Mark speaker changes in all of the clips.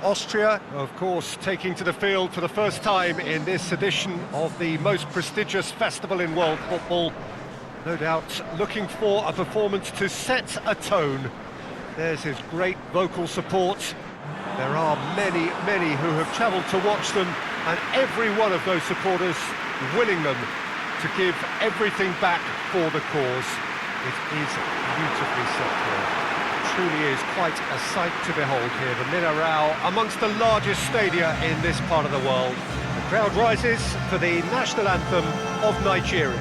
Speaker 1: Austria, of course, taking to the field for the first time in this edition of the most prestigious festival in world football. No doubt looking for a performance to set a tone. There's his great vocal support. There are many who have travelled to watch them, and every one of those supporters willing them to give everything back for the cause. It is beautifully set here. Truly is quite a sight to behold here, the Mineral, amongst the largest stadia in this part of the world. The crowd rises for the national anthem of Nigeria.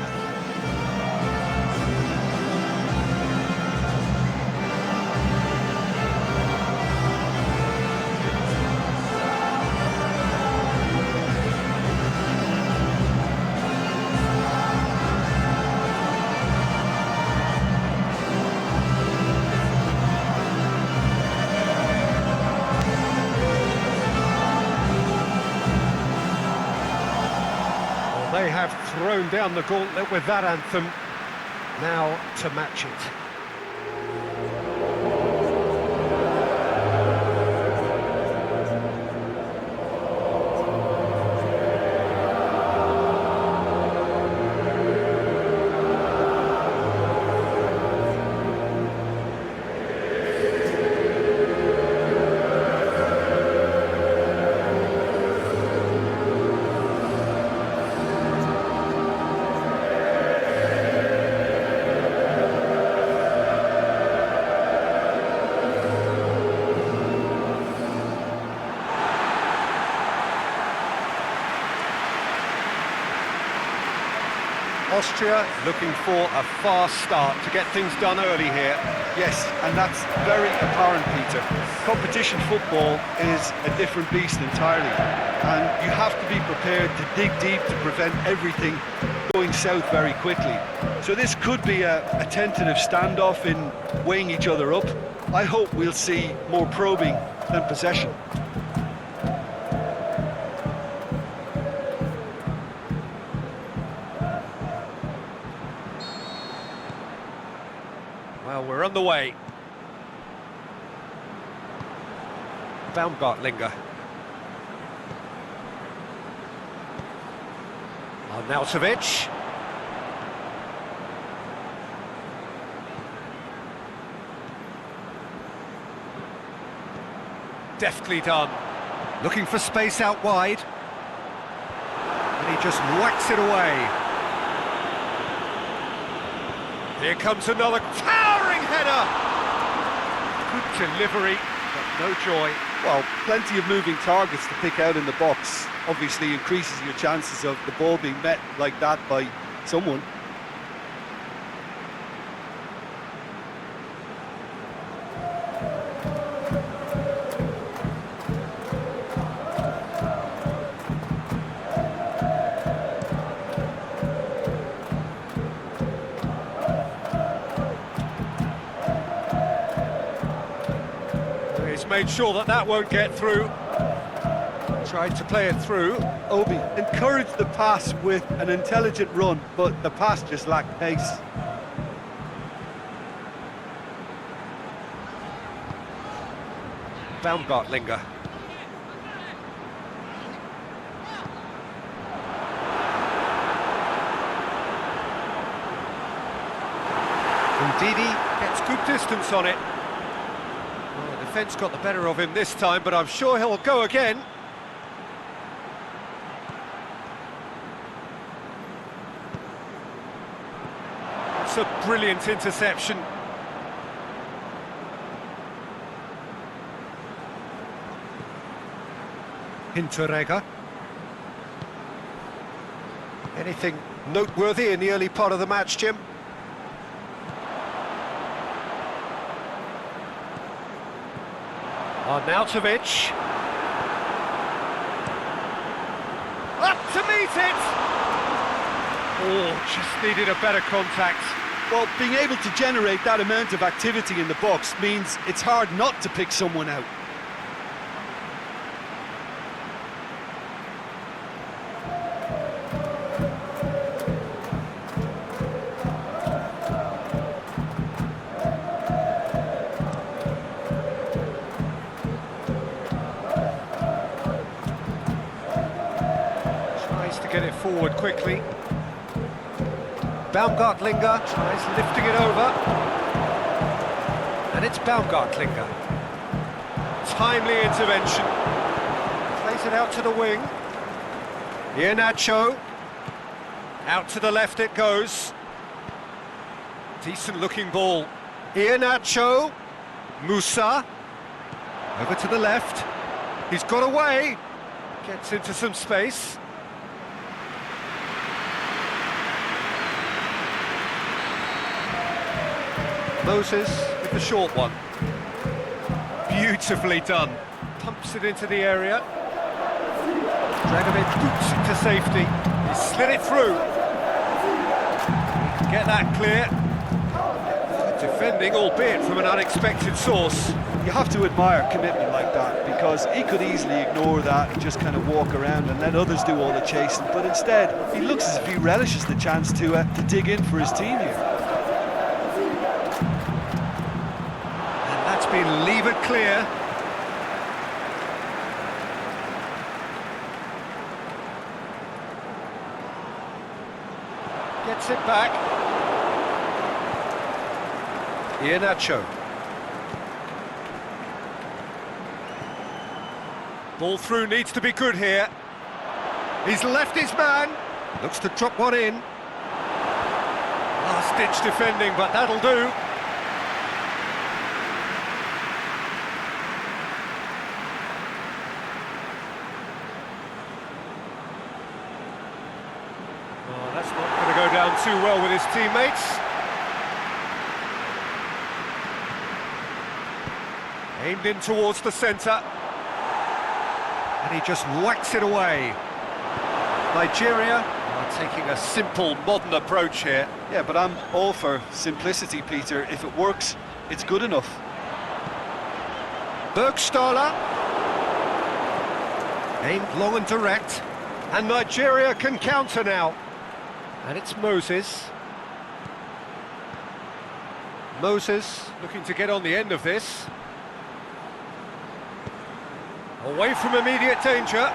Speaker 1: They have thrown down the gauntlet with that anthem, now to match it. Austria looking for a fast start to get things done early here.
Speaker 2: Yes, and that's very apparent, Peter. Competition football is a different beast entirely, and you have to be prepared to dig deep to prevent everything going south very quickly. So this could be a tentative standoff in weighing each other up. I hope we'll see more probing than possession.
Speaker 1: Well, we're on the way. Baumgartlinger. Arnautovic. Deftly done. Looking for space out wide. And he just whacks it away. Here comes another towering header! Good delivery, but no joy.
Speaker 2: Well, plenty of moving targets to pick out in the box. Obviously increases your chances of the ball being met like that by someone.
Speaker 1: He's made sure that won't get through. Tried to play it through.
Speaker 2: Obi encouraged the pass with an intelligent run, but the pass just lacked pace.
Speaker 1: Baumgartlinger. Ndidi gets good distance on it. Well, the defence got the better of him this time, but I'm sure he'll go again. It's a brilliant interception. Hinteregger. Anything noteworthy in the early part of the match, Jim? Arnautovic. Up to meet it! Oh, just needed a better contact.
Speaker 2: Well, being able to generate that amount of activity in the box means it's hard not to pick someone out.
Speaker 1: get it forward quickly. Baumgartlinger tries lifting it over. And it's Baumgartlinger. Timely intervention. Plays it out to the wing. Iheanacho. Out to the left it goes. Decent looking ball. Iheanacho. Musa. Over to the left. He's got away. Gets into some space. Moses with the short one. Beautifully done. Pumps it into the area. Dragovic boots it to safety. He slid it through. He can get that clear. Good defending, albeit from an unexpected source.
Speaker 2: You have to admire commitment like that, because he could easily ignore that and just kind of walk around and let others do all the chasing, but instead he looks as if he relishes the chance to dig in for his team here.
Speaker 1: And that's been levered clear. Gets it back. Iheanacho. Ball through needs to be good here. He's left his man. Looks to drop one in. Last-ditch defending, but that'll do. Oh, that's not going to go down too well with his teammates. Aimed in towards the centre. And he just whacks it away. Nigeria are taking a simple, modern approach here.
Speaker 2: Yeah, but I'm all for simplicity, Peter. If it works, it's good enough.
Speaker 1: Bergstaller. Aimed long and direct. And Nigeria can counter now. And it's Moses. Moses looking to get on the end of this. Away from immediate danger.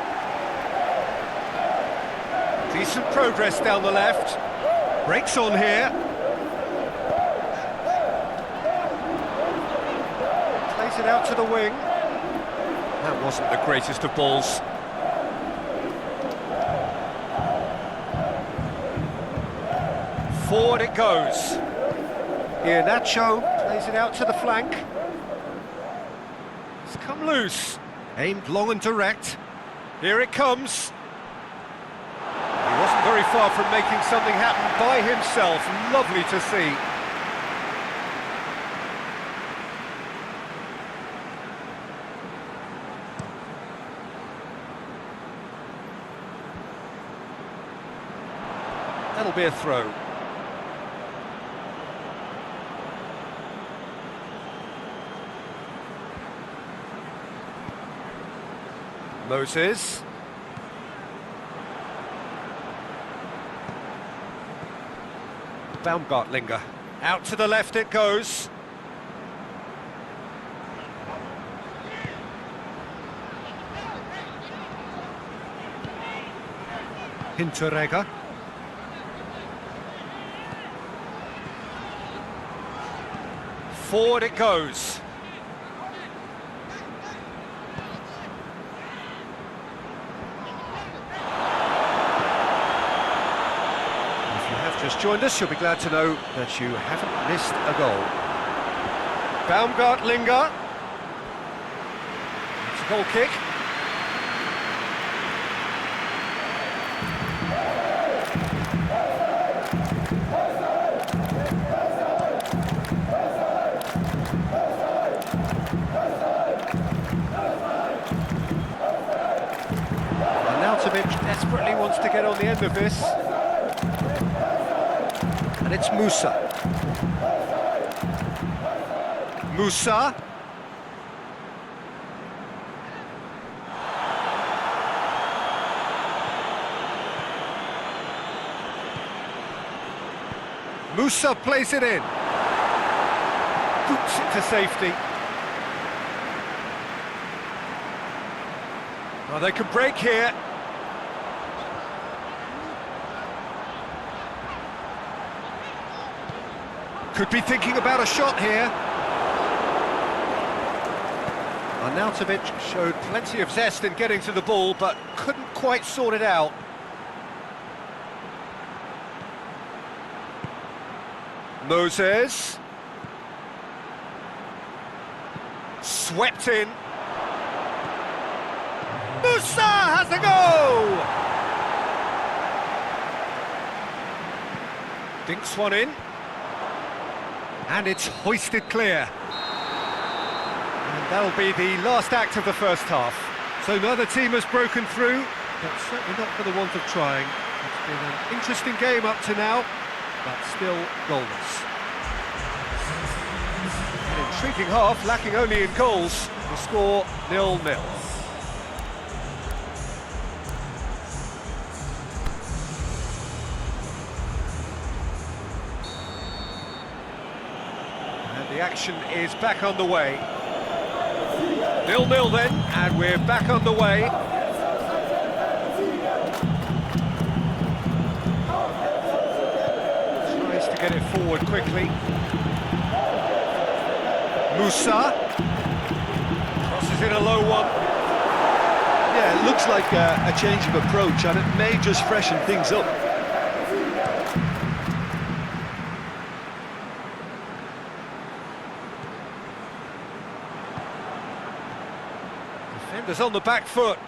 Speaker 1: Decent progress down the left. Breaks on here. Plays it out to the wing. That wasn't the greatest of balls. Forward it goes. Iheanacho plays it out to the flank. It's come loose. Aimed long and direct. Here it comes. He wasn't very far from making something happen by himself. Lovely to see. That'll be a throw. Moses. Baumgartlinger. Out to the left it goes. Hinteregger. Forward it goes. Just joined us, you'll be glad to know that you haven't missed a goal. Baumgartlinger. It's a goal kick. Arnautovic desperately wants to get on the end of this. And it's Musa. Musa. Musa plays it in. Boots it to safety. Oh, they can break here. Could be thinking about a shot here. Arnautovic showed plenty of zest in getting to the ball, but couldn't quite sort it out. Moses. Swept in. Musa has a go! Dinks one in. And it's hoisted clear. And that'll be the last act of the first half. So neither team has broken through, but certainly not for the want of trying. It's been an interesting game up to now, but still goalless. An intriguing half, lacking only in goals. The score 0-0. And the action is back on the way. 0-0 then, and we're back on the way. Tries to get it forward quickly. Musa crosses in a low one.
Speaker 2: Yeah, it looks like a change of approach, and it may just freshen things up.
Speaker 1: Defenders on the back foot.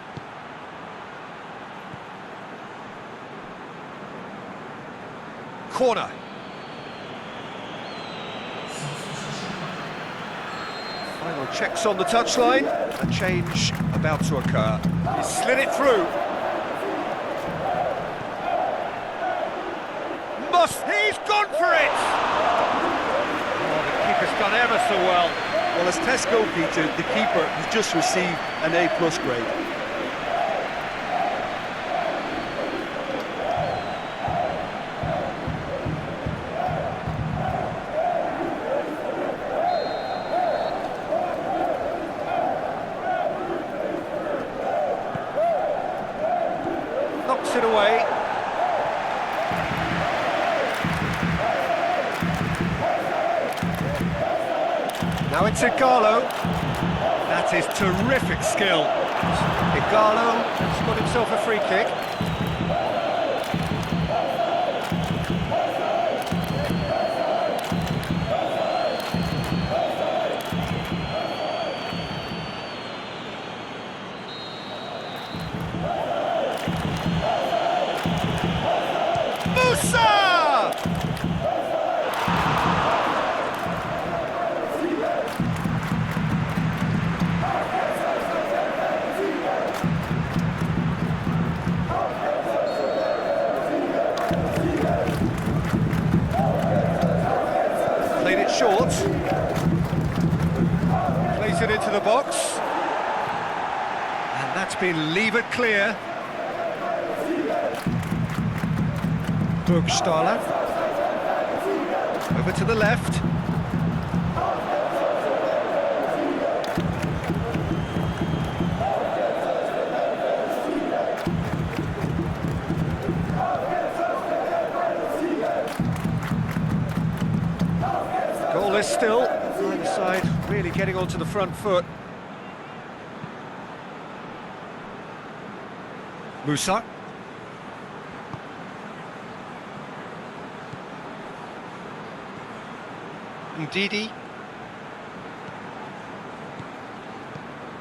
Speaker 1: Corner. Final checks on the touchline. A change about to occur. He slid it through. He's gone for it! Oh, the keeper's done ever so well.
Speaker 2: Well, as tests go, Peter, the keeper has just received an A+ grade.
Speaker 1: Knocks it away. Now it's Igalo. That is terrific skill. Igalo has got himself a free kick. Musa! Played it short. Plays it into the box. And that's been levered clear. Burgstaller. Over to the left. Goalless still. Either side really getting onto the front foot. Musa. Ndidi.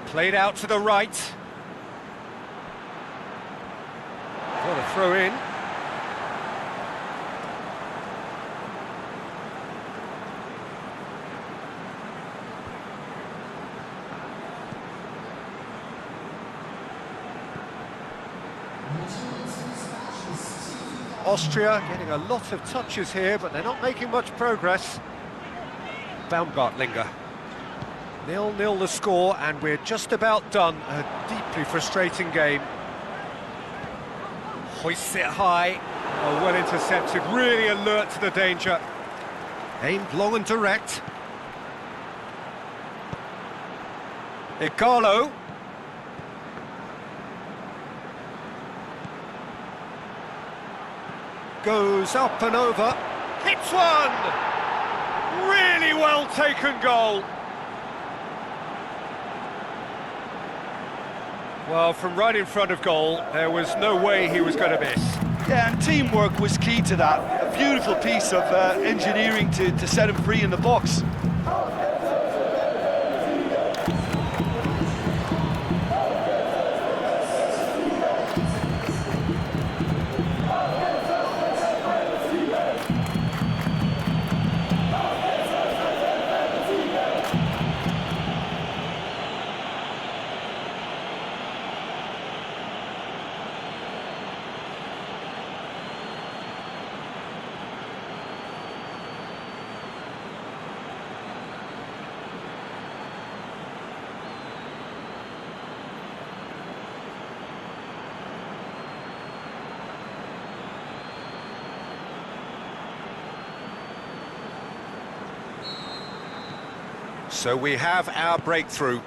Speaker 1: Played out to the right. Got a throw in. Austria getting a lot of touches here, but they're not making much progress. Baumgartlinger. 0-0 the score, and we're just about done. A deeply frustrating game. Hoists it high. Oh, well intercepted, really alert to the danger. Aimed long and direct. Igalo. Goes up and over. Hits one! Really well taken goal. Well, from right in front of goal, there was no way he was going to miss.
Speaker 2: Yeah, and teamwork was key to that. A beautiful piece of engineering to set him free in the box.
Speaker 1: So we have our breakthrough.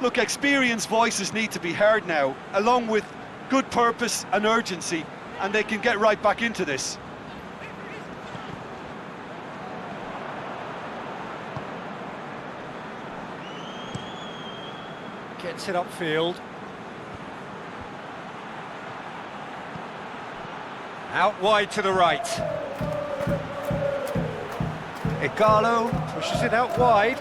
Speaker 2: Look, experienced voices need to be heard now, along with good purpose and urgency, and they can get right back into this.
Speaker 1: Gets it upfield. Out wide to the right. Igalo pushes it out wide.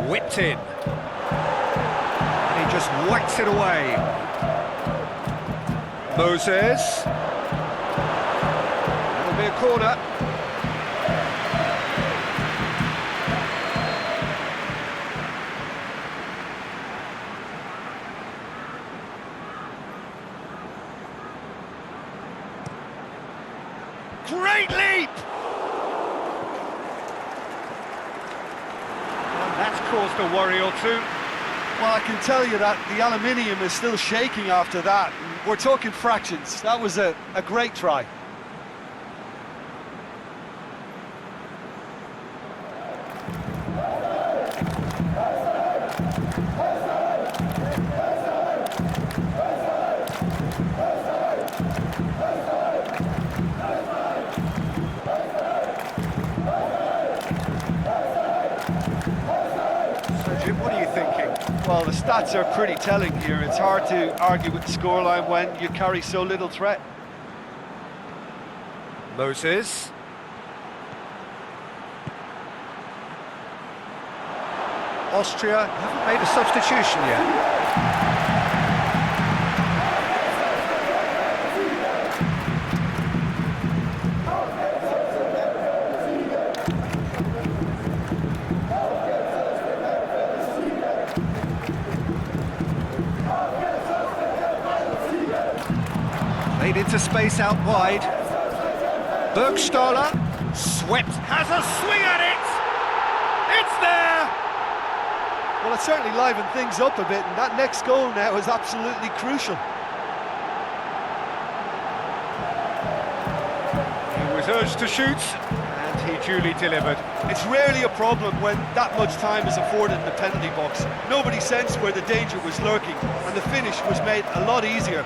Speaker 1: Whipped in. And he just whacks it away. Moses. That'll be a corner. Great leap! That's caused a worry or two.
Speaker 2: Well, I can tell you that the aluminium is still shaking after that. We're talking fractions. That was a great try.
Speaker 1: Jim, what are you thinking?
Speaker 2: Well, the stats are pretty telling here. It's hard to argue with the scoreline when you carry so little threat.
Speaker 1: Moses. Austria haven't made a substitution yet. Played into space out wide. Bergstaller swept, has a swing at it! It's there!
Speaker 2: Well, it certainly livened things up a bit, and that next goal now is absolutely crucial.
Speaker 1: He was urged to shoot, and he duly delivered.
Speaker 2: It's rarely a problem when that much time is afforded in the penalty box. Nobody sensed where the danger was lurking, and the finish was made a lot easier.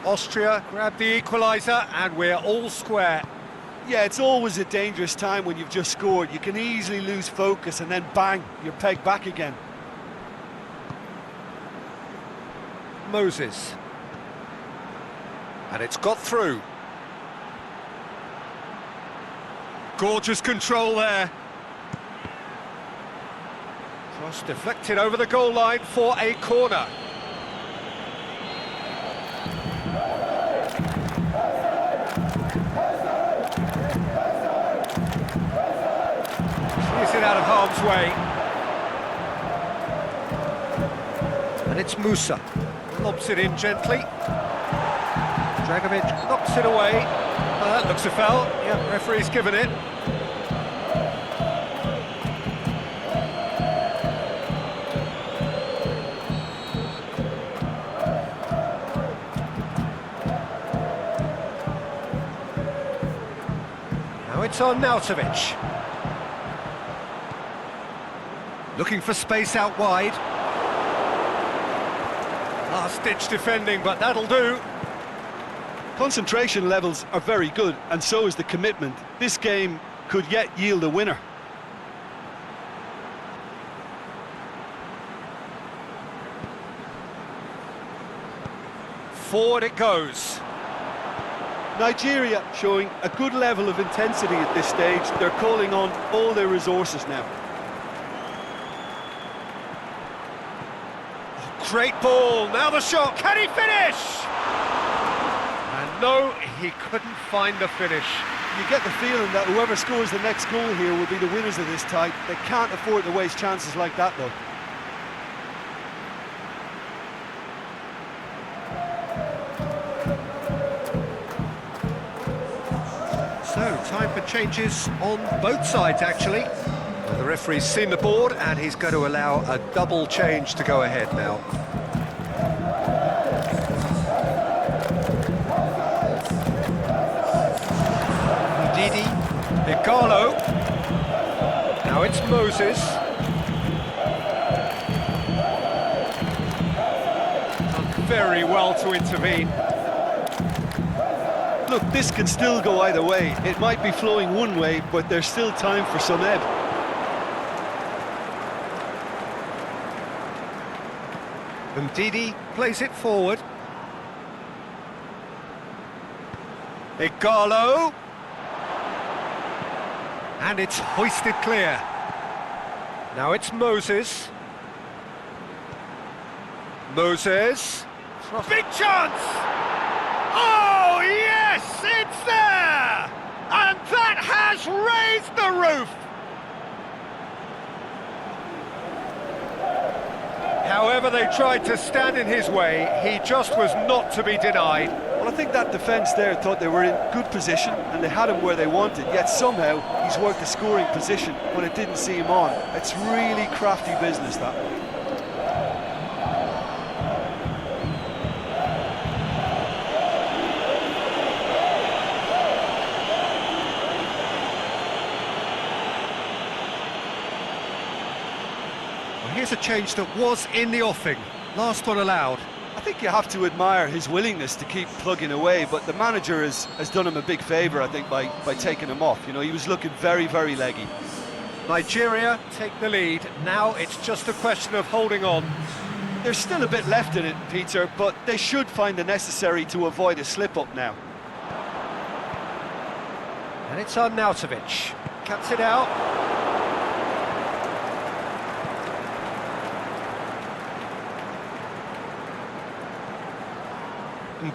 Speaker 1: Austria grabbed the equaliser, and we're all square.
Speaker 2: Yeah, it's always a dangerous time when you've just scored. You can easily lose focus and then bang, you're pegged back again.
Speaker 1: Moses. And it's got through. Gorgeous control there. Cross deflected over the goal line for a corner. Clears it out of harm's way. And it's Musa. Lobs it in gently. Dragovic knocks it away. That looks a foul. Yep, referee's given it. It's on Nautovic. Looking for space out wide. Last-ditch defending, but that'll do.
Speaker 2: Concentration levels are very good, and so is the commitment. This game could yet yield a winner.
Speaker 1: Forward it goes.
Speaker 2: Nigeria showing a good level of intensity at this stage. They're calling on all their resources now.
Speaker 1: Great ball, now the shot, can he finish? And no, he couldn't find the finish.
Speaker 2: You get the feeling that whoever scores the next goal here will be the winners of this tie. They can't afford to waste chances like that though.
Speaker 1: So, time for changes on both sides actually. Well, the referee's seen the board and he's going to allow a double change to go ahead now. Didi, Igalo. Now it's Moses. Done very well to intervene.
Speaker 2: Look, this can still go either way. It might be flowing one way, but there's still time for some ebb.
Speaker 1: And Didi plays it forward. Igalo. And it's hoisted clear. Now it's Moses. Moses. Big chance! Oh, yes, it's there! And that has raised the roof! However they tried to stand in his way, he just was not to be denied.
Speaker 2: Well, I think that defence there thought they were in good position and they had him where they wanted, yet somehow he's worked the scoring position when it didn't see him on. It's really crafty business, that.
Speaker 1: Well, here's a change that was in the offing. Last one allowed.
Speaker 2: I think you have to admire his willingness to keep plugging away, but the manager has done him a big favour, I think, by taking him off. You know, he was looking very, very leggy.
Speaker 1: Nigeria take the lead. Now it's just a question of holding on.
Speaker 2: There's still a bit left in it, Peter, but they should find the necessary to avoid a slip-up now.
Speaker 1: And it's on Nautovic. Cuts it out.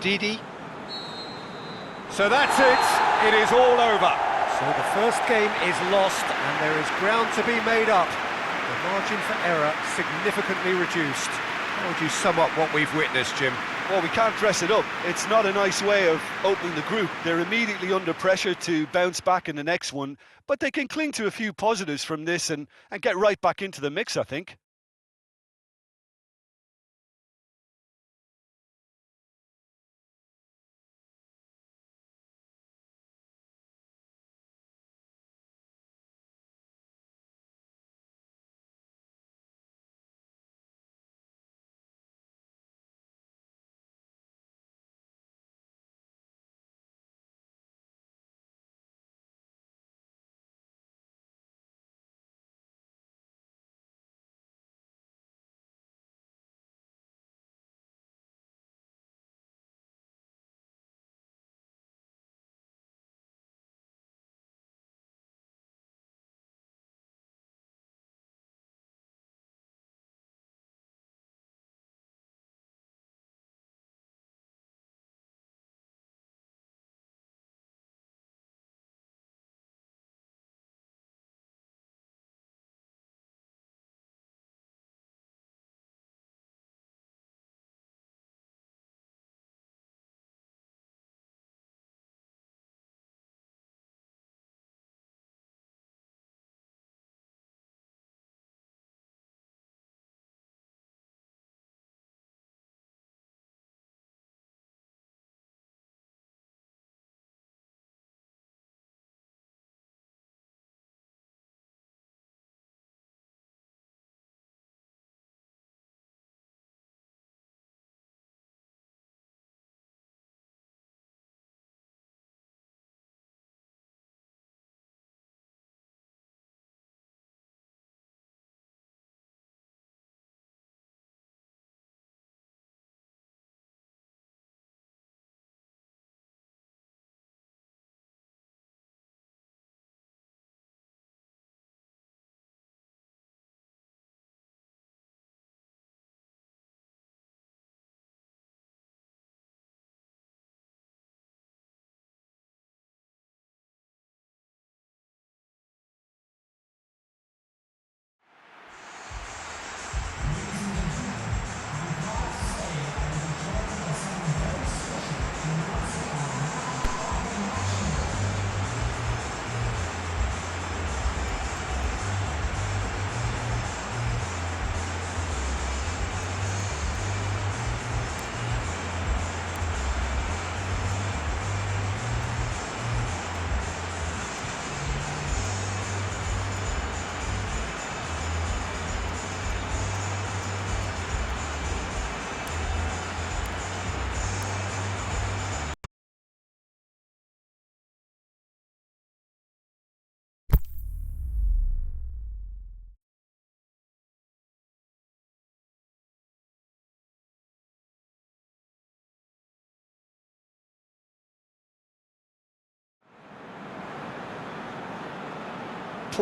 Speaker 1: Didi. So that's it. It is all over. So the first game is lost and there is ground to be made up. The margin for error significantly reduced. How would you sum up what we've witnessed, Jim?
Speaker 2: Well, we can't dress it up. It's not a nice way of opening the group. They're immediately under pressure to bounce back in the next one, but they can cling to a few positives from this and get right back into the mix, I think.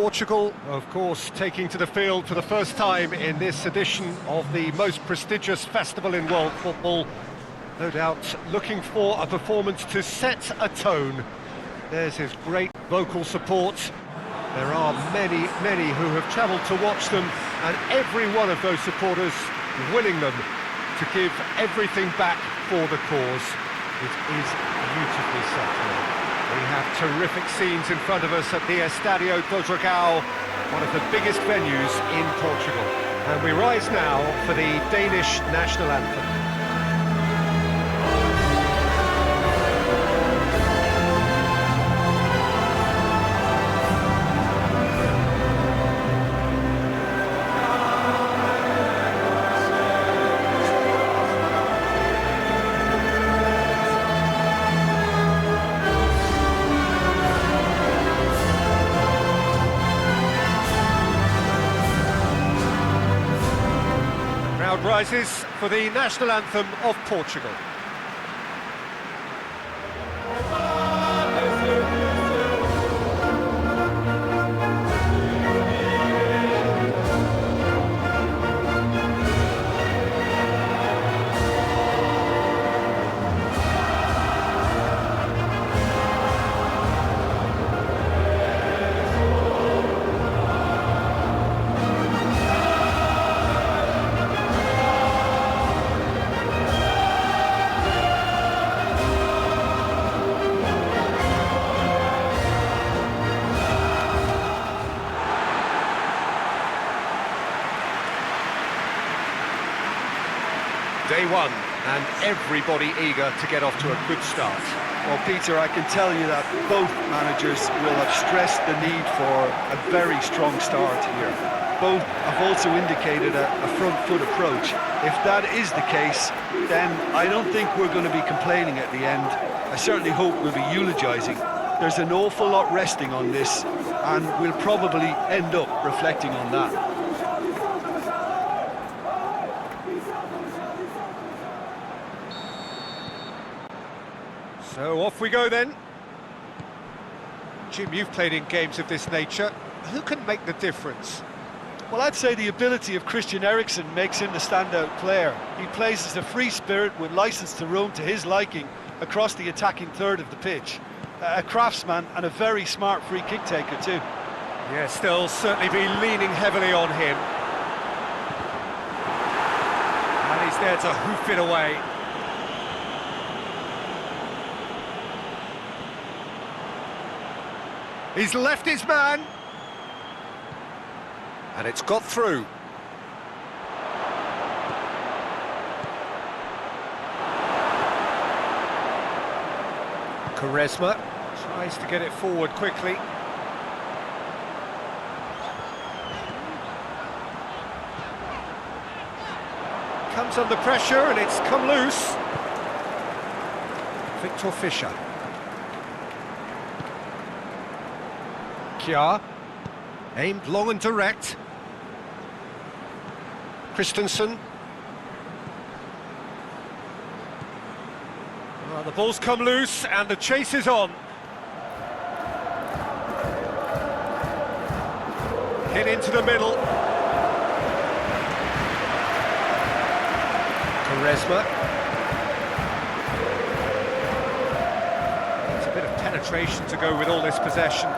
Speaker 1: Portugal, of course, taking to the field for the first time in this edition of the most prestigious festival in world football. No doubt looking for a performance to set a tone. There's his great vocal support. There are many who have travelled to watch them, and every one of those supporters willing them to give everything back for the cause. It is beautifully set here. We have terrific scenes in front of us at the Estadio do Dragão, one of the biggest venues in Portugal. And we rise now for the Danish national anthem. Crowd rises for the national anthem of Portugal. Day one, and everybody eager to get off to a good start.
Speaker 2: Well, Peter, I can tell you that both managers will have stressed the need for a very strong start here. Both have also indicated a front foot approach. If that is the case, then I don't think we're going to be complaining at the end. I certainly hope we'll be eulogising. There's an awful lot resting on this, and we'll probably end up reflecting on that.
Speaker 1: So off we go then. Jim, you've played in games of this nature. Who can make the difference?
Speaker 2: Well, I'd say the ability of Christian Eriksen makes him the standout player. He plays as a free spirit with licence to roam to his liking across the attacking third of the pitch. A craftsman and a very smart free kick taker too.
Speaker 1: Yes, they'll certainly be leaning heavily on him. And he's there to hoof it away. He's left his man. And it's got through. Quaresma tries to get it forward quickly. Comes under pressure and it's come loose. Victor Fischer. Kjaer, aimed long and direct. Christensen. Well, the ball's come loose and the chase is on. Hit into the middle. Quaresma. It's a bit of penetration to go with all this possession.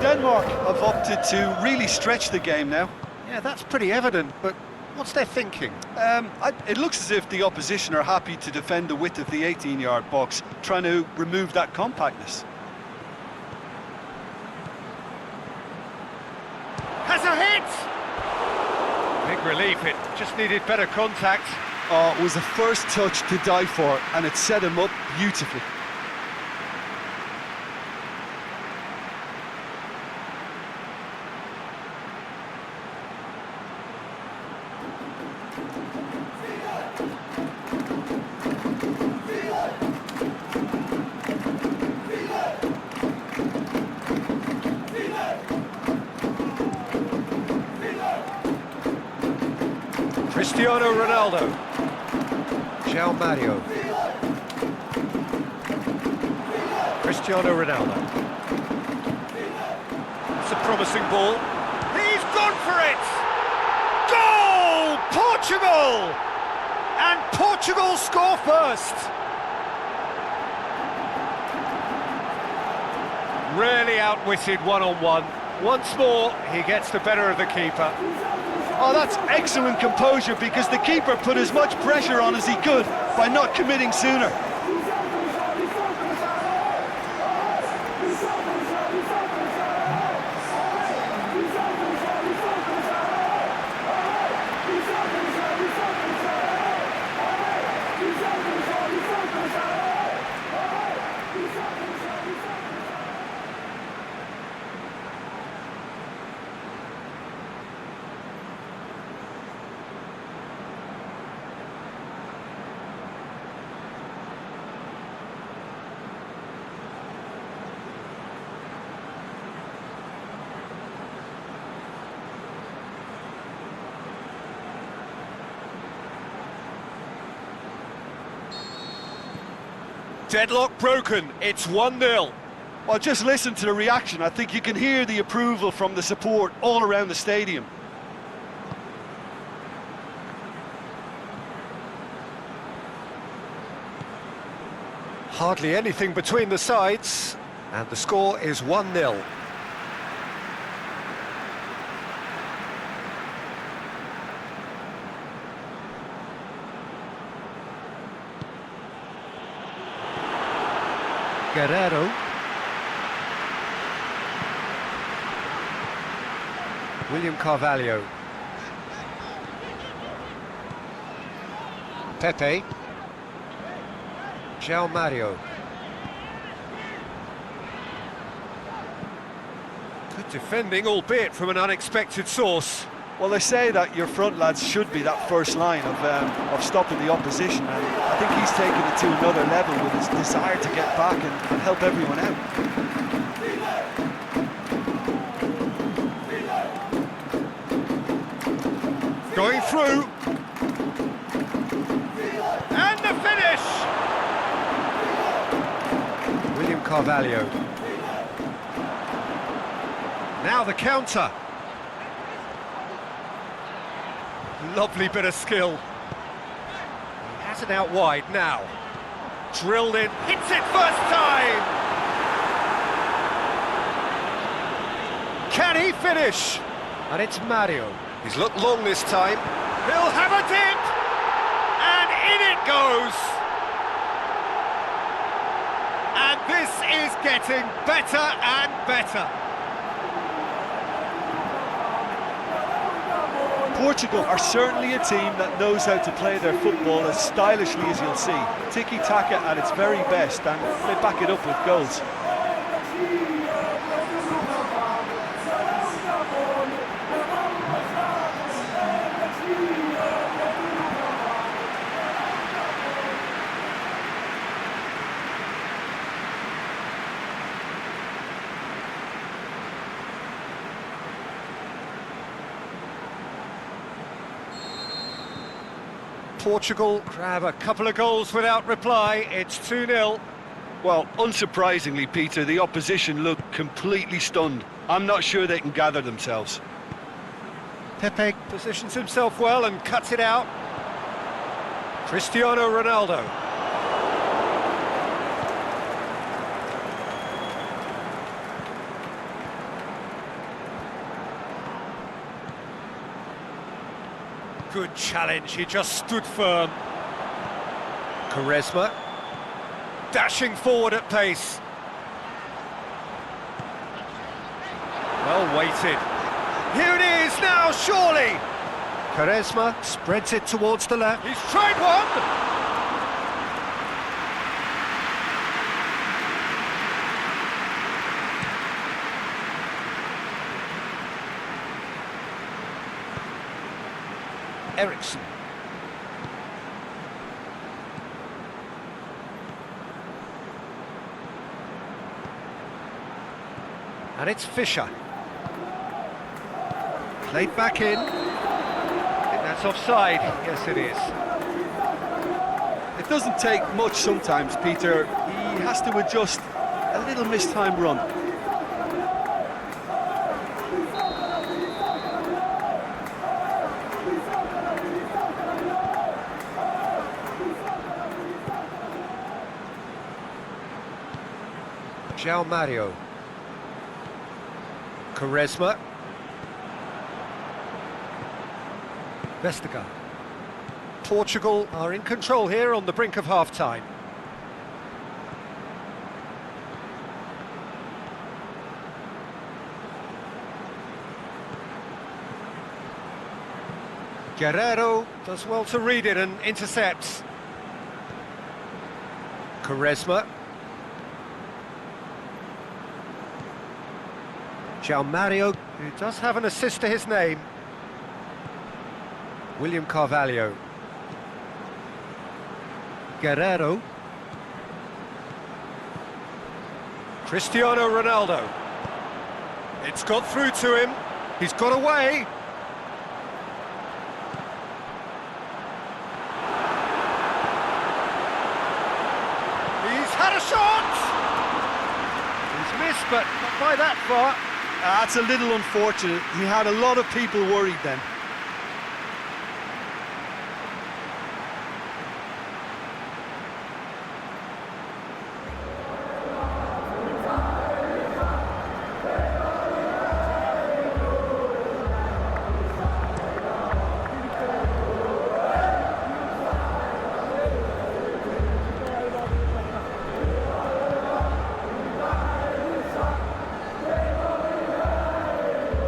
Speaker 2: Denmark have opted to really stretch the game now.
Speaker 1: Yeah, that's pretty evident, but what's their thinking?
Speaker 2: It looks as if the opposition are happy to defend the width of the 18-yard box, trying to remove that compactness.
Speaker 1: Has a hit! Big relief, it just needed better contact.
Speaker 2: It was a first touch to die for, and it set him up beautifully.
Speaker 1: Cristiano Ronaldo. João Mario. Cristiano Ronaldo. a promising ball. He's gone for it! Goal! Portugal! And Portugal score first. Really outwitted one-on-one. Once more, he gets the better of the keeper.
Speaker 2: Oh, that's excellent composure, because the keeper put as much pressure on as he could by not committing sooner.
Speaker 1: Deadlock broken, it's 1-0.
Speaker 2: Well, just listen to the reaction. I think you can hear the approval from the support all around the stadium.
Speaker 1: Hardly anything between the sides, and the score is 1-0. Guerrero. William Carvalho. Pepe. João Mario. Good defending, albeit from an unexpected source.
Speaker 2: Well, they say that your front lads should be that first line of stopping the opposition, and I think he's taken it to another level with his desire to get back and help everyone out.
Speaker 1: Going through. And the finish! William Carvalho. Now the counter. Lovely bit of skill. He has it out wide now. Drilled in, hits it first time! Can he finish? And it's Mario. He's looked long this time. He'll have a dip! And in it goes! And this is getting better and better.
Speaker 2: Portugal are certainly a team that knows how to play their football as stylishly as you'll see. Tiki-taka at its very best, and they back it up with goals.
Speaker 1: Portugal grab a couple of goals without reply. It's 2-0.
Speaker 2: Well, unsurprisingly, Peter, the opposition look completely stunned. I'm not sure they can gather themselves.
Speaker 1: Pepe positions himself well and cuts it out. Cristiano Ronaldo. Good challenge, he just stood firm. Quaresma. Dashing forward at pace. Well weighted. Here it is now, surely! Quaresma spreads it towards the left. He's tried one! Ericsson. And it's Fischer. Played back in. I think that's offside. Yes, it is.
Speaker 2: It doesn't take much sometimes, Peter. He has to adjust a little mistimed run.
Speaker 1: João Mario. Quaresma. Vestergaard. Portugal are in control here on the brink of half-time. Guerreiro does well to read it and intercepts. Quaresma. João Mario, who does have an assist to his name. William Carvalho. Guerreiro. Cristiano Ronaldo. It's got through to him. He's got away. He's had a shot! He's missed, but not by that far.
Speaker 2: That's a little unfortunate. He had a lot of people worried then.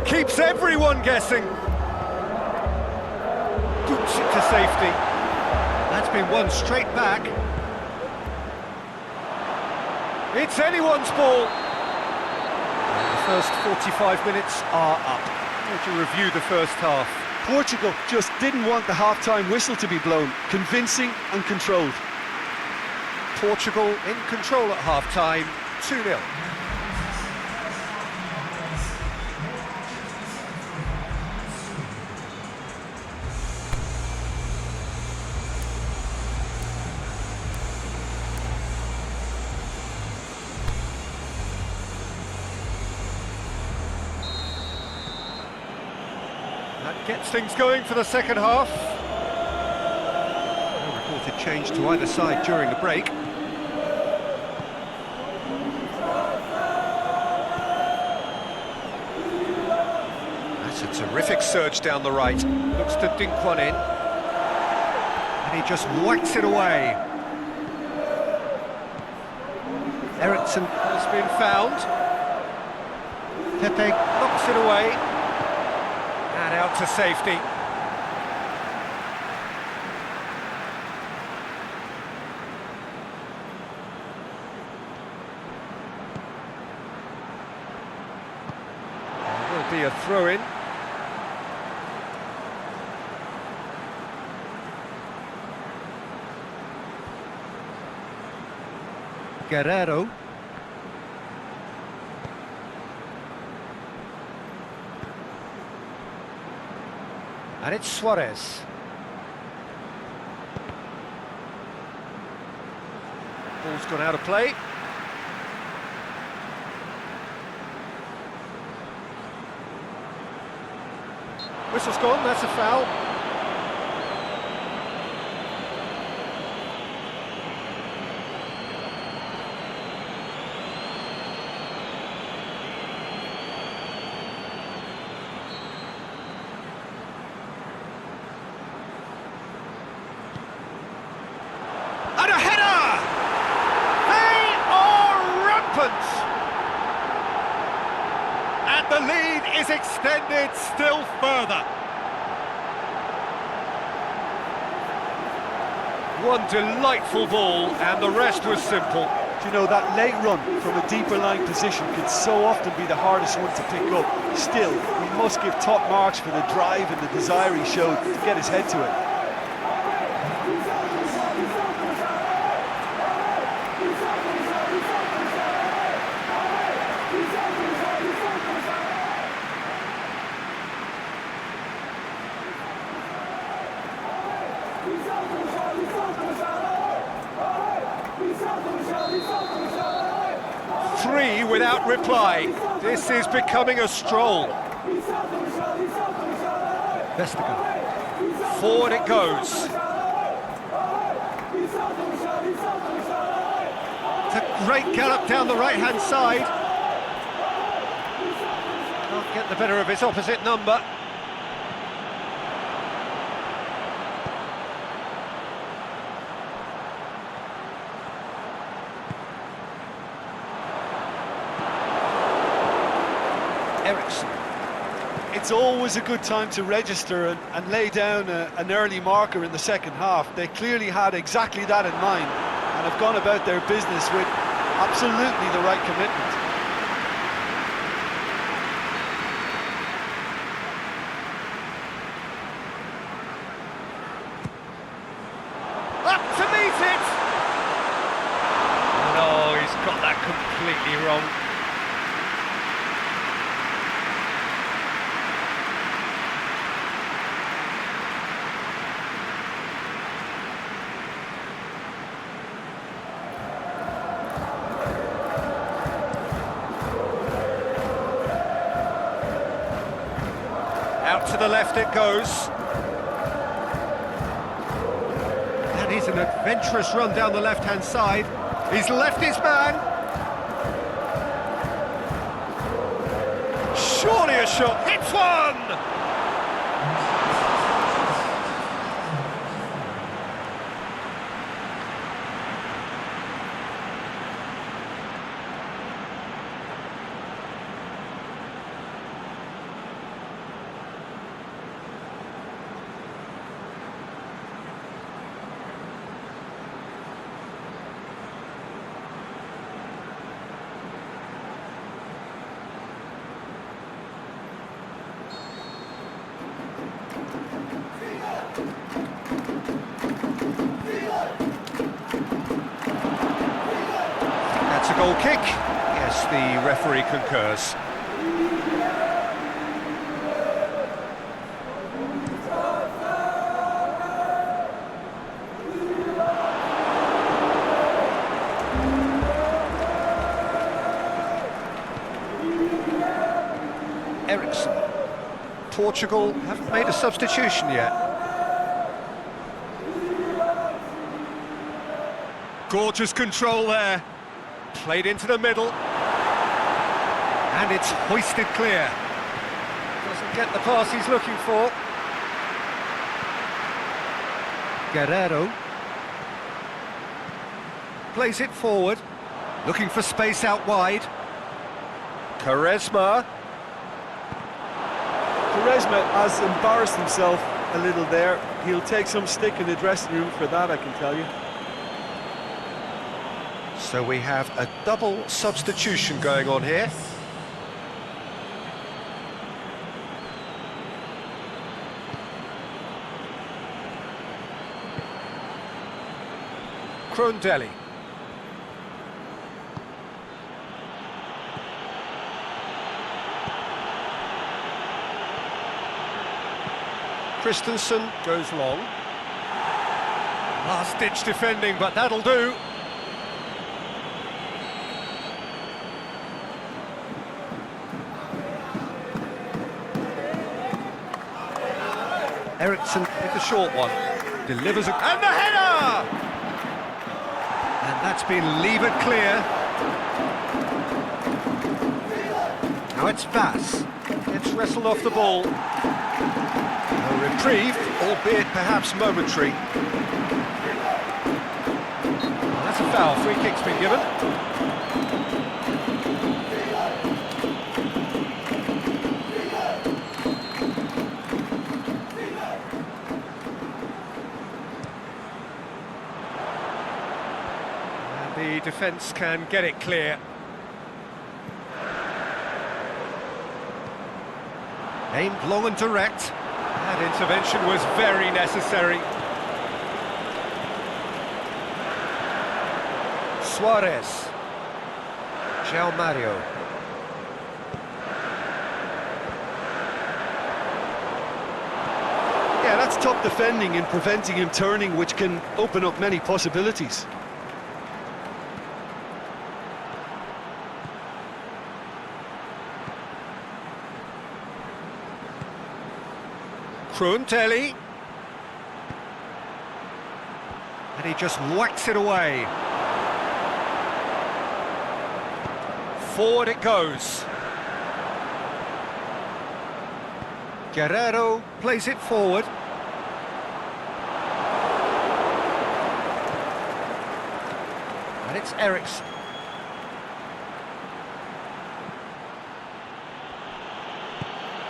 Speaker 1: Keeps everyone guessing. Boots it to safety. That's been won straight back. It's anyone's ball. And the first 45 minutes are up. How do you review the first half?
Speaker 2: Portugal just didn't want the half-time whistle to be blown. Convincing and controlled.
Speaker 1: Portugal in control at half-time, 2-0. That gets things going for the second half. No reported change to either side during the break. That's a terrific surge down the right. Looks to dink one in. And he just whacks it away. Eriksson has been found. Pepe knocks it away. And out to safety. There will be a throw-in. Guerreiro. And it's Suarez. Ball's gone out of play. Whistle's gone, that's a foul. And a header! They are rampant! And the lead is extended still further. One delightful ball, and the rest was simple.
Speaker 2: Do you know, that late run from a deeper line position can so often be the hardest one to pick up. Still, we must give top marks for the drive and the desire he showed to get his head to it.
Speaker 1: Three without reply. This is becoming a stroll. Vestergaard. Forward it goes. It's a great gallop down the right-hand side. Can't get the better of his opposite number. Ericsson.
Speaker 2: It's always a good time to register and lay down an early marker in the second half. They clearly had exactly that in mind and have gone about their business with absolutely the right commitment.
Speaker 1: Up to meet it! No, he's got that completely wrong. Out to the left it goes. That is an adventurous run down the left-hand side. He's left his man. Surely a shot. Hits one! That's a goal kick. Yes, the referee concurs. Ericsson. Portugal haven't made a substitution yet. Gorgeous control there. Played into the middle. And it's hoisted clear. Doesn't get the pass he's looking for. Guerrero. Plays it forward. Looking for space out wide. Quaresma.
Speaker 2: Quaresma has embarrassed himself a little there. He'll take some stick in the dressing room for that, I can tell you.
Speaker 1: So we have a double substitution going on here. Crondelli. Christensen goes long. Last-ditch defending, but that'll do. Ericsson with a short one. Delivers a... And the header! And that's been levered clear. Now it's Vass. Gets wrestled off the ball. A reprieve, albeit perhaps momentary. That's a foul. Free kick's been given. The defence can get it clear. Aimed long and direct. That intervention was very necessary. Suarez. João Mario.
Speaker 2: Yeah, that's top defending and preventing him turning, which can open up many possibilities.
Speaker 1: Crondelli. And he just whacks it away. Forward it goes. Guerrero plays it forward. And it's Eriksson.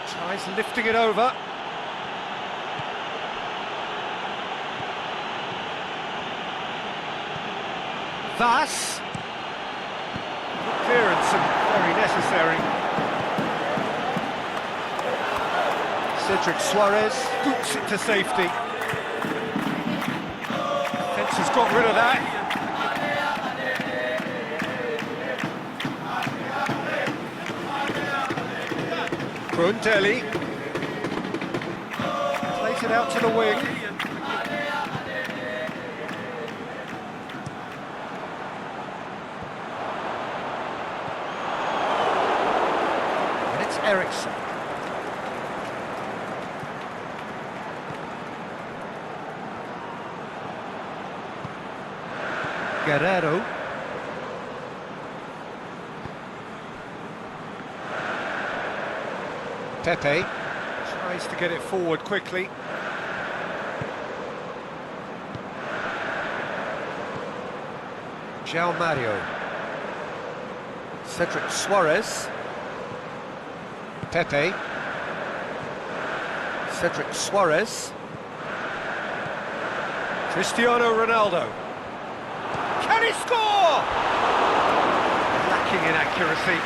Speaker 1: Tries lifting it over. Vas. Good clearance and very necessary. Cedric Suarez boots it to safety. Defence has got rid of that. Grundelli plays it out to the wing. And it's Eriksson. Guerrero. Pepe tries to get it forward quickly. João Mario. Cedric Suarez. Pepe. Cedric Suarez. Cristiano Ronaldo. Can he score? Lacking in accuracy.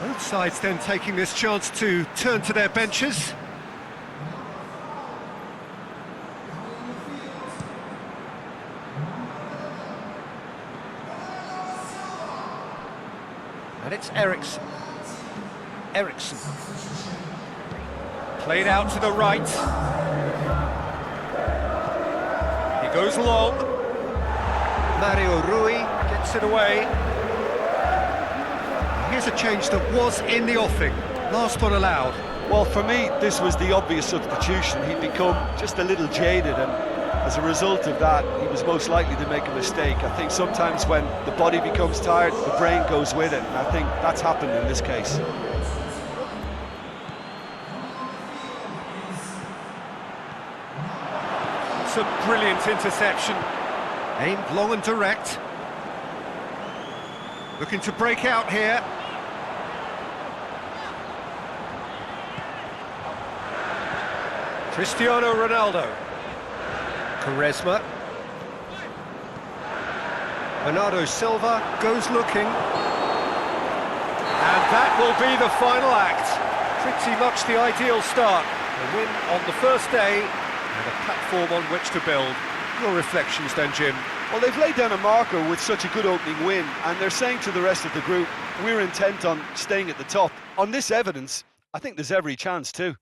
Speaker 1: Both sides then taking this chance to turn to their benches. And it's Eriksson. Eriksson. Played out to the right. He goes long. Mario Rui gets it away. Here's a change that was in the offing. Last one allowed.
Speaker 2: Well, for me, this was the obvious substitution. He'd become just a little jaded, and as a result of that, he was most likely to make a mistake. I think sometimes when the body becomes tired, the brain goes with it, and I think that's happened in this case.
Speaker 1: It's a brilliant interception. Aimed long and direct. Looking to break out here. Cristiano Ronaldo. Quaresma. Bernardo Silva goes looking. And that will be the final act. Pretty much the ideal start. A win on the first day and a platform on which to build. Your reflections then, Jim?
Speaker 2: Well, they've laid down a marker with such a good opening win, and they're saying to the rest of the group, we're intent on staying at the top. On this evidence, I think there's every chance too.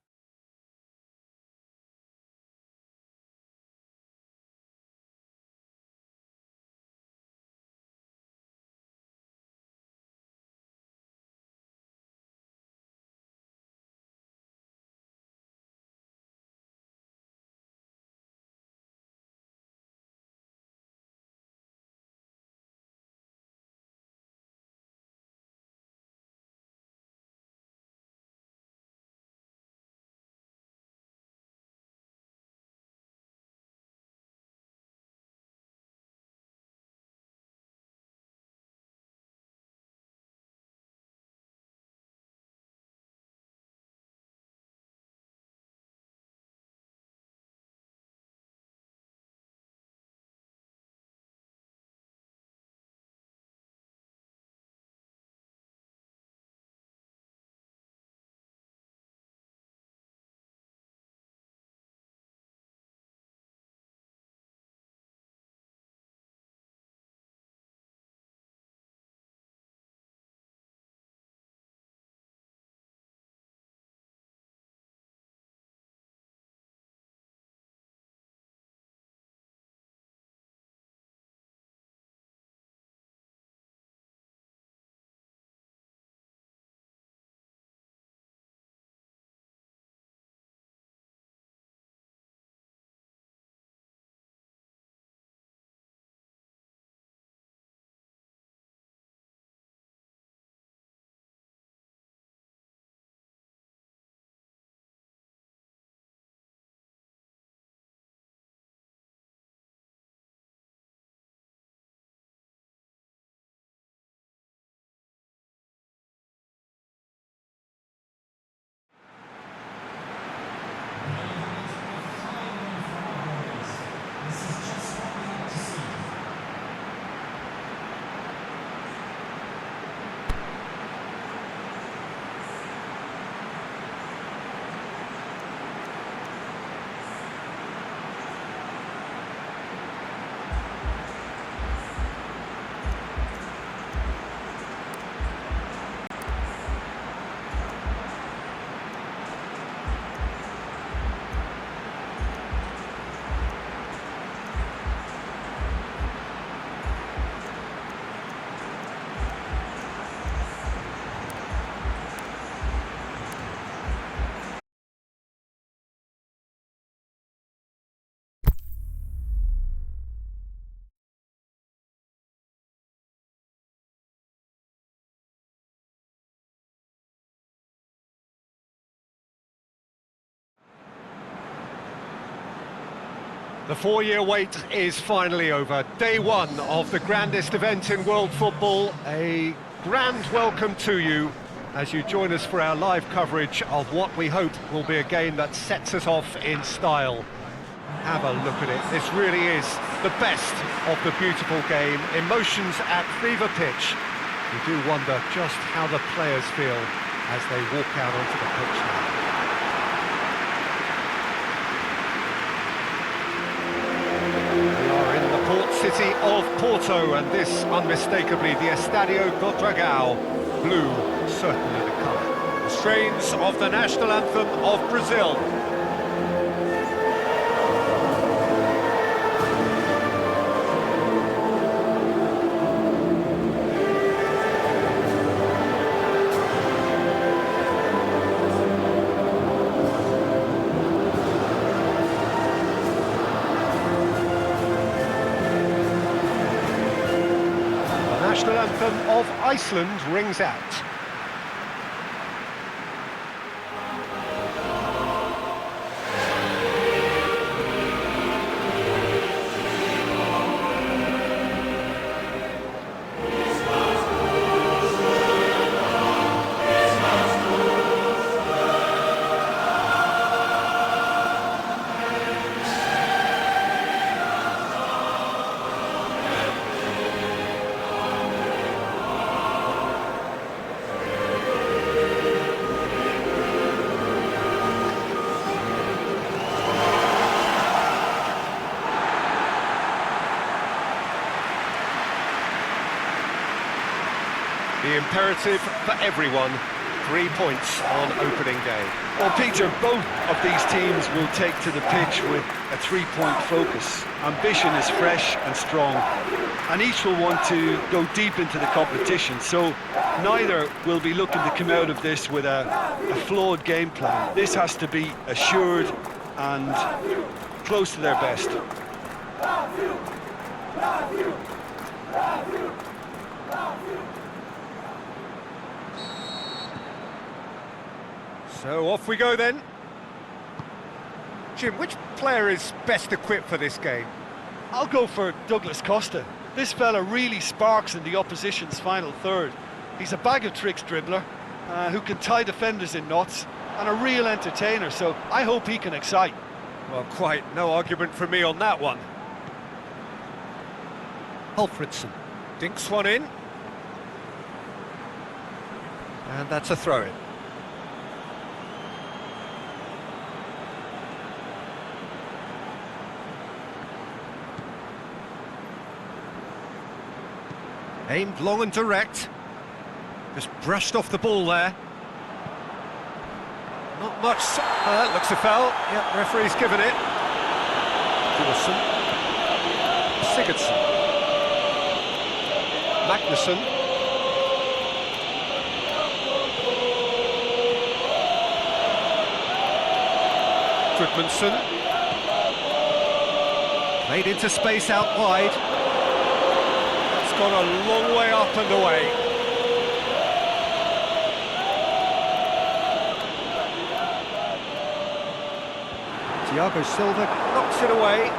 Speaker 1: The 4-year wait is finally over. Day one of the grandest event in world football. A grand welcome to you as you join us for our live coverage of what we hope will be a game that sets us off in style. Have a look at it. This really is the best of the beautiful game. Emotions at fever pitch. You do wonder just how the players feel as they walk out onto the pitch now. Port city of Porto, and this unmistakably the Estadio do Dragão. Blue, certainly the colour. The strains of the national anthem of Brazil. The national anthem of Iceland rings out. The imperative for everyone, 3 points on opening day.
Speaker 2: Well, Peter, both of these teams will take to the pitch with a 3-point focus. Ambition is fresh and strong, and each will want to go deep into the competition, so neither will be looking to come out of this with a flawed game plan. This has to be assured and close to their best.
Speaker 1: So off we go then. Jim, which player is best equipped for this game?
Speaker 2: I'll go for Douglas Costa. This fella really sparks in the opposition's final third. He's a bag of tricks dribbler who can tie defenders in knots and a real entertainer, so I hope he can excite.
Speaker 1: Well, quite no argument from me on that one. Alfredson dinks one in. And that's a throw-in. Aimed long and direct. Just brushed off the ball there. Not much. Looks a foul. Yep, referee's given it. Dawson. Sigurdsson. Magnusson. Goodmanson. Played into space out wide. Gone a long way up and away. Thiago Silva knocks it away.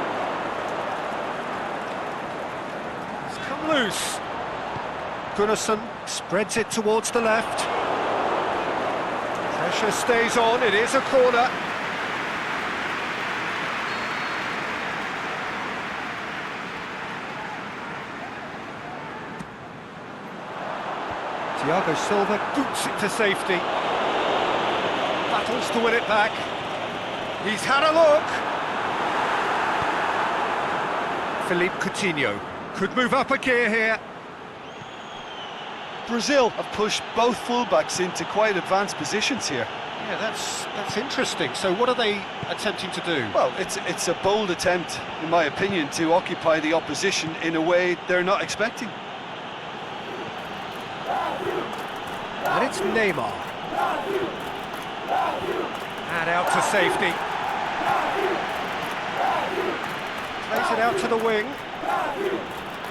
Speaker 1: It's come loose. Gunnarsson spreads it towards the left. Pressure stays on, it is a corner. Thiago Silva boots it to safety. Battles to win it back. He's had a look. Philippe Coutinho could move up a gear here.
Speaker 2: Brazil have pushed both fullbacks into quite advanced positions here.
Speaker 1: Yeah, that's interesting. So what are they attempting to do?
Speaker 2: Well, it's a bold attempt, in my opinion, to occupy the opposition in a way they're not expecting.
Speaker 1: And it's Neymar. And out to safety. Plays it out to the wing.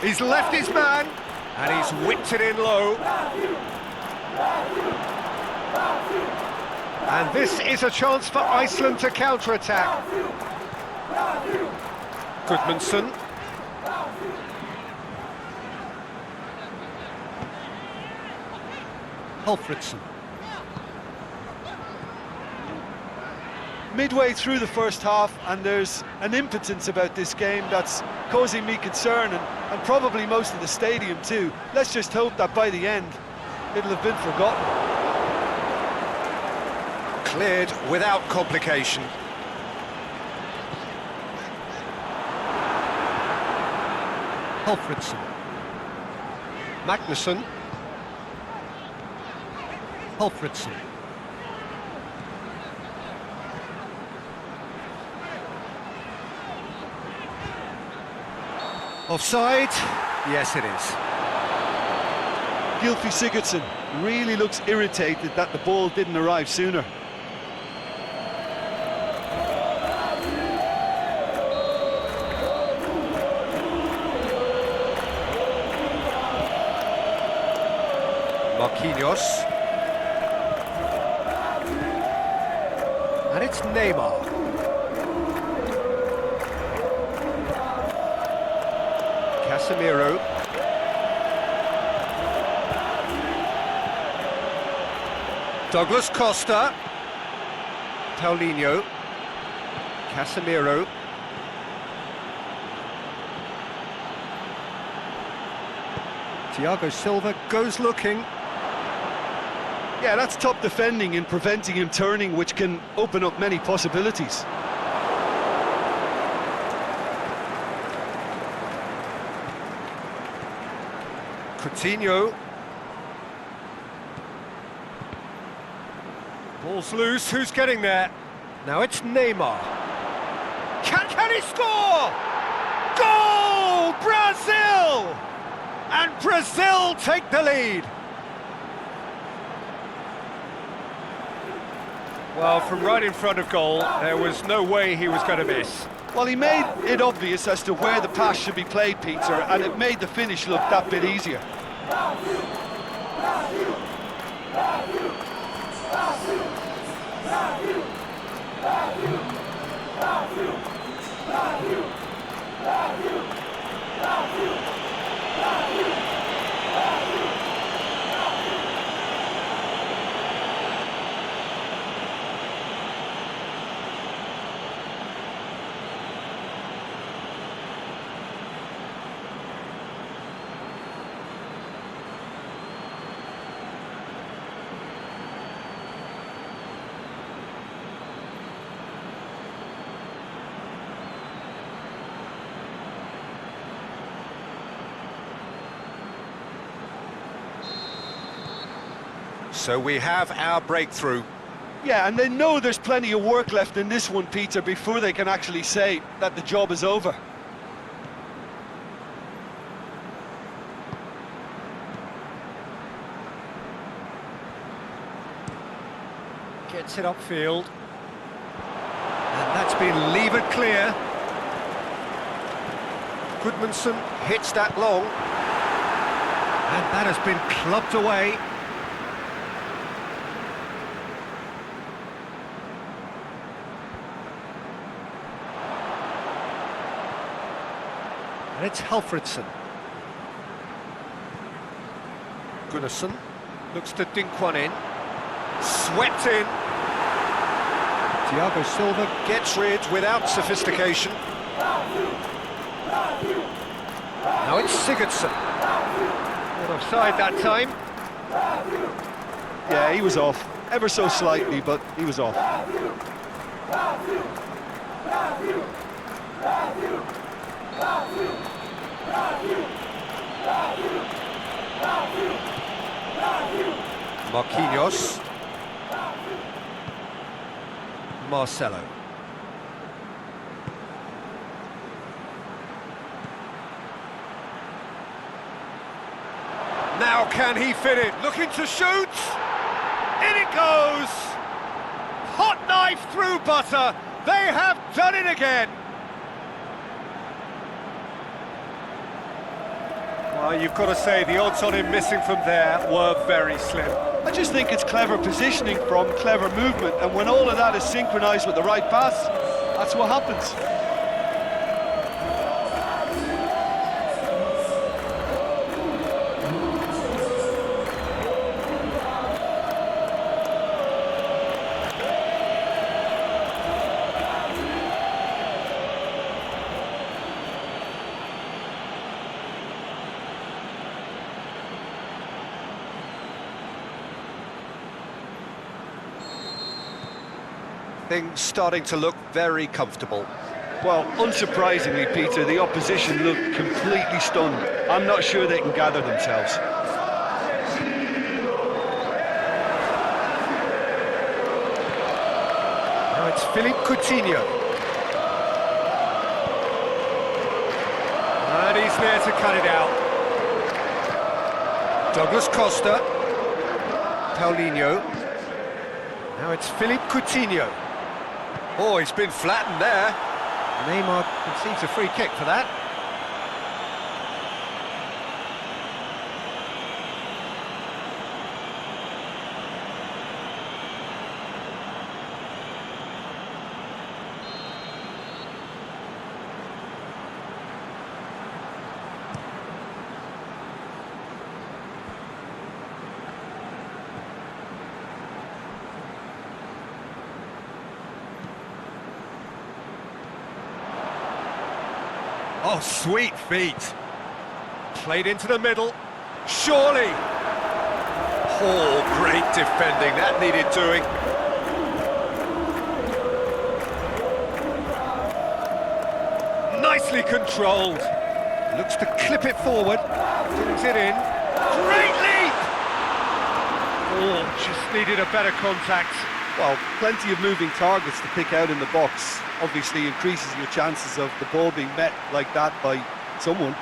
Speaker 1: He's left his man, and he's whipped it in low. And this is a chance for Iceland to counter-attack. Goodmanson. Alfredson.
Speaker 2: Midway through the first half, and there's an impotence about this game that's causing me concern, and probably most of the stadium too. Let's just hope that by the end it'll have been forgotten.
Speaker 1: Cleared without complication. Alfredson. Magnussen. Alfredson. Offside? Yes, it is.
Speaker 2: Gylfi Sigurdsson really looks irritated that the ball didn't arrive sooner.
Speaker 1: Marquinhos. And it's Neymar. Casemiro. Douglas Costa. Paulinho. Casemiro. Thiago Silva goes looking.
Speaker 2: Yeah, that's top defending and preventing him turning, which can open up many possibilities.
Speaker 1: Coutinho. Ball's loose, who's getting there? Now it's Neymar. Can he score? Goal! Brazil! And Brazil take the lead. Well, from right in front of goal, there was no way he was going to miss.
Speaker 2: Well, he made it obvious as to where the pass should be played, Peter, and it made the finish look that bit easier.
Speaker 1: So we have our breakthrough.
Speaker 2: Yeah, and they know there's plenty of work left in this one, Peter, before they can actually say that the job is over.
Speaker 1: Gets it upfield. And that's been levered clear. Goodmanson hits that long. And that has been clubbed away. And it's Halfredson. Gunnarsson looks to dink one in. Swept in. Thiago Silva gets rid without sophistication. Now it's Sigurdsson. Not offside that time.
Speaker 2: Yeah, he was off. Ever so slightly, but he was off.
Speaker 1: Marquinhos. Marcelo. Now can he fit it? Looking to shoot. In it goes. Hot knife through butter. They have done it again. Well, you've got to say the odds on him missing from there were very slim.
Speaker 2: I just think it's clever positioning from clever movement, and when all of that is synchronised with the right pass, that's what happens.
Speaker 1: Things starting to look very comfortable.
Speaker 2: Well, unsurprisingly, Peter, the opposition look completely stunned. I'm not sure they can gather themselves.
Speaker 1: Now it's Philippe Coutinho. And he's there to cut it out. Douglas Costa. Paulinho. Now it's Philippe Coutinho. Oh, he's been flattened there. Neymar concedes a free kick for that. Oh, sweet feet. Played into the middle. Surely. Oh, great defending. That needed doing. Nicely controlled. Looks to clip it forward. Brings it in. Great leap! Oh, just needed a better contact.
Speaker 2: Well, plenty of moving targets to pick out in the box. Obviously increases your chances of the ball being met like that by someone.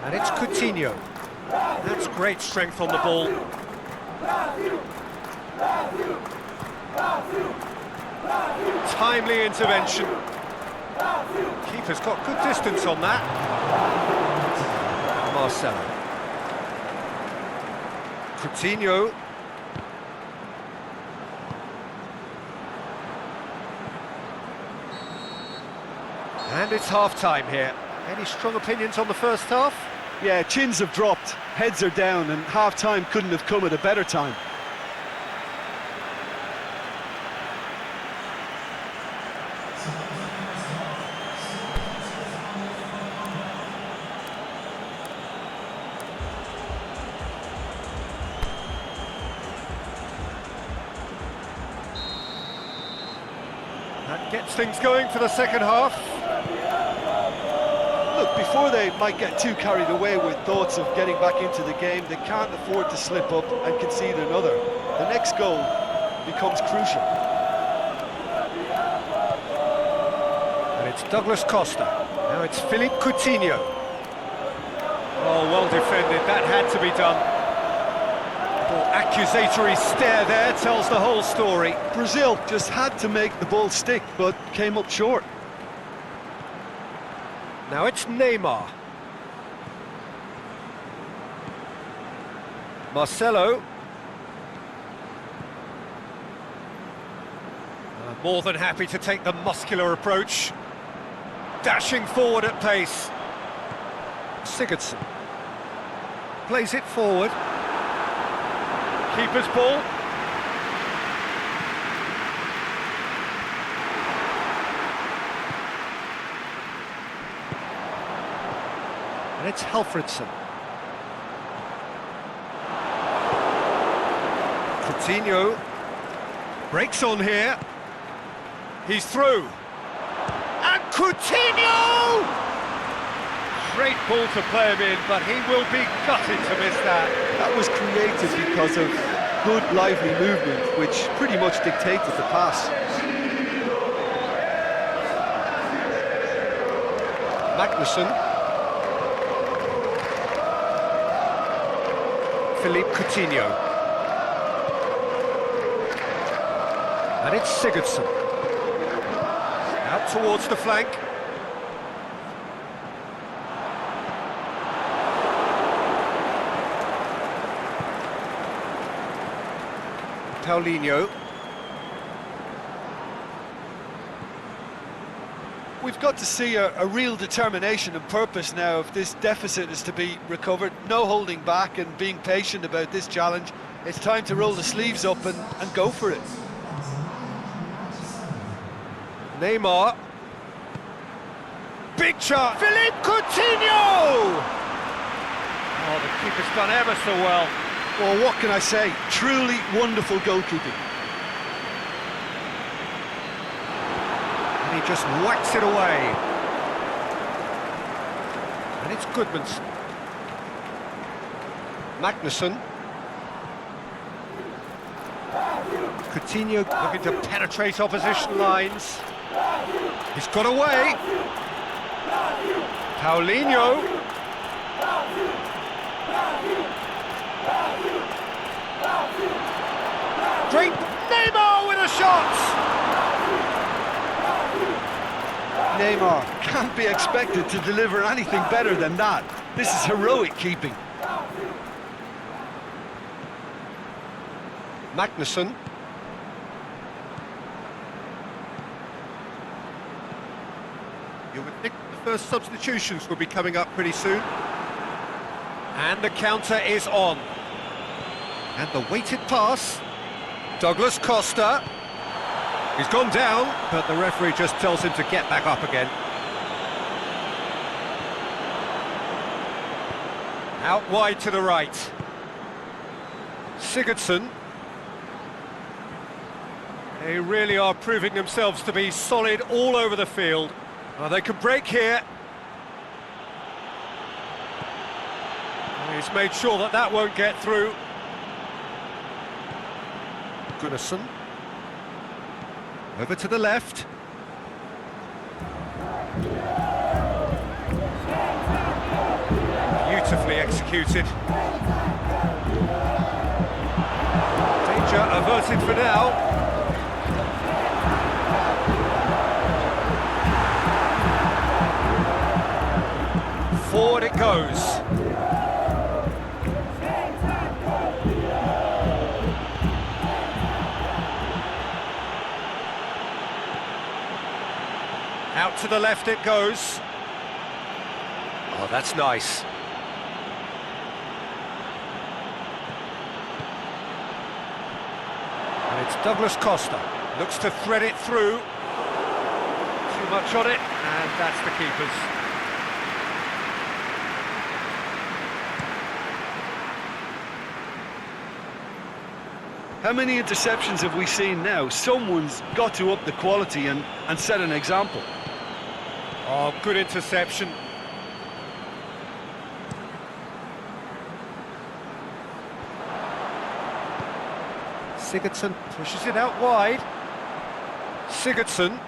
Speaker 1: And it's Coutinho. That's great strength on the ball. Timely intervention. Keeper's got good distance on that. Marcelo. Coutinho. And it's half-time here. Any strong opinions on the first half?
Speaker 2: Yeah, chins have dropped, heads are down, and half-time couldn't have come at a better time.
Speaker 1: That gets things going for the second half.
Speaker 2: Look, before they might get too carried away with thoughts of getting back into the game, they can't afford to slip up and concede another. The next goal becomes crucial.
Speaker 1: And it's Douglas Costa. Now it's Philippe Coutinho. Oh, well defended. That had to be done. The accusatory stare there tells the whole story.
Speaker 2: Brazil just had to make the ball stick, but came up short.
Speaker 1: Now it's Neymar. Marcelo. More than happy to take the muscular approach. Dashing forward at pace. Sigurdsson. Plays it forward. Keeper's ball. And it's Halfredson. Coutinho breaks on here. He's through. And Coutinho! Great ball to play him in, but he will be gutted to miss that.
Speaker 2: That was created because of good, lively movement, which pretty much dictated the pass.
Speaker 1: Magnussen. Philippe Coutinho. And it's Sigurdsson. Out towards the flank. Paulinho.
Speaker 2: We've got to see a real determination and purpose now if this deficit is to be recovered. No holding back and being patient about this challenge. It's time to roll the sleeves up and go for it.
Speaker 1: Neymar. Big chance. Philippe Coutinho! Oh, the keeper's done ever so well.
Speaker 2: Well, what can I say? Truly wonderful goalkeeping.
Speaker 1: And he just whacks it away. And it's Goodmanson. Magnussen. Coutinho looking to penetrate opposition lines. He's got away. Paulinho. Great Neymar with a shot!
Speaker 2: Neymar can't be expected to deliver anything better than that. This is heroic keeping.
Speaker 1: Magnussen. You would think the first substitutions will be coming up pretty soon. And the counter is on. And the weighted pass. Douglas Costa. He's gone down, but the referee just tells him to get back up again. Out wide to the right. Sigurdsson. They really are proving themselves to be solid all over the field. Well, they can break here. He's made sure that that won't get through. Gunnarsson. Over to the left. Beautifully executed. Danger averted for now. Forward it goes. Out to the left it goes. Oh, that's nice. And it's Douglas Costa. Looks to thread it through. Too much on it, and that's the keeper's.
Speaker 2: How many interceptions have we seen now? Someone's got to up the quality and set an example.
Speaker 1: Oh, good interception. Sigurdsson pushes it out wide. Sigurdsson.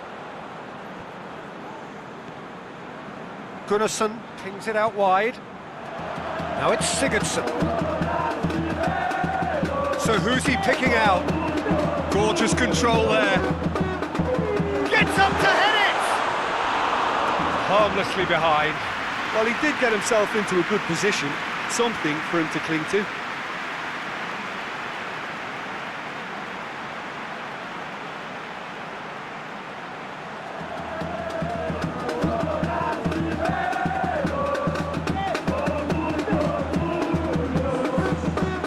Speaker 1: Gunnarsson pings it out wide. Now it's Sigurdsson. So who's he picking out? Gorgeous control there. Gets up to head it! Harmlessly behind.
Speaker 2: Well, he did get himself into a good position. Something for him to cling to.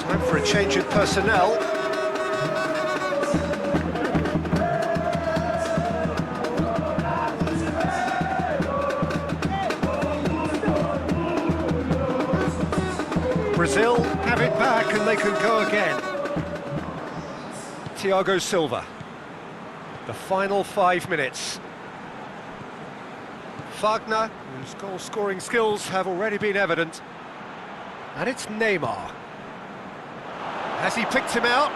Speaker 1: Time for a change in personnel. Brazil have it back and they can go again. Thiago Silva. The final 5 minutes. Wagner, whose goal-scoring skills have already been evident. And it's Neymar. Has he picked him out?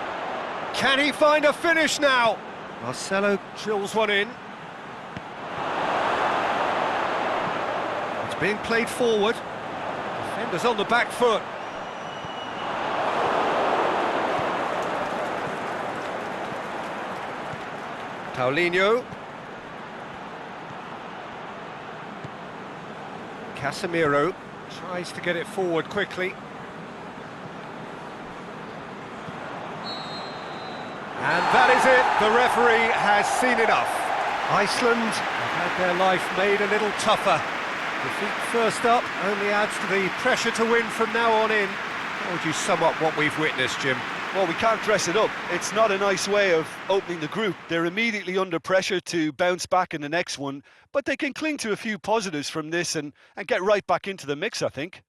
Speaker 1: Can he find a finish now? Marcelo drills one in. It's being played forward. Defenders on the back foot. Paulinho. Casemiro tries to get it forward quickly. And that is it, the referee has seen enough. Iceland have had their life made a little tougher. Defeat first up only adds to the pressure to win from now on in. How would you sum up what we've witnessed, Jim?
Speaker 2: Well, we can't dress it up. It's not a nice way of opening the group. They're immediately under pressure to bounce back in the next one, but they can cling to a few positives from this and get right back into the mix, I think.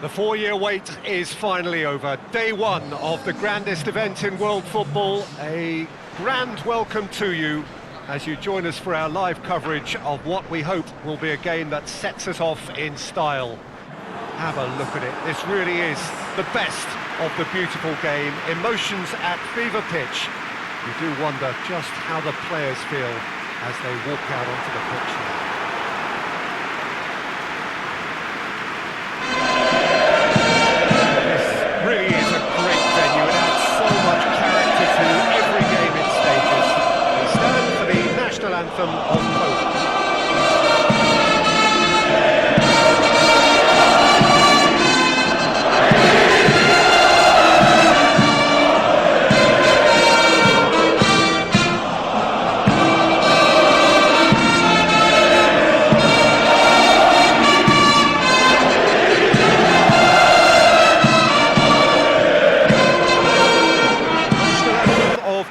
Speaker 1: The four-year wait is finally over. Day one of the grandest event in world football. A grand welcome to you as you join us for our live coverage of what we hope will be a game that sets us off in style. Have a look at it. This really is the best of the beautiful game. Emotions at fever pitch. You do wonder just how the players feel as they walk out onto the pitch now. Really is a great venue. It adds so much character to every game it stages. We stand for the national anthem of Poland.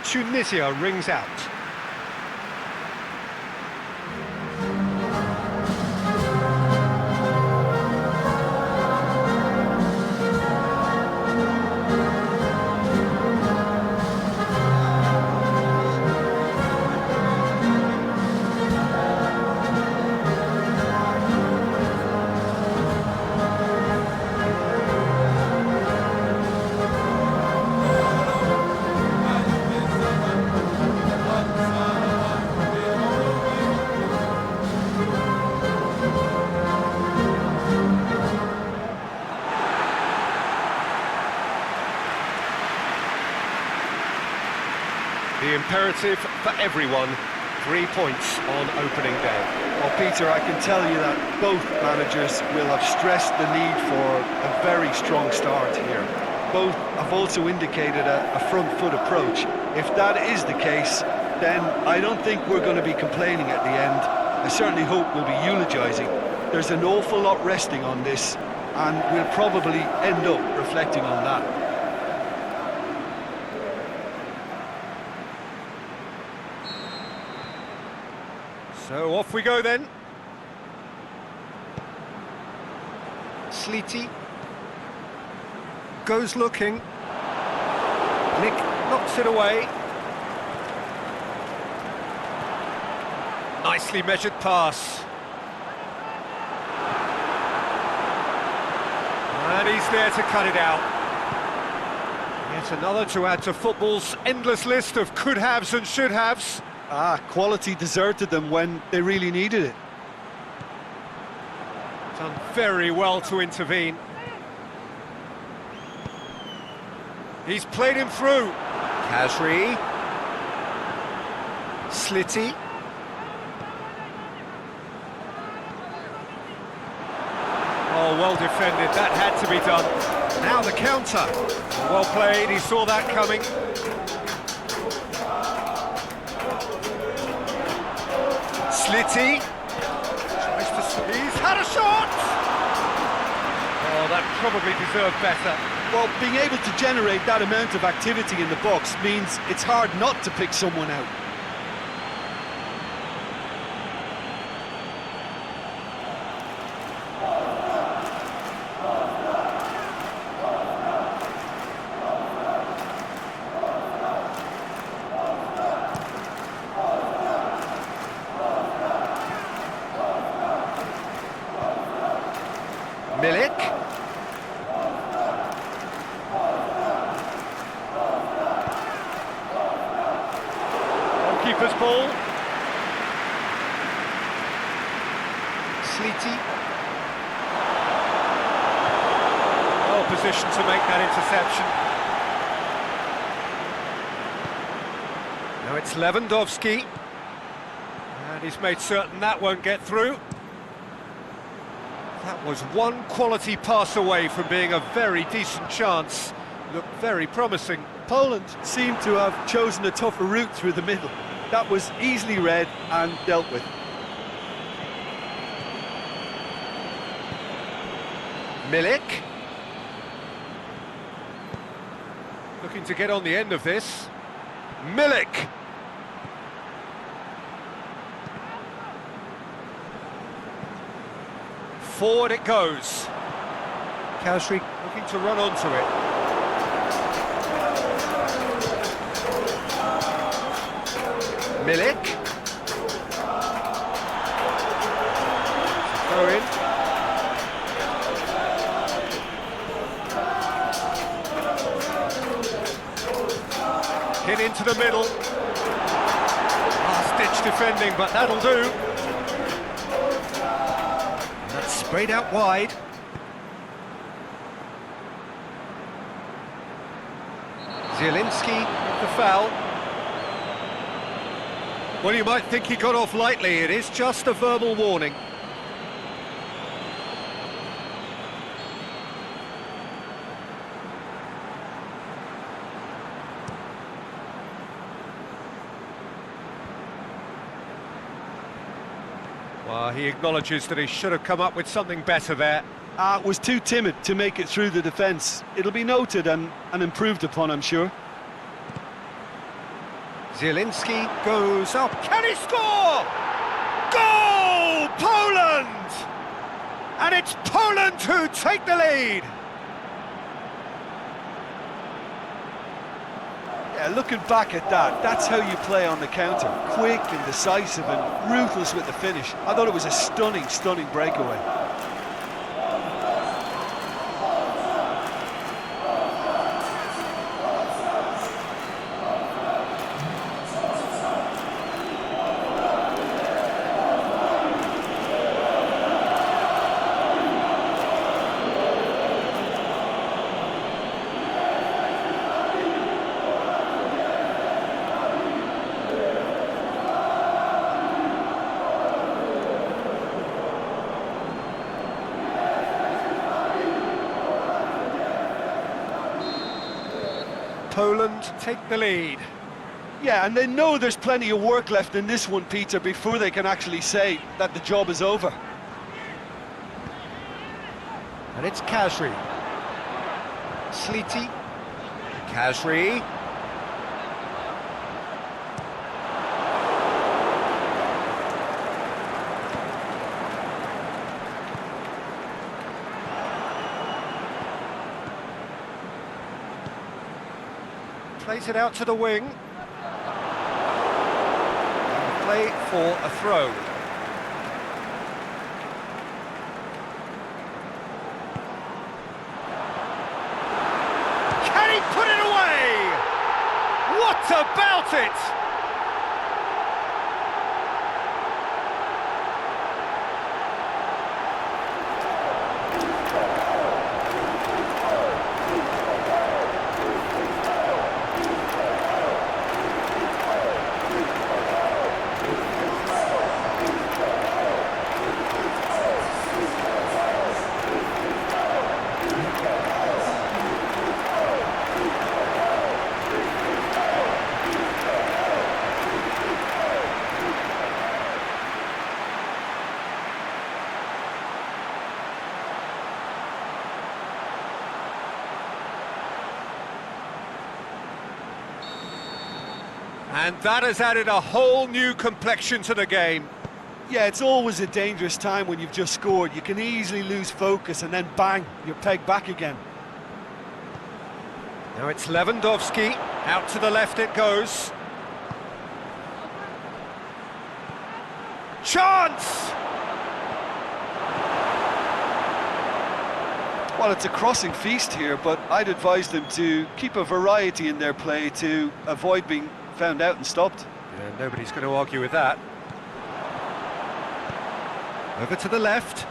Speaker 1: Tunisia rings out. The imperative for everyone, 3 points on opening day.
Speaker 2: Well, Peter, I can tell you that both managers will have stressed the need for a very strong start here. Both have also indicated a front foot approach. If that is the case, then I don't think we're going to be complaining at the end. I certainly hope we'll be eulogising. There's an awful lot resting on this, and we'll probably end up reflecting on that.
Speaker 1: So off we go then. Sleety goes looking. Nick knocks it away. Nicely measured pass. And he's there to cut it out. Yet another to add to football's endless list of could-haves and should-haves.
Speaker 2: Quality deserted them when they really needed it.
Speaker 1: Done very well to intervene. He's played him through. Kasri. Slitty. Oh, well defended, that had to be done. Now the counter. Well played, he saw that coming. Slitty. He's had a shot! Oh, that probably deserved better.
Speaker 2: Well, being able to generate that amount of activity in the box means it's hard not to pick someone out.
Speaker 1: Milik. Keeper's ball. Slitty. Well positioned to make that interception. Now it's Lewandowski. And he's made certain that won't get through. That was one quality pass away from being a very decent chance. Looked very promising.
Speaker 2: Poland seemed to have chosen a tougher route through the middle. That was easily read and dealt with.
Speaker 1: Milik. Looking to get on the end of this. Milik. Forward it goes. Kasri looking to run onto it. Milik. Throw in. Hit into the middle. Last-ditch defending, but that'll do. That's sprayed out wide. Zielinski, the foul. Well, you might think he got off lightly. It is just a verbal warning. Well, he acknowledges that he should have come up with something better there.
Speaker 2: Was too timid to make it through the defence. It'll be noted and improved upon, I'm sure.
Speaker 1: Zielinski goes up. Can he score? Goal! Poland! And it's Poland who take the lead.
Speaker 2: Yeah, looking back at that, that's how you play on the counter. Quick and decisive and ruthless with the finish. I thought it was a stunning, stunning breakaway.
Speaker 1: Poland take the lead.
Speaker 2: Yeah, and they know there's plenty of work left in this one, Peter, before they can actually say that the job is over.
Speaker 1: And it's Kasri. Slitty. Kasri. Plays it out to the wing. Play for a throw. Can he put it away? What about it? And that has added a whole new complexion to the game.
Speaker 2: Yeah, it's always a dangerous time when you've just scored. You can easily lose focus and then bang, you're pegged back again.
Speaker 1: Now it's Lewandowski, out to the left it goes. Chance!
Speaker 2: Well, it's a crossing feast here, but I'd advise them to keep a variety in their play to avoid being found out and stopped.
Speaker 1: Yeah, nobody's going to argue with that. Over to the left.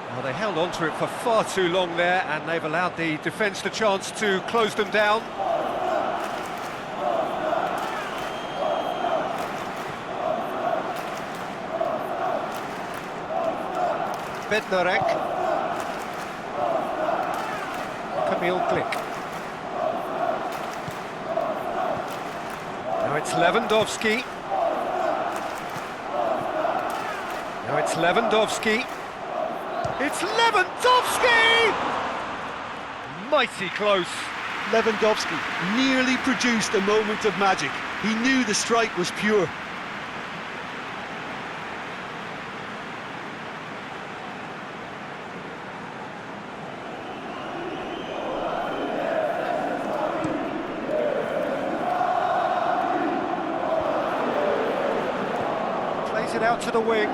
Speaker 1: Well, they held on to it for far too long there, and they've allowed the defence the chance to close them down. Bednarek. Camille Glick. Now it's Lewandowski. Now it's Lewandowski. It's Lewandowski! Mighty close.
Speaker 2: Lewandowski nearly produced a moment of magic. He knew the strike was pure.
Speaker 1: Plays it out to the wing.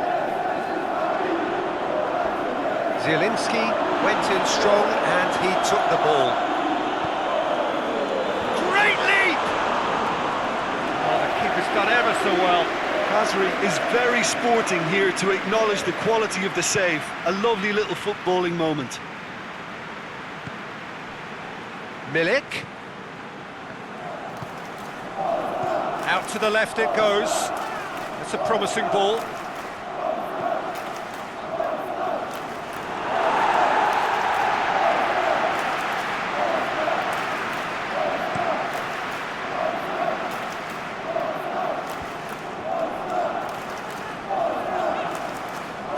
Speaker 1: Zielinski went in strong and he took the ball. Great leap! Oh, the keeper's done ever so well.
Speaker 2: Hazri is very sporting here to acknowledge the quality of the save. A lovely little footballing moment.
Speaker 1: Milik. Out to the left it goes. That's a promising ball.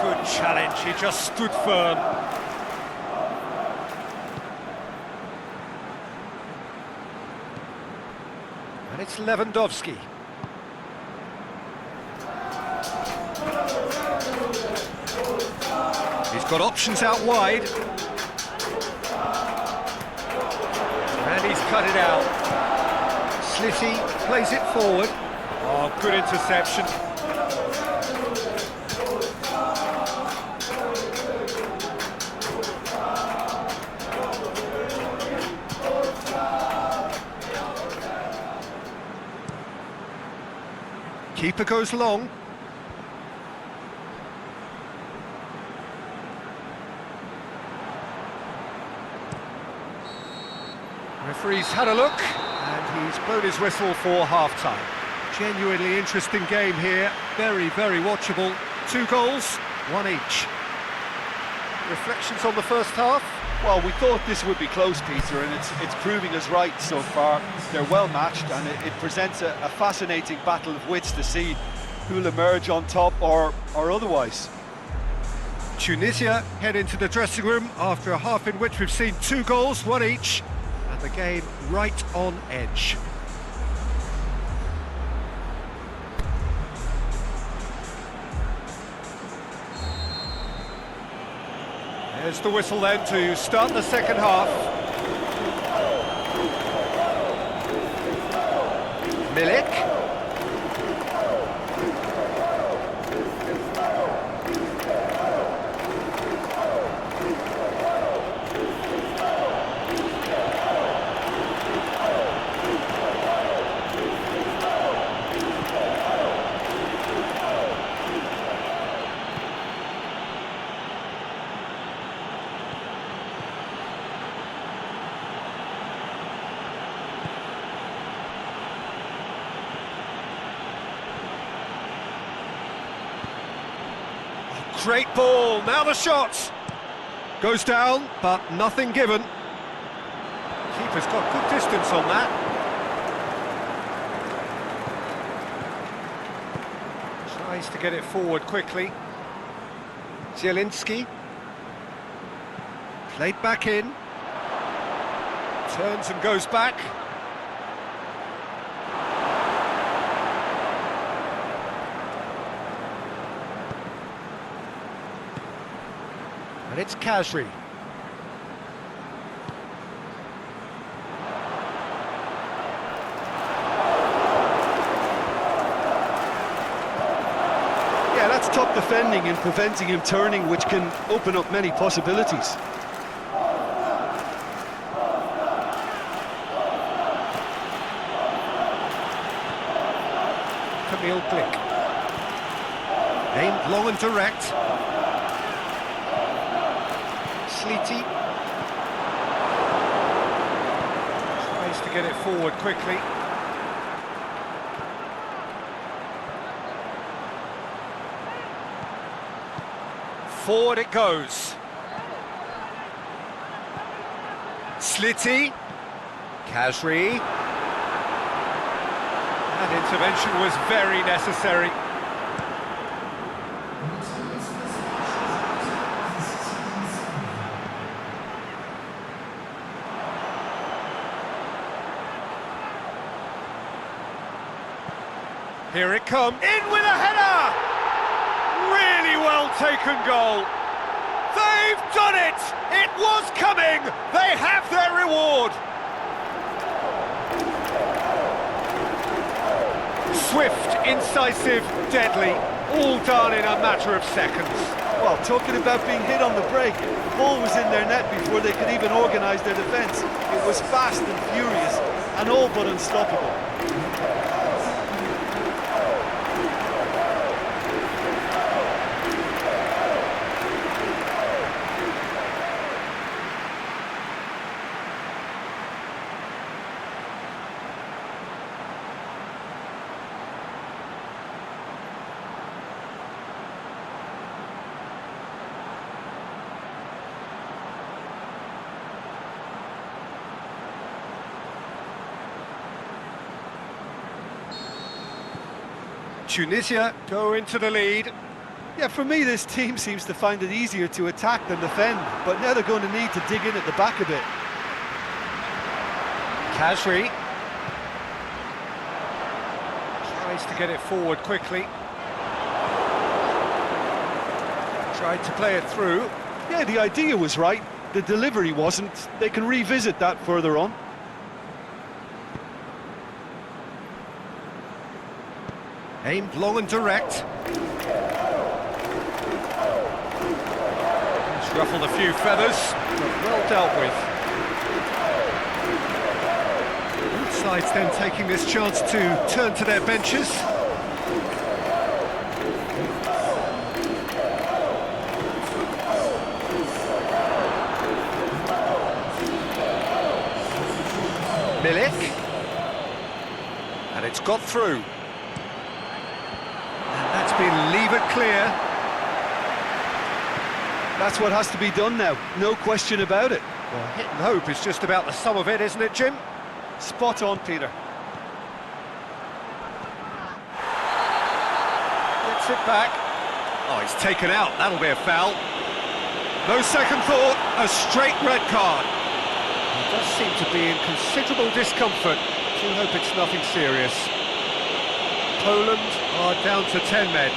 Speaker 1: Good challenge, he just stood firm. And it's Lewandowski. He's got options out wide. And he's cut it out. Slitty plays it forward. Oh, good interception. Keeper goes long. Referee's had a look, and he's blown his whistle for half-time. Genuinely interesting game here, very, very watchable. 2 goals, 1 each. Reflections on the first half?
Speaker 2: Well, we thought this would be close, Peter, and it's proving us right so far. They're well matched, and it presents a fascinating battle of wits to see who'll emerge on top or otherwise.
Speaker 1: Tunisia head into the dressing room after a half in which we've seen 2 goals, 1 each, and the game right on edge. There's the whistle then to start the second half. Milik. Straight ball, now the shot! Goes down, but nothing given. Keeper's got good distance on that. Tries to get it forward quickly. Zielinski. Played back in. Turns and goes back. And it's Khazri.
Speaker 2: Yeah, that's top defending and preventing him turning, which can open up many possibilities.
Speaker 1: Camille Glick. Aimed long and direct. Sleety. Tries to get it forward quickly. Forward it goes. Slitty. Khazri. That intervention was very necessary. Here it comes, in with a header! Really well taken goal. They've done it! It was coming! They have their reward! Swift, incisive, deadly, all done in a matter of seconds.
Speaker 2: Well, talking about being hit on the break, the ball was in their net before they could even organise their defence. It was fast and furious, and all but unstoppable.
Speaker 1: Tunisia go into the lead.
Speaker 2: Yeah, for me, this team seems to find it easier to attack than defend, but now they're going to need to dig in at the back a bit.
Speaker 1: Khazri tries to get it forward quickly. Tried to play it through.
Speaker 2: Yeah, the idea was right, the delivery wasn't. They can revisit that further on.
Speaker 1: Aimed long and direct. He's ruffled a few feathers, but well dealt with. Both sides then taking this chance to turn to their benches. Milik. And it's got through. That's been levered clear.
Speaker 2: That's what has to be done now, no question about it.
Speaker 1: Well, hit and hope is just about the sum of it, isn't it, Jim?
Speaker 2: Spot on, Peter.
Speaker 1: Gets it back. Oh, he's taken out, that'll be a foul. No second thought, a straight red card. He does seem to be in considerable discomfort. Do hope it's nothing serious. Poland are down to 10 men.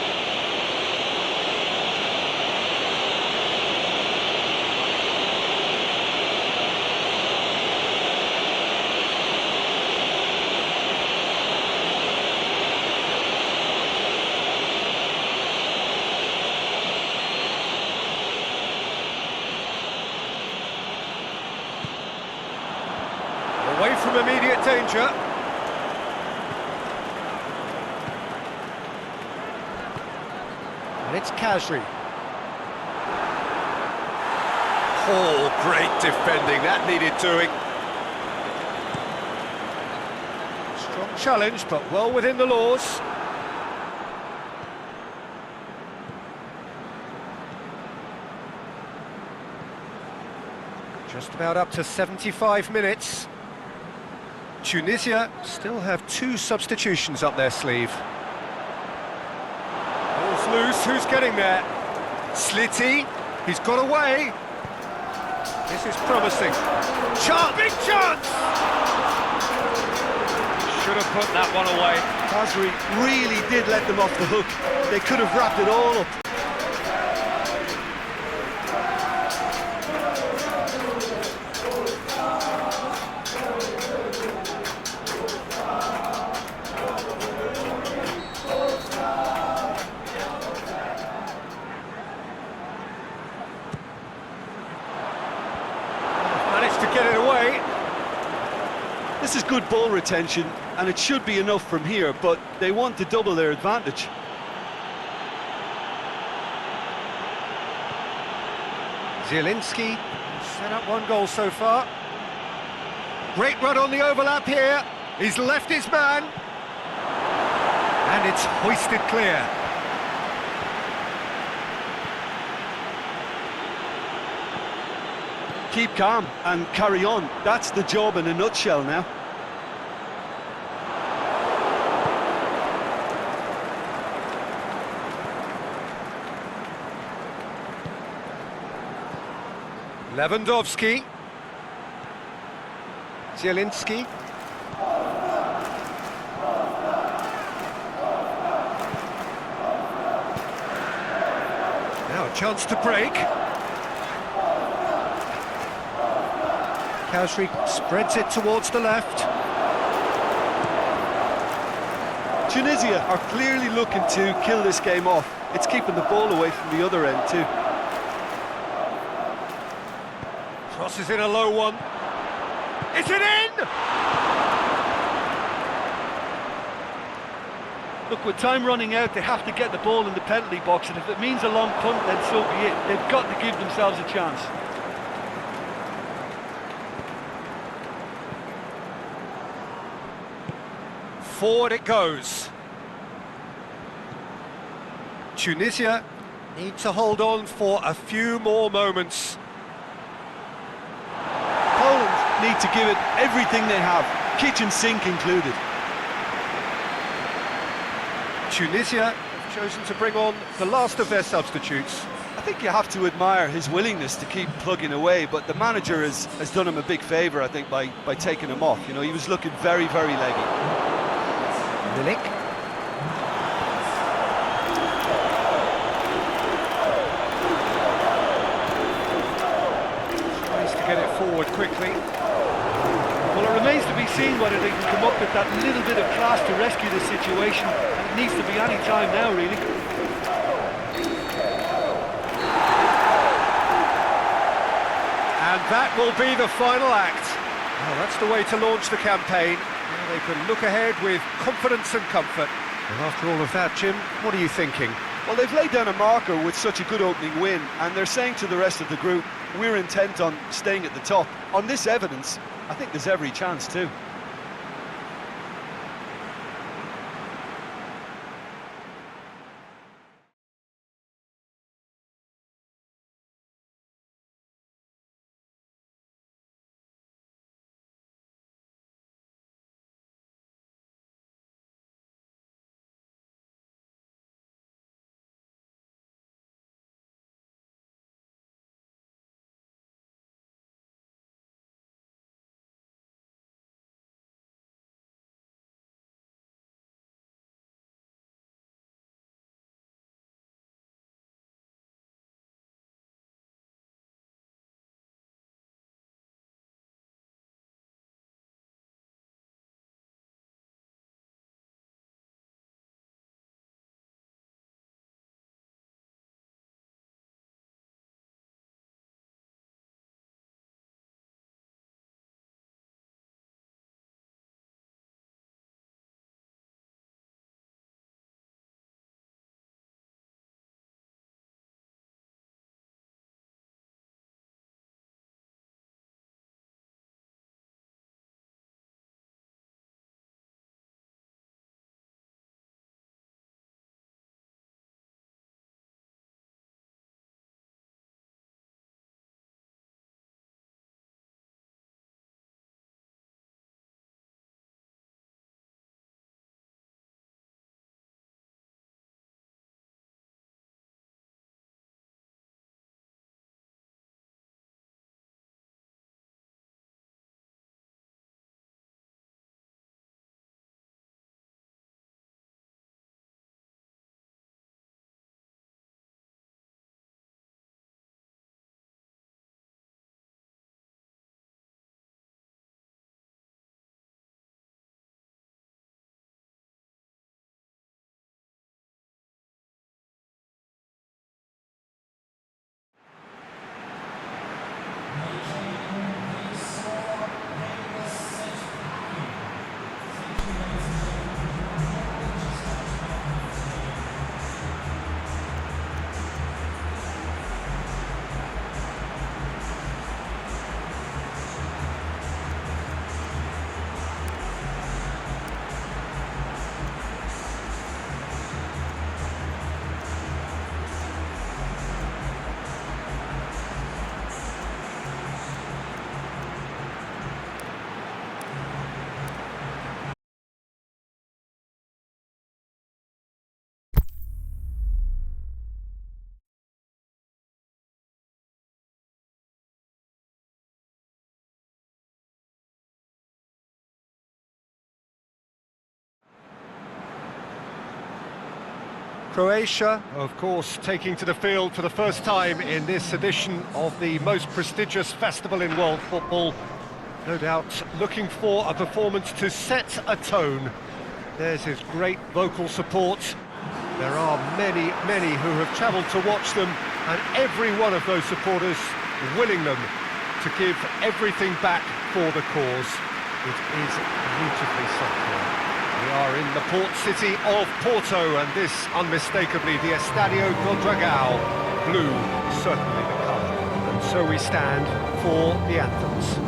Speaker 1: Away from immediate danger. And it's Khazri. Oh, great defending, that needed doing. Strong challenge, but well within the laws. Just about up to 75 minutes. Tunisia still have 2 substitutions up their sleeve. Ball's loose, who's getting there? Slitty, he's got away. This is promising. Chance, big chance! Should have put that one away.
Speaker 2: Hasri really did let them off the hook. They could have wrapped it all up.
Speaker 1: Managed to get it away.
Speaker 2: This is good ball retention, and it should be enough from here, but they want to double their advantage.
Speaker 1: Zielinski set up 1 goal so far. Great run on the overlap here. He's left his man. And it's hoisted clear.
Speaker 2: Keep calm and carry on. That's the job in a nutshell now.
Speaker 1: Lewandowski. Zielinski. Now a chance to break. Kausri spreads it towards the left.
Speaker 2: Tunisia are clearly looking to kill this game off. It's keeping the ball away from the other end too.
Speaker 1: Crosses in a low one. Is it in?
Speaker 3: Look, with time running out, they have to get the ball in the penalty box, and if it means a long punt, then so be it. They've got to give themselves a chance.
Speaker 1: Forward it goes. Tunisia need to hold on for a few more moments.
Speaker 2: Poland need to give it everything they have, kitchen sink included.
Speaker 1: Tunisia have chosen to bring on the last of their substitutes.
Speaker 2: I think you have to admire his willingness to keep plugging away, but the manager has done him a big favour, I think, by taking him off. You know, he was looking very, very leggy.
Speaker 1: Milik. Tries to get it forward quickly.
Speaker 3: Well, it remains to be seen whether they can come up with that little bit of class to rescue the situation. And it needs to be any time now, really.
Speaker 1: And that will be the final act. Well, that's the way to launch the campaign. Now they can look ahead with confidence and comfort. And after all of that, Jim, what are you thinking?
Speaker 2: Well, they've laid down a marker with such a good opening win, and they're saying to the rest of the group, we're intent on staying at the top. On this evidence, I think there's every chance too.
Speaker 1: Croatia, of course, taking to the field for the first time in this edition of the most prestigious festival in world football. No doubt looking for a performance to set a tone. There's his great vocal support. There are many, many who have travelled to watch them, and every one of those supporters willing them to give everything back for the cause. It is beautifully set here. We are in the port city of Porto, and this, unmistakably, the Estadio do Dragão. Blue, certainly the colour. And so we stand for the anthems.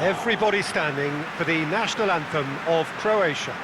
Speaker 1: Everybody standing for the national anthem of Croatia.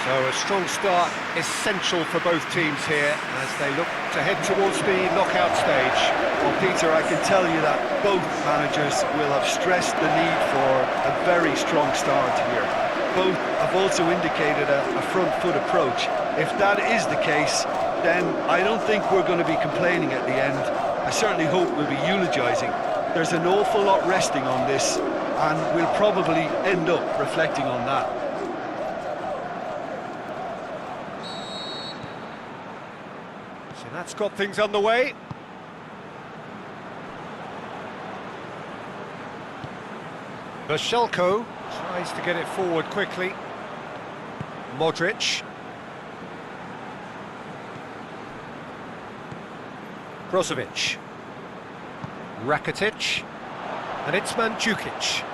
Speaker 1: So a strong start, essential for both teams here as they look to head towards the knockout stage.
Speaker 2: Well, Peter, I can tell you that both managers will have stressed the need for a very strong start here. Both have also indicated a front foot approach. If that is the case, then I don't think we're going to be complaining at the end. I certainly hope we'll be eulogising. There's an awful lot resting on this, and we'll probably end up reflecting on that.
Speaker 1: So that's got things underway. Vashelko tries to get it forward quickly. Modric. Brozovic. Rakitic. And it's Mandzukic.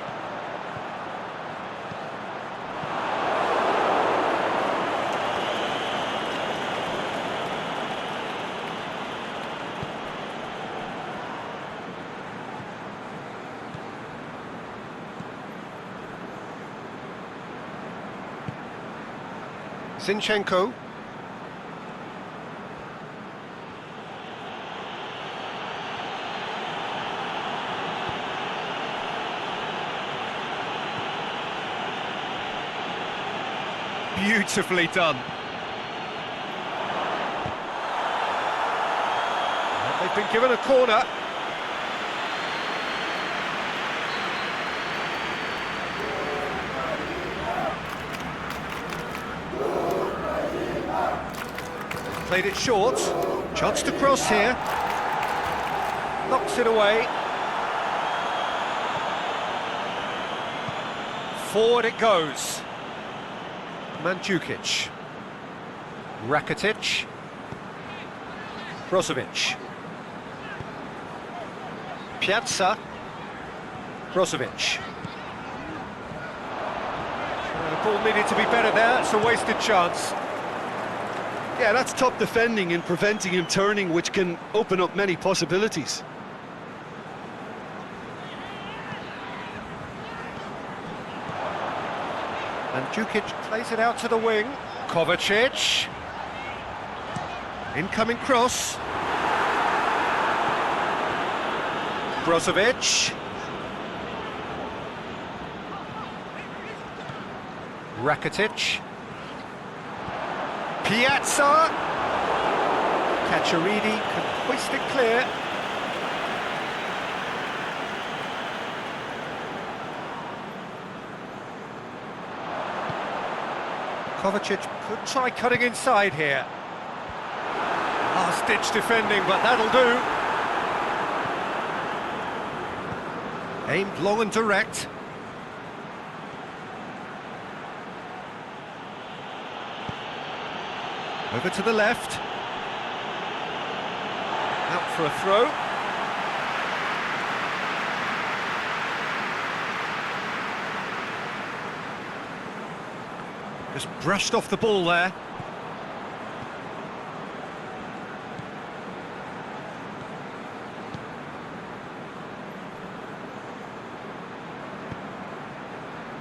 Speaker 1: Zinchenko. Beautifully done. They've been given a corner. Played it short. Chance to cross here. Knocks it away. Forward it goes. Mandzukic. Rakitic. Brozovic. Piazza. Brozovic. The ball needed to be better there. It's a wasted chance.
Speaker 2: Yeah, that's top defending and preventing him turning, which can open up many possibilities.
Speaker 1: Mandzukic plays it out to the wing. Kovacic. Incoming cross. Brozovic. Rakitic. Piazza. Cacciaridi can hoist it clear. Kovacic could try cutting inside here. Last-ditch defending, but that'll do. Aimed long and direct. Over to the left. Out for a throw. Just brushed off the ball there.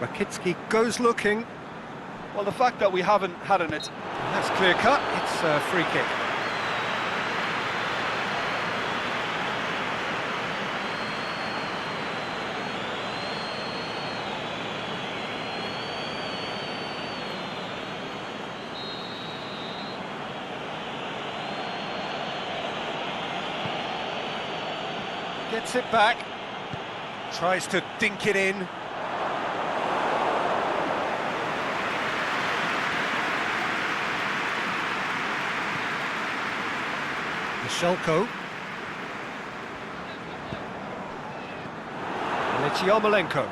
Speaker 1: Rakitsky goes looking.
Speaker 2: Well, the fact that we haven't had an it.
Speaker 1: That's clear cut. It's a free kick. Gets it back. Tries to dink it in. Shelko. And it's Yarmolenko.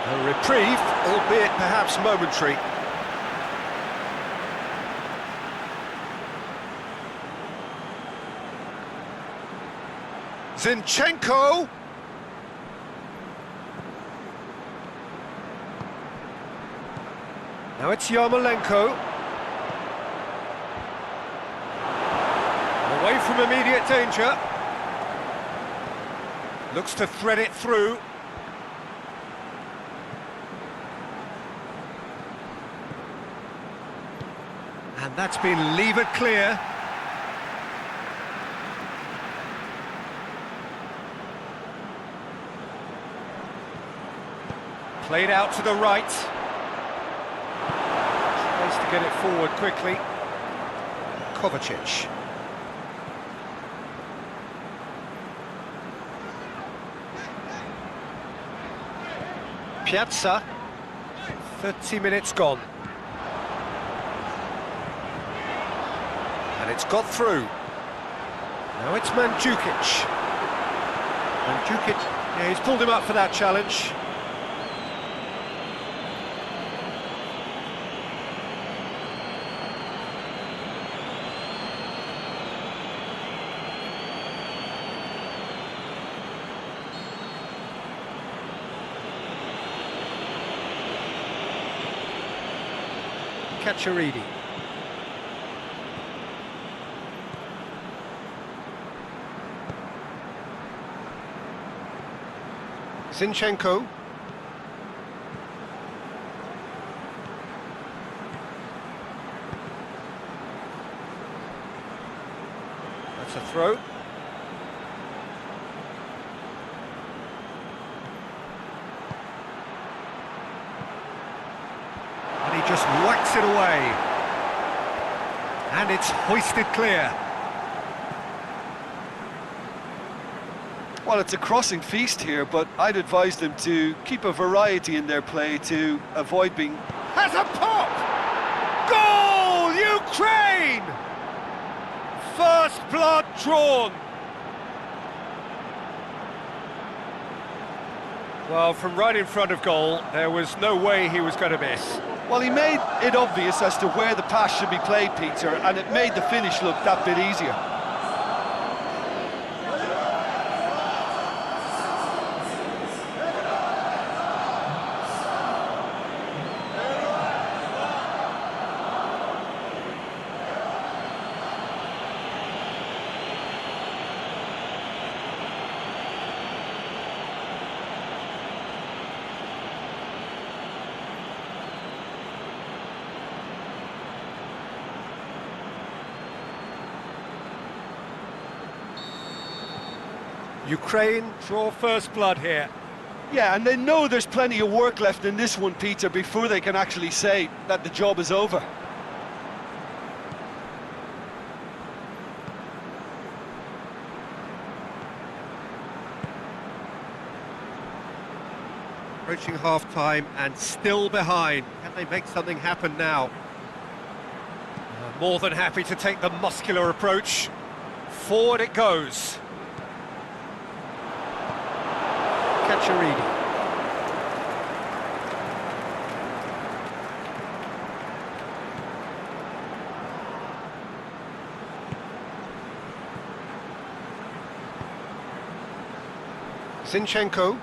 Speaker 1: A reprieve, albeit perhaps momentary. Zinchenko! Now it's Yarmolenko. Away from immediate danger. Looks to thread it through. And that's been levered clear. Played out to the right. Tries to get it forward quickly. Kovacic. Piazza. 30 minutes gone. And it's got through. Now it's Mandzukic. Mandzukic, yeah, he's pulled him up for that challenge. Cacciaridi. Zinchenko. That's a throw. And he just whacks it away. And it's hoisted clear.
Speaker 2: Well, it's a crossing feast here, but I'd advise them to keep a variety in their play to avoid being...
Speaker 1: Has a pop! Goal, Ukraine! First blood drawn. Well, from right in front of goal, there was no way he was going to miss.
Speaker 2: Well, he made it obvious as to where the pass should be played, Peter, and it made the finish look that bit easier.
Speaker 1: Ukraine draw first blood here.
Speaker 2: Yeah, and they know there's plenty of work left in this one, Peter, before they can actually say that the job is over.
Speaker 1: Approaching half-time and still behind. Can they make something happen now? More than happy to take the muscular approach. Forward it goes. Cacciarini. Zinchenko.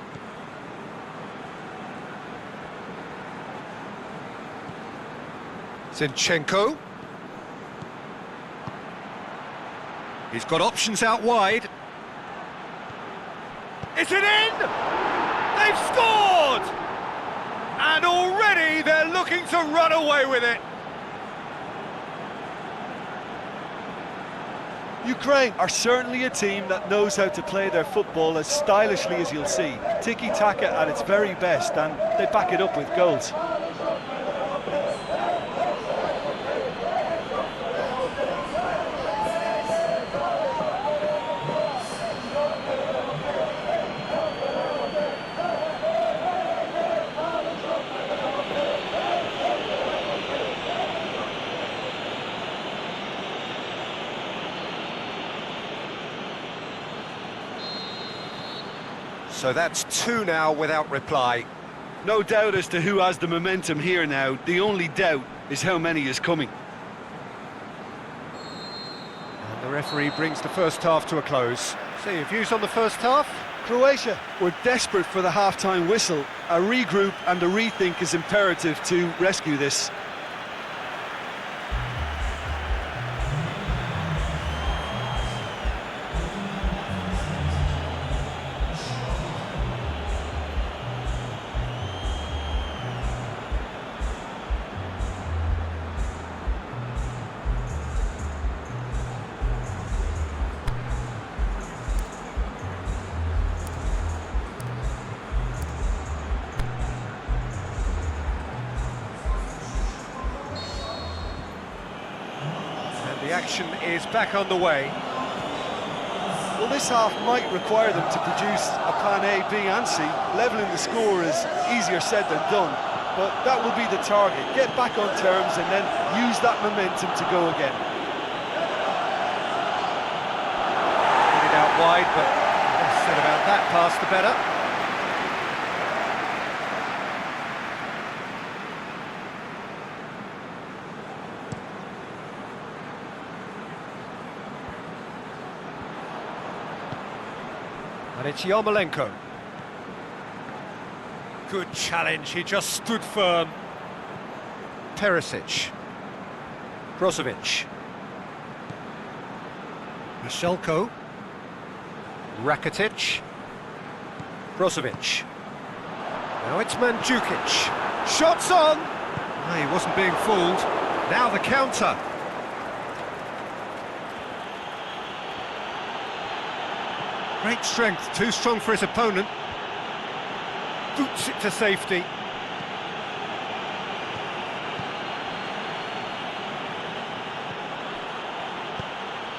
Speaker 1: Zinchenko. He's got options out wide. Is it in? They've scored! And already they're looking to run away with it.
Speaker 2: Ukraine are certainly a team that knows how to play their football as stylishly as you'll see. Tiki-taka at its very best, and they back it up with goals.
Speaker 1: So that's two now without reply.
Speaker 2: No doubt as to who has the momentum here now. The only doubt is how many is coming.
Speaker 1: And the referee brings the first half to a close. So your views on the first half?
Speaker 2: Croatia were desperate for the half-time whistle. A regroup and a rethink is imperative to rescue this.
Speaker 1: The action is back on the way.
Speaker 2: Well, this half might require them to produce a plan A, B and C. Levelling the score is easier said than done, but that will be the target. Get back on terms and then use that momentum to go again.
Speaker 1: Put it out wide, but the less said about that pass, the better. And it's Yarmolenko. Good challenge, he just stood firm. Perisic. Brozovic. Mishelko. Rakitic. Brozovic. Now it's Mandzukic. Shots on! No, he wasn't being fooled. Now the counter. Great strength, too strong for his opponent. Boots it to safety.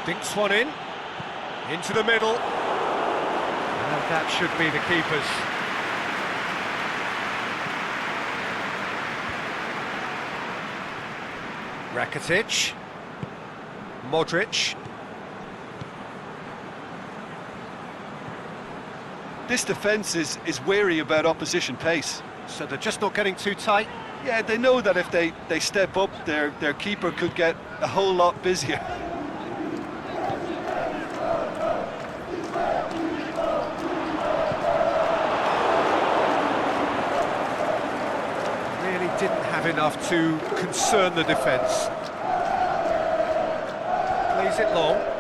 Speaker 1: Dinks one in. Into the middle. And that should be the keeper's. Rakitic. Modric.
Speaker 2: This defence is wary about opposition pace.
Speaker 1: So they're just not getting too tight?
Speaker 2: Yeah, they know that if they step up, their keeper could get a whole lot busier.
Speaker 1: Really didn't have enough to concern the defence. Plays it long.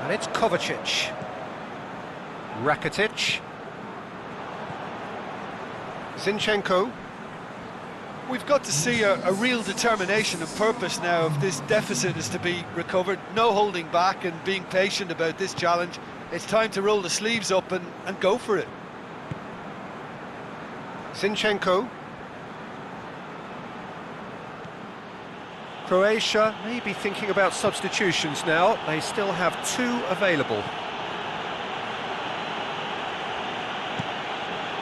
Speaker 1: And it's Kovacic. Rakitic. Zinchenko.
Speaker 2: We've got to see a real determination and purpose now if this deficit is to be recovered. No holding back and being patient about this challenge. It's time to roll the sleeves up and go for it.
Speaker 1: Zinchenko. Croatia may be thinking about substitutions now. They still have 2 available.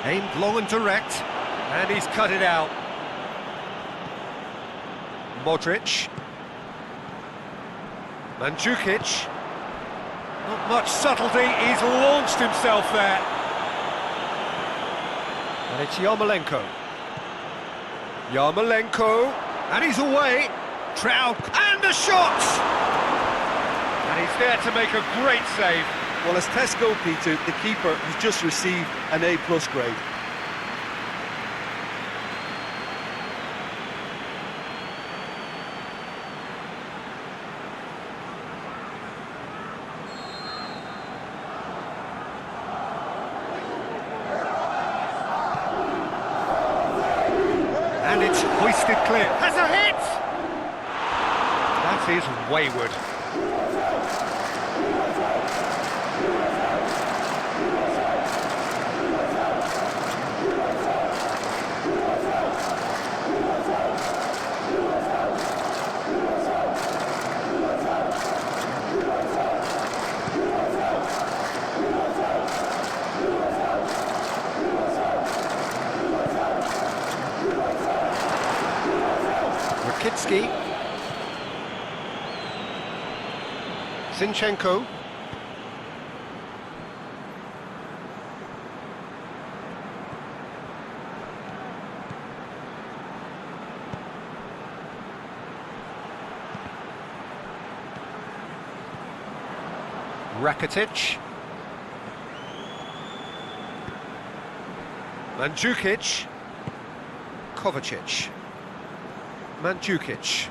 Speaker 1: Aimed long and direct, and he's cut it out. Modric. Mandzukic. Not much subtlety, he's launched himself there. And it's Yarmolenko. Yarmolenko, and he's away. Trout, and the shot! And he's there to make a great save.
Speaker 2: Well, as tests go, Peter, the keeper has just received an A+ grade.
Speaker 1: And it's hoisted clear. Has a hit! That is wayward. Rakitsky. Zinchenko. Rakitic. Mandzukic. Kovacic. Mandzukic.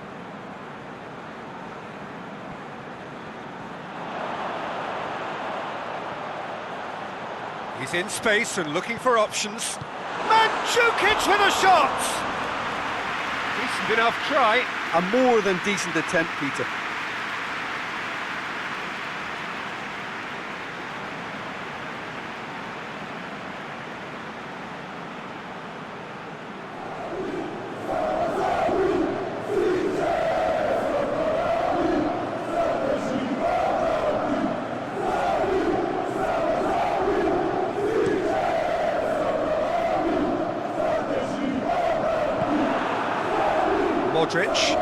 Speaker 1: He's in space and looking for options. Mandzukic with a shot! Decent enough try.
Speaker 2: A more than decent attempt, Peter.
Speaker 1: Modric.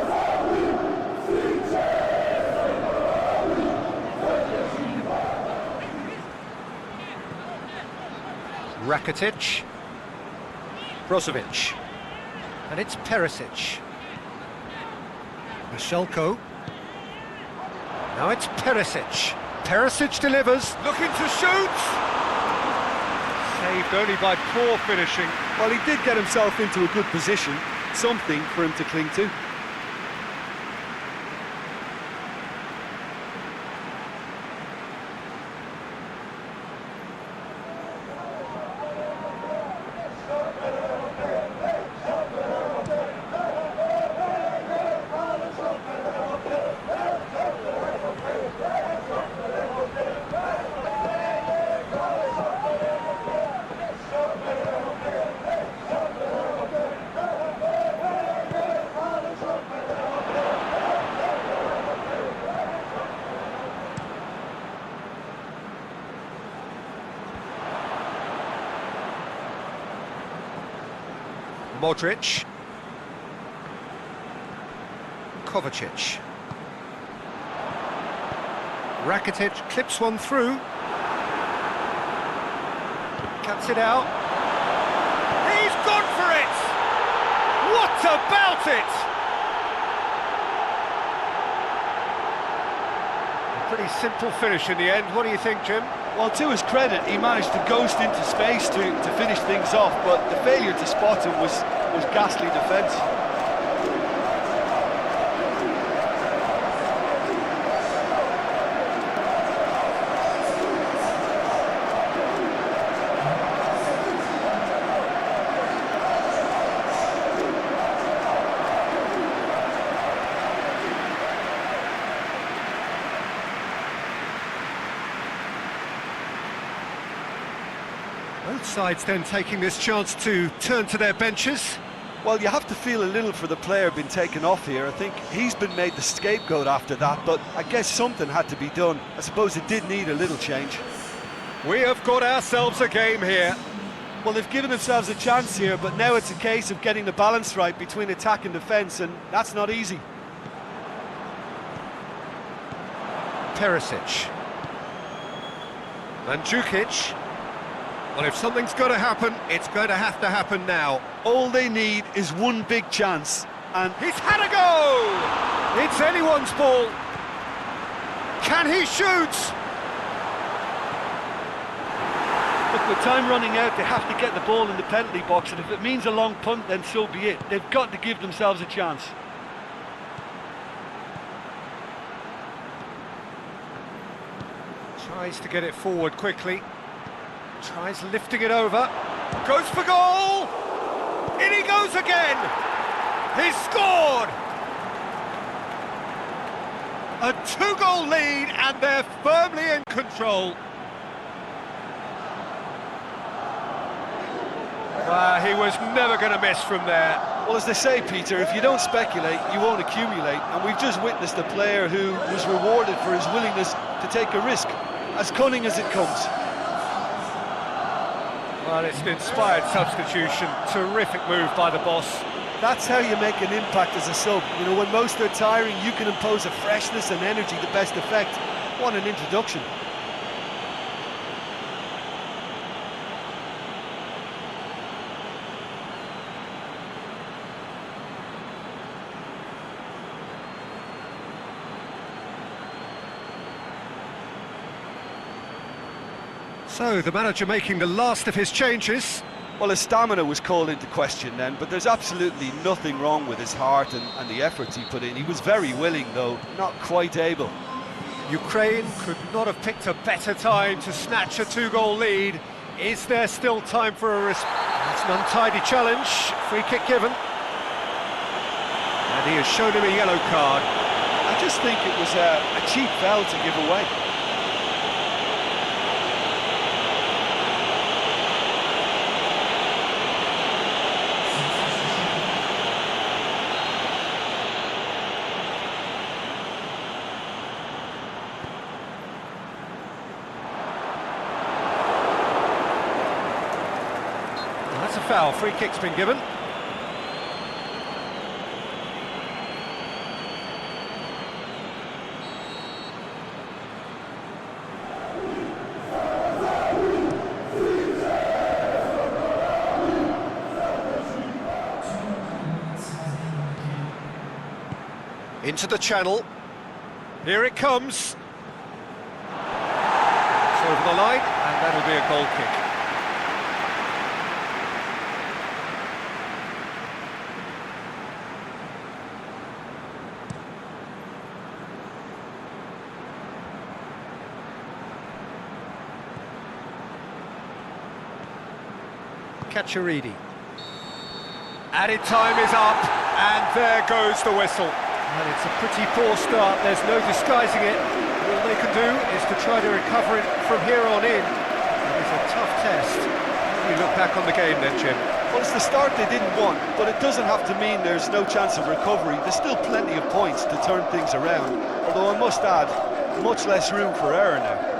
Speaker 1: Rakitic. Brozovic. And it's Perisic. Mashelko. Now it's Perisic. Perisic delivers. Looking to shoot. Saved only by poor finishing.
Speaker 2: Well, he did get himself into a good position. Something for him to cling to.
Speaker 1: Modric. Kovacic. Rakitic clips one through. Cuts it out. He's gone for it! What about it? A pretty simple finish in the end. What do you think, Jim?
Speaker 3: Well, to his credit, he managed to ghost into space to finish things off, but the failure to spot him was ghastly defence.
Speaker 1: Both sides then taking this chance to turn to their benches.
Speaker 2: Well, you have to feel a little for the player being taken off here. I think he's been made the scapegoat after that, but I guess something had to be done. I suppose it did need a little change.
Speaker 1: We have got ourselves a game here.
Speaker 2: Well, they've given themselves a chance here, but now it's a case of getting the balance right between attack and defence, and that's not easy.
Speaker 1: Perisic. Mandzukic. Well, if something's got to happen, it's going to happen now.
Speaker 2: All they need is one big chance, and
Speaker 1: He's had a go! It's anyone's ball. Can he shoot?
Speaker 3: Look, with time running out, they have to get the ball in the penalty box, and if it means a long punt, then so be it. They've got to give themselves a chance.
Speaker 1: Tries to get it forward quickly. Tries lifting it over. Goes for goal! In he goes again! He's scored! A two-goal lead, and they're firmly in control. He was never going to miss from there.
Speaker 2: well, as they say, Peter, if you don't speculate, you won't accumulate, and we've just witnessed a player who was rewarded for his willingness to take a risk, as cunning as it comes.
Speaker 1: Well, it's an inspired substitution. Terrific move by the boss.
Speaker 2: That's how you make an impact as a sub. You know, when most are tiring, you can impose a freshness and energy to best effect. What an introduction.
Speaker 1: So, the manager making the last of his changes.
Speaker 2: Well, his stamina was called into question then, but there's absolutely nothing wrong with his heart and the efforts he put in. He was very willing, though not quite able.
Speaker 1: Ukraine could not have picked a better time to snatch a two-goal lead. Is there still time for a It's an untidy challenge. Free kick given. And he has shown him a yellow card.
Speaker 2: I just think it was a cheap foul to give away.
Speaker 1: That's a foul. Free kick's been given. Into the channel. Here it comes. It's over the line, and that'll be a goal kick. Cacciaridi. Added time is up, and there goes the whistle. And it's a pretty poor start, there's no disguising it. All they can do is to try to recover it from here on in. It is a tough test. We look back on the game then, Jim.
Speaker 2: Well, it's the start they didn't want, but it doesn't have to mean there's no chance of recovery. There's still plenty of points to turn things around, although I must add, much less room for error now.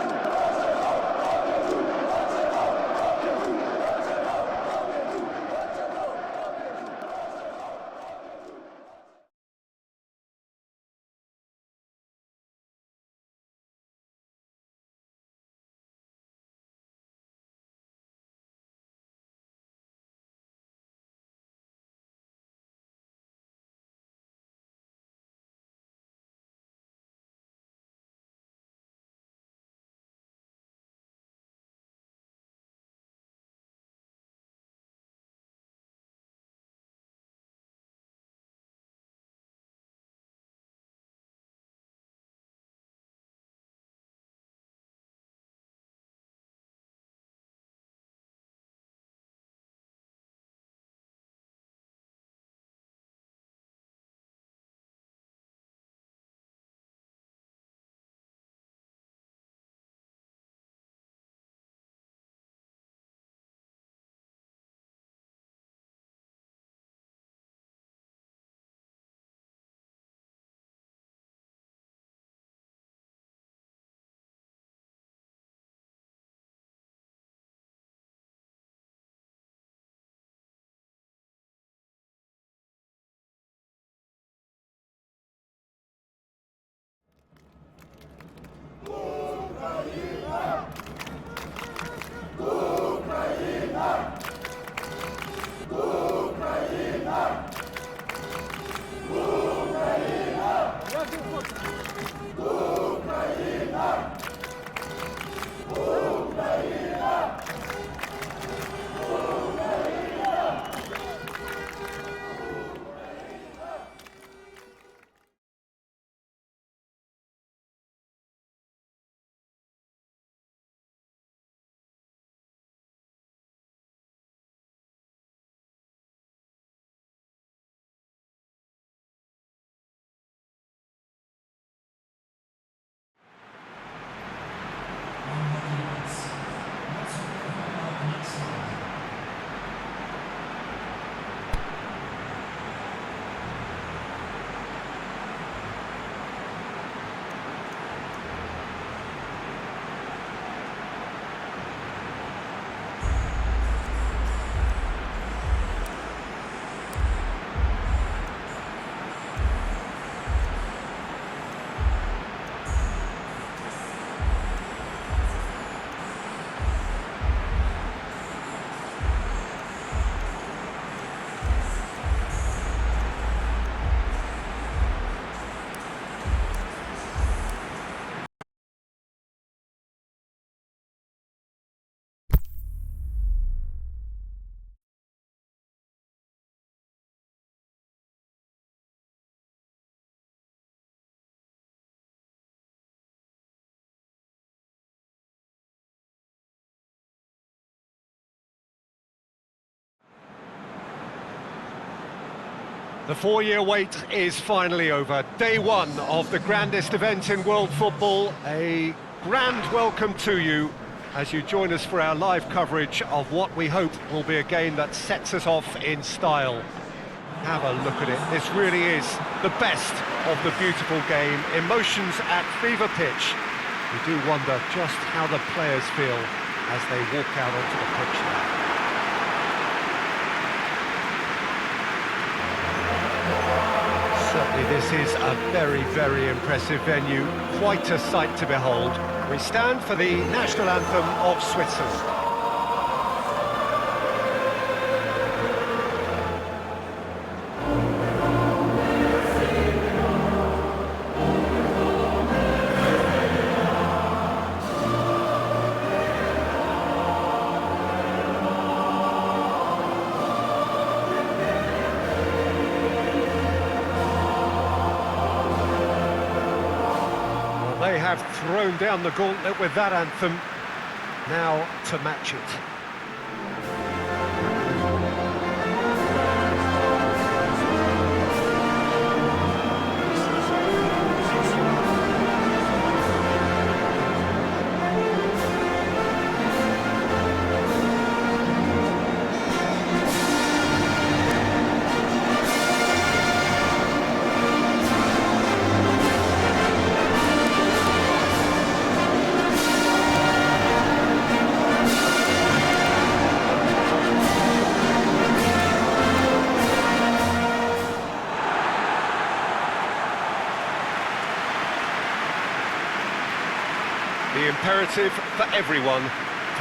Speaker 1: The 4-year wait is finally over. Day one of the grandest event in world football. A grand welcome to you as you join us for our live coverage of what we hope will be a game that sets us off in style. Have a look at it. This really is the best of the beautiful game. Emotions at fever pitch. You do wonder just how the players feel as they walk out onto the pitch now. Certainly this is a very, very impressive venue, quite a sight to behold. We stand for the national anthem of Switzerland. They have thrown down the gauntlet with that anthem, now to match it. The imperative for everyone,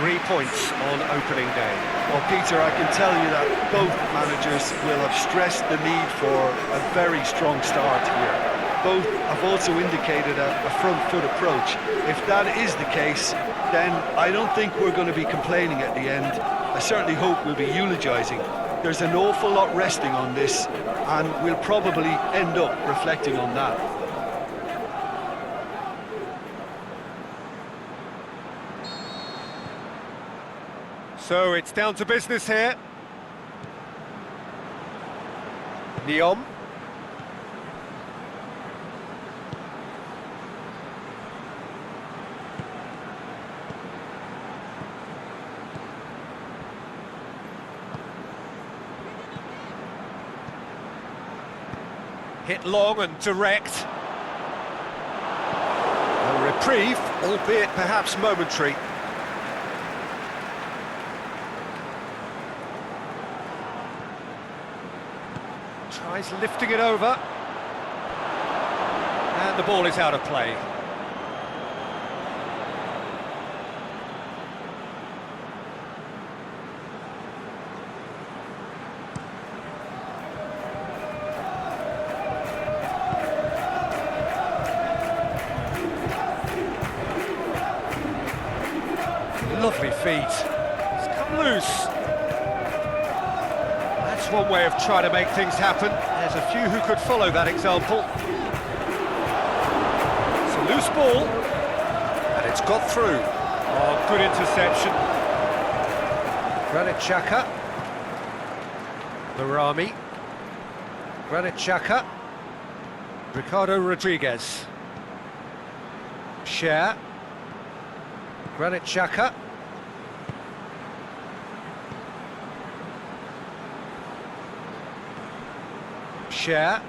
Speaker 1: 3 points on opening day.
Speaker 2: Well, Peter, I can tell you that both managers will have stressed the need for a very strong start here. Both have also indicated a front foot approach. If that is the case, then I don't think we're going to be complaining at the end. I certainly hope we'll be eulogising. There's an awful lot resting on this, and we'll probably end up reflecting on that.
Speaker 1: So it's down to business here. Neom. Hit long and direct. A reprieve, albeit perhaps momentary. Tries lifting it over, and the ball is out of play. Lovely feet. It's come loose. That's one way of trying to make things happen. There's a few who could follow that example. It's a loose ball, and it's got through. Oh, good interception. Granit Xhaka. Larami. Granit Xhaka. Ricardo Rodriguez. Cher. Granit Xhaka. Cher.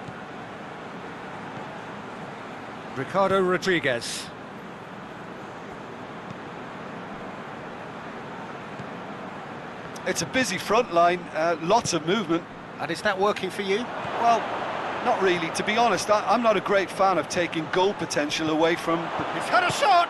Speaker 1: Ricardo Rodriguez.
Speaker 2: It's a busy front line, lots of movement.
Speaker 1: And is that working for you?
Speaker 2: Well, not really. To be honest, I'm not a great fan of taking goal potential away from...
Speaker 1: He's had a shot!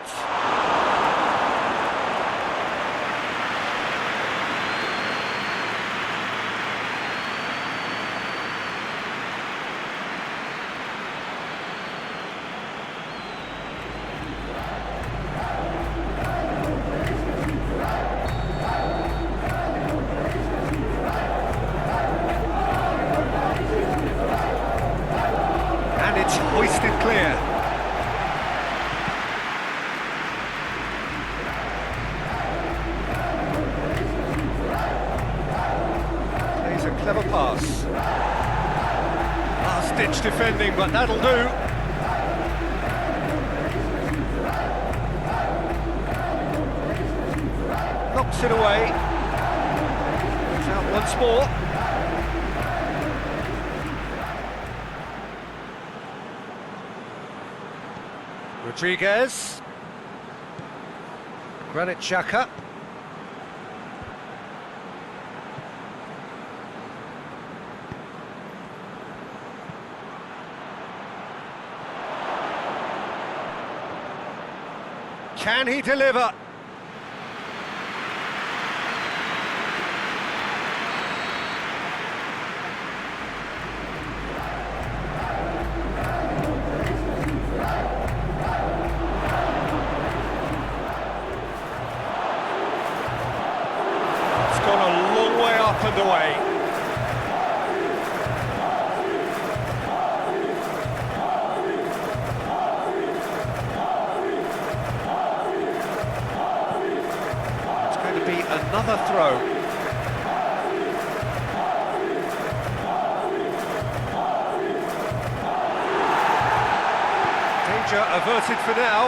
Speaker 1: Hoisted clear. Plays a clever pass. last-ditch defending, but that'll do. Knocks it away. It's out once more. Rodriguez. Granit Xhaka. Can he deliver? It's gone a long way up and away. Another throw. Danger averted for now.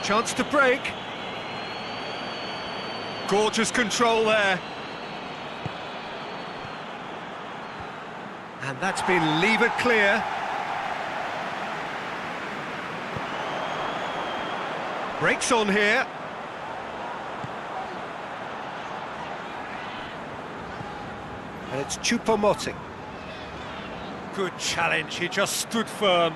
Speaker 1: Chance to break. Gorgeous control there. And that's been levered clear. Breaks on here. And it's Choupo-Moting. Good challenge, he just stood firm.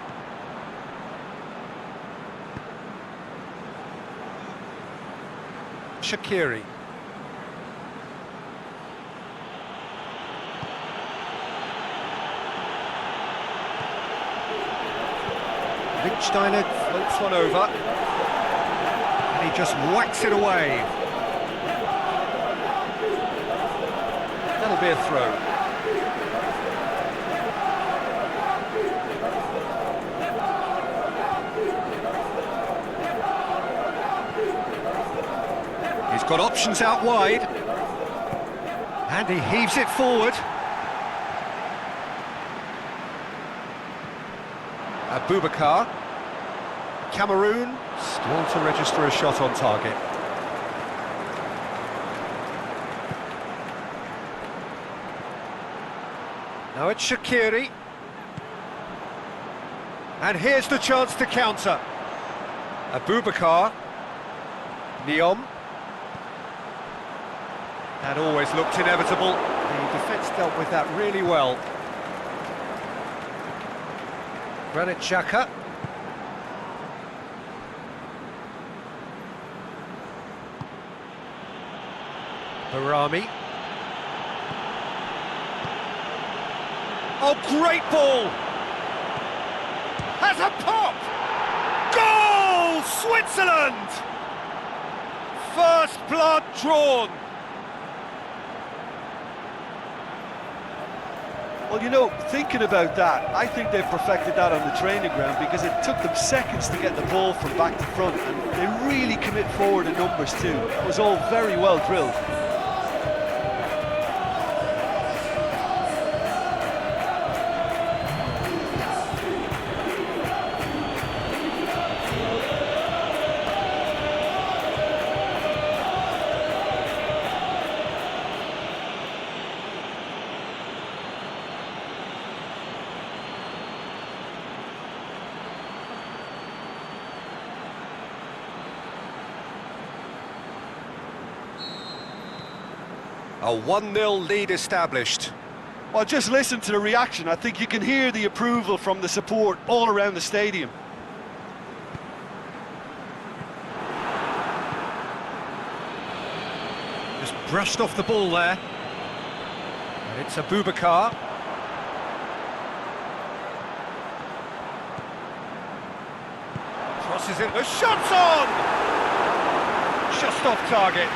Speaker 1: Shaqiri. Lichtsteiner floats one over, and he just whacks it away. That'll be a throw. He's got options out wide, and he heaves it forward. Abubakar. Cameroon still to register a shot on target. Now it's Shaqiri. And here's the chance to counter. Abubakar. Neom. That always looked inevitable. The defence dealt with that really well. Granit Xhaka. Barami. Oh, great ball! Has a pop! Goal! Switzerland! First blood drawn.
Speaker 2: Well, you know, thinking about that, I think they've perfected that on the training ground because it took them seconds to get the ball from back to front, and they really commit forward in numbers too. It was all very well drilled.
Speaker 1: A 1-0 lead established.
Speaker 2: Well, just listen to the reaction. I think you can hear the approval from the support all around the stadium.
Speaker 1: Just brushed off the ball there. And it's Abubakar. Crosses it, the shot's on! Just off target.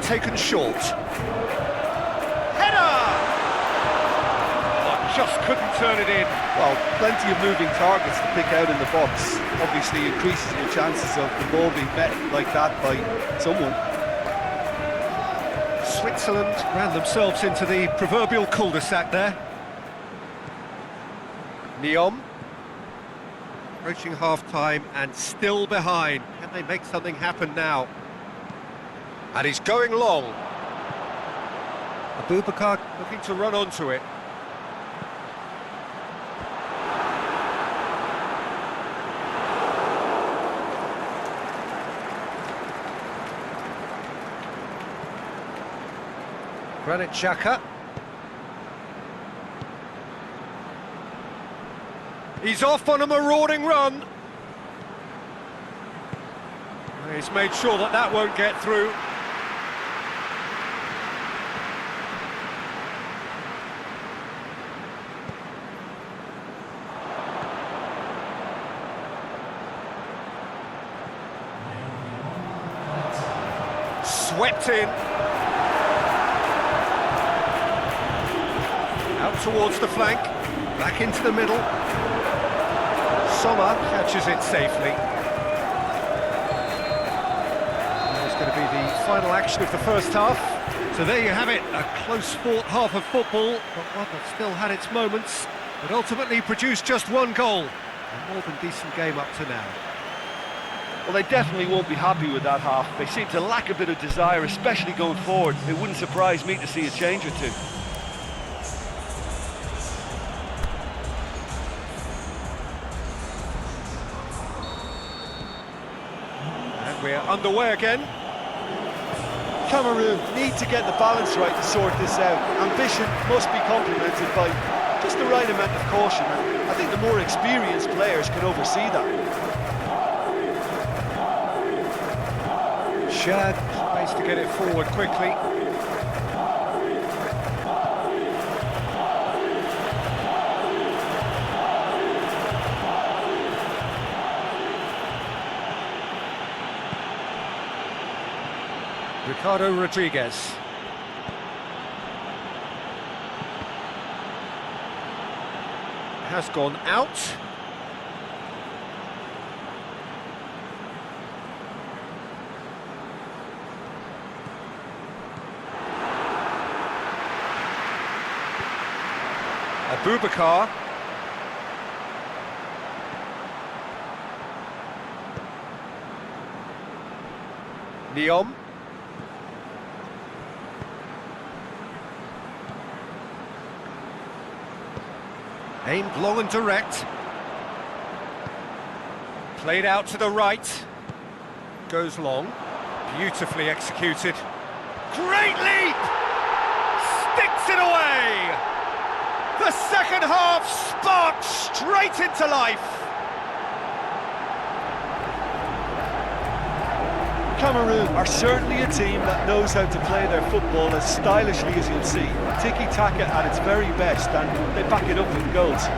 Speaker 1: taken short. Header! Oh, just couldn't turn it in.
Speaker 2: Well, plenty of moving targets to pick out in the box. Obviously increases your chances of the ball being met like that by someone.
Speaker 1: Switzerland ran themselves into the proverbial cul-de-sac there. Neom. Approaching half-time and still behind. Can they make something happen now? And he's going long. Abubakar looking to run onto it. Granit Xhaka. He's off on a marauding run. He's made sure that that won't get through. Swept in. Out towards the flank. Back into the middle. Sommer catches it safely. There's going to be the final action of the first half. So there you have it, a close-fought half of football, but one that still had its moments, but ultimately produced just one goal. A more than decent game up to now.
Speaker 3: Well, they definitely won't be happy with that half. They seem to lack a bit of desire, especially going forward. It wouldn't surprise me to see a change or two.
Speaker 1: And we're underway again.
Speaker 2: Cameroon need to get the balance right to sort this out. Ambition must be complemented by just the right amount of caution. I think the more experienced players can oversee that.
Speaker 1: Shad tries to get it forward quickly. Ricardo Rodriguez. Has gone out. Abubakar. Neom. Aimed long and direct. Played out to the right. Goes long. Beautifully executed. Great leap! Sticks it away! The second half sparked straight into life.
Speaker 2: Cameroon are certainly a team that knows how to play their football as stylishly as you'll see. Tiki-taka at its very best, and they back it up with goals.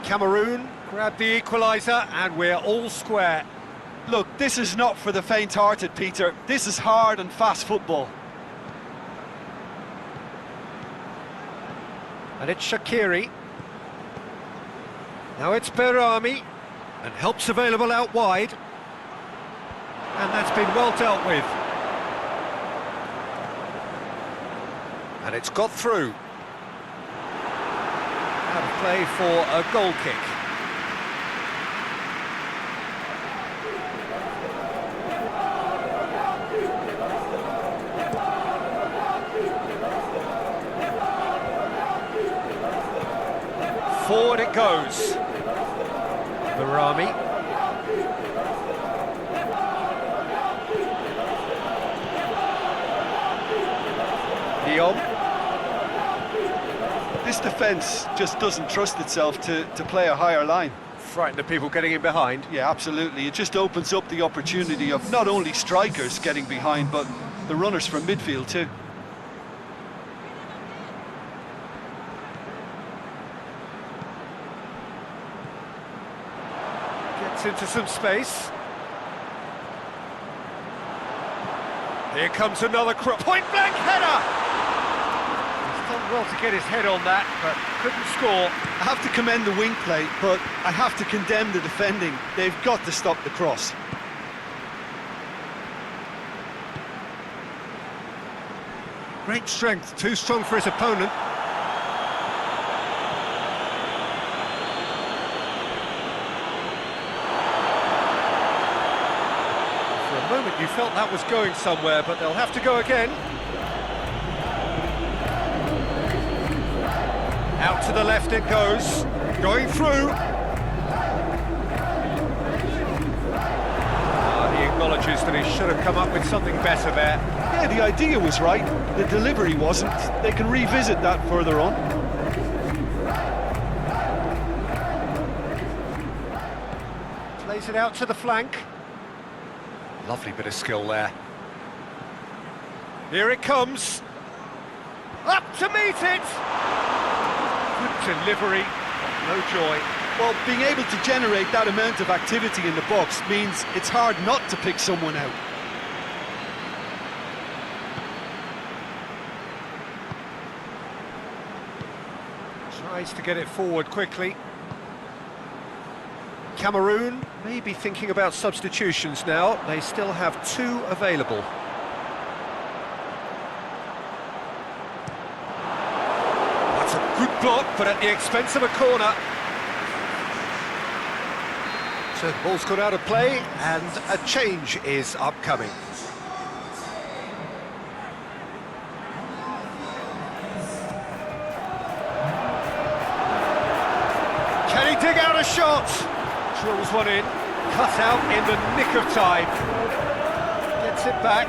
Speaker 1: Cameroon grab the equaliser and we're all square.
Speaker 2: Look, this is not for the faint-hearted, Peter. This is hard and fast football.
Speaker 1: And it's Shaqiri. Now it's Berami. And help's available out wide. And that's been well dealt with. And it's got through. Out of play for a goal kick. Forward it goes. Berami. Neom.
Speaker 2: This defence just doesn't trust itself to play a higher line.
Speaker 1: Frighten the people getting in behind.
Speaker 2: Yeah, absolutely. It just opens up the opportunity of not only strikers getting behind, but the runners from midfield too.
Speaker 1: Gets into some space. Here comes another point-blank header! He's done well to get his head on that, but couldn't score.
Speaker 2: I have to commend the wing play, but I have to condemn the defending. They've got to stop the cross.
Speaker 1: Great strength, too strong for his opponent. For a moment you felt that was going somewhere, but they'll have to go again. Out to the left it goes, going through. He acknowledges that he should have come up with something better there.
Speaker 2: Yeah, the idea was right, the delivery wasn't. They can revisit that further on.
Speaker 1: Plays it out to the flank. Lovely bit of skill there. Here it comes. Up to meet it! Good delivery, no joy.
Speaker 2: Well, being able to generate that amount of activity in the box means it's hard not to pick someone out.
Speaker 1: Tries to get it forward quickly. Cameroon may be thinking about substitutions now. They still have 2 available. That's a good block, but at the expense of a corner. So the ball's gone out of play, and a change is upcoming. Can he dig out a shot? Drills one in, cut out in the nick of time. Gets it back.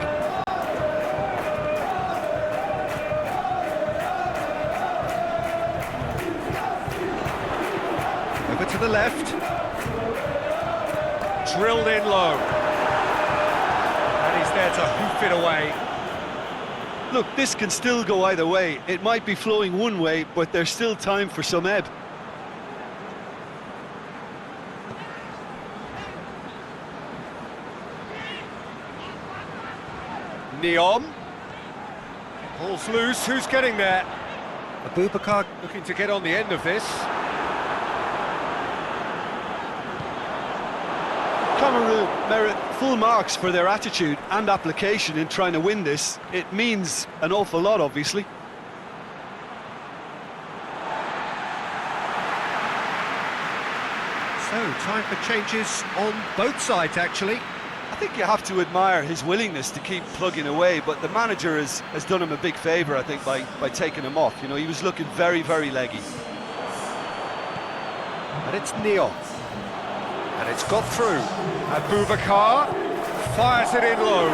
Speaker 1: Over to the left. Drilled in low. And he's there to hoof it away.
Speaker 2: Look, this can still go either way. It might be flowing one way, but there's still time for some ebb.
Speaker 1: Neom. Ball's loose, who's getting there? Abubakar looking to get on the end of this.
Speaker 2: Cameroon merit full marks for their attitude and application in trying to win this. It means an awful lot, obviously.
Speaker 1: So, time for changes on both sides, actually.
Speaker 2: I think you have to admire his willingness to keep plugging away, but the manager has done him a big favour, I think, by taking him off. You know, he was looking very, very leggy.
Speaker 1: And it's Neom. And it's got through. Abubakar fires it in low.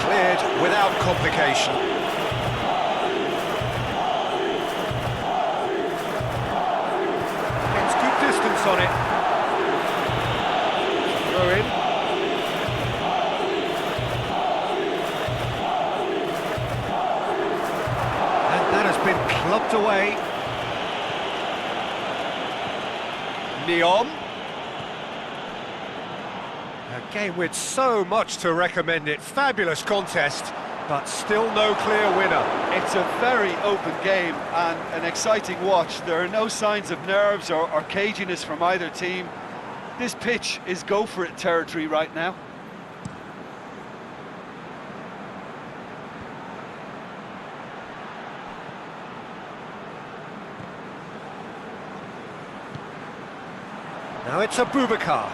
Speaker 1: Cleared without complication. Gets good distance on it. Throw in. And that has been clubbed away. Neom. A game with so much to recommend it. Fabulous contest, but still no clear winner.
Speaker 2: It's a very open game and an exciting watch. There are no signs of nerves or caginess from either team. This pitch is go-for-it territory right now.
Speaker 1: Now it's Abubakar.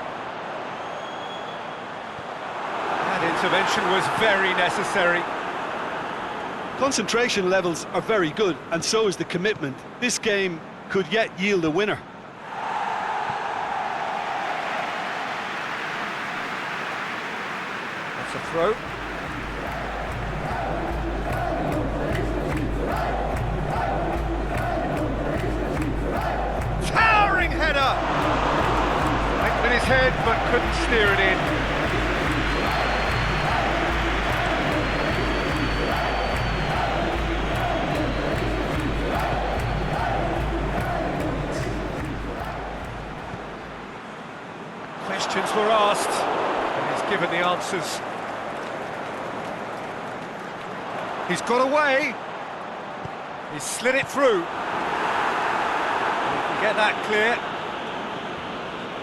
Speaker 1: That intervention was very necessary.
Speaker 2: Concentration levels are very good, and so is the commitment. This game could yet yield a winner.
Speaker 1: That's a throw. head but couldn't steer it in. Questions were asked, and he's given the answers. He's got away. He's slid it through. Get that clear.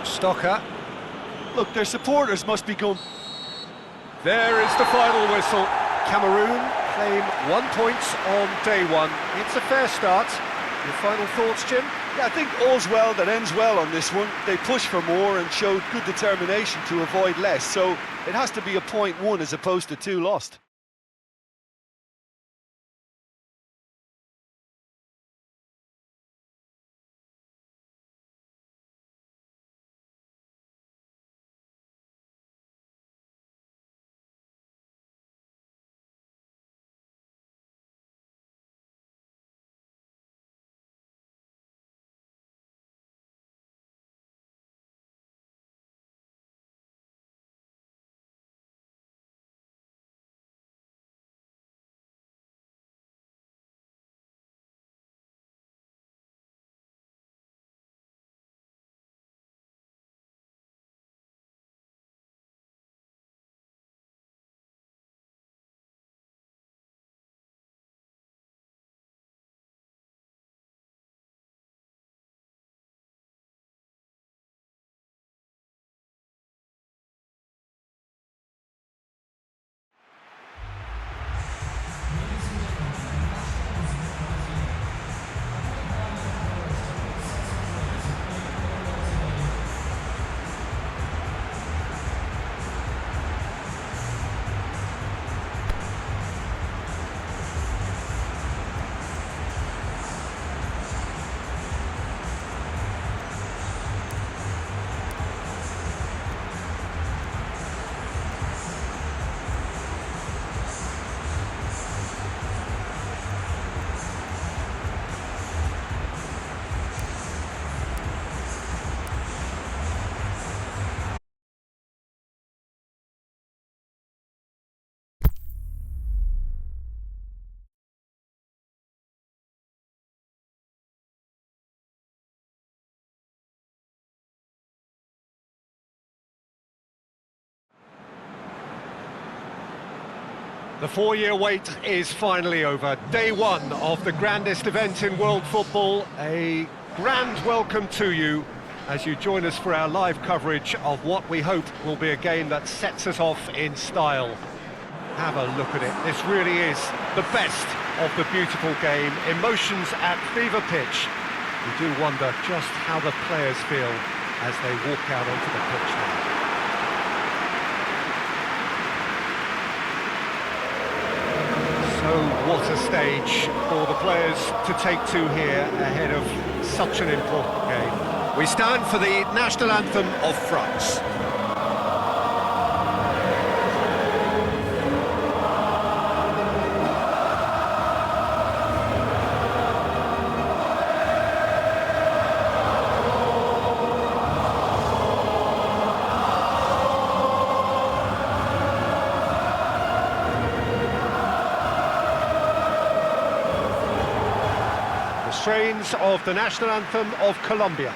Speaker 1: Stocker.
Speaker 2: Look, their supporters must be going...
Speaker 1: There is the final whistle. Cameroon claim 1 point on day one. It's a fair start. Your final thoughts, Jim?
Speaker 2: Yeah, I think all's well that ends well on this one. They pushed for more and showed good determination to avoid less, so it has to be a point won as opposed to 2 lost.
Speaker 1: The 4-year wait is finally over. Day one of the grandest event in world football. A grand welcome to you as you join us for our live coverage of what we hope will be a game that sets us off in style. Have a look at it. This really is the best of the beautiful game. Emotions at fever pitch. You do wonder just how the players feel as they walk out onto the pitch now. So what a stage for the players to take to here ahead of such an important game.
Speaker 4: We stand for the national anthem of France.
Speaker 1: Strains of the national anthem of Colombia.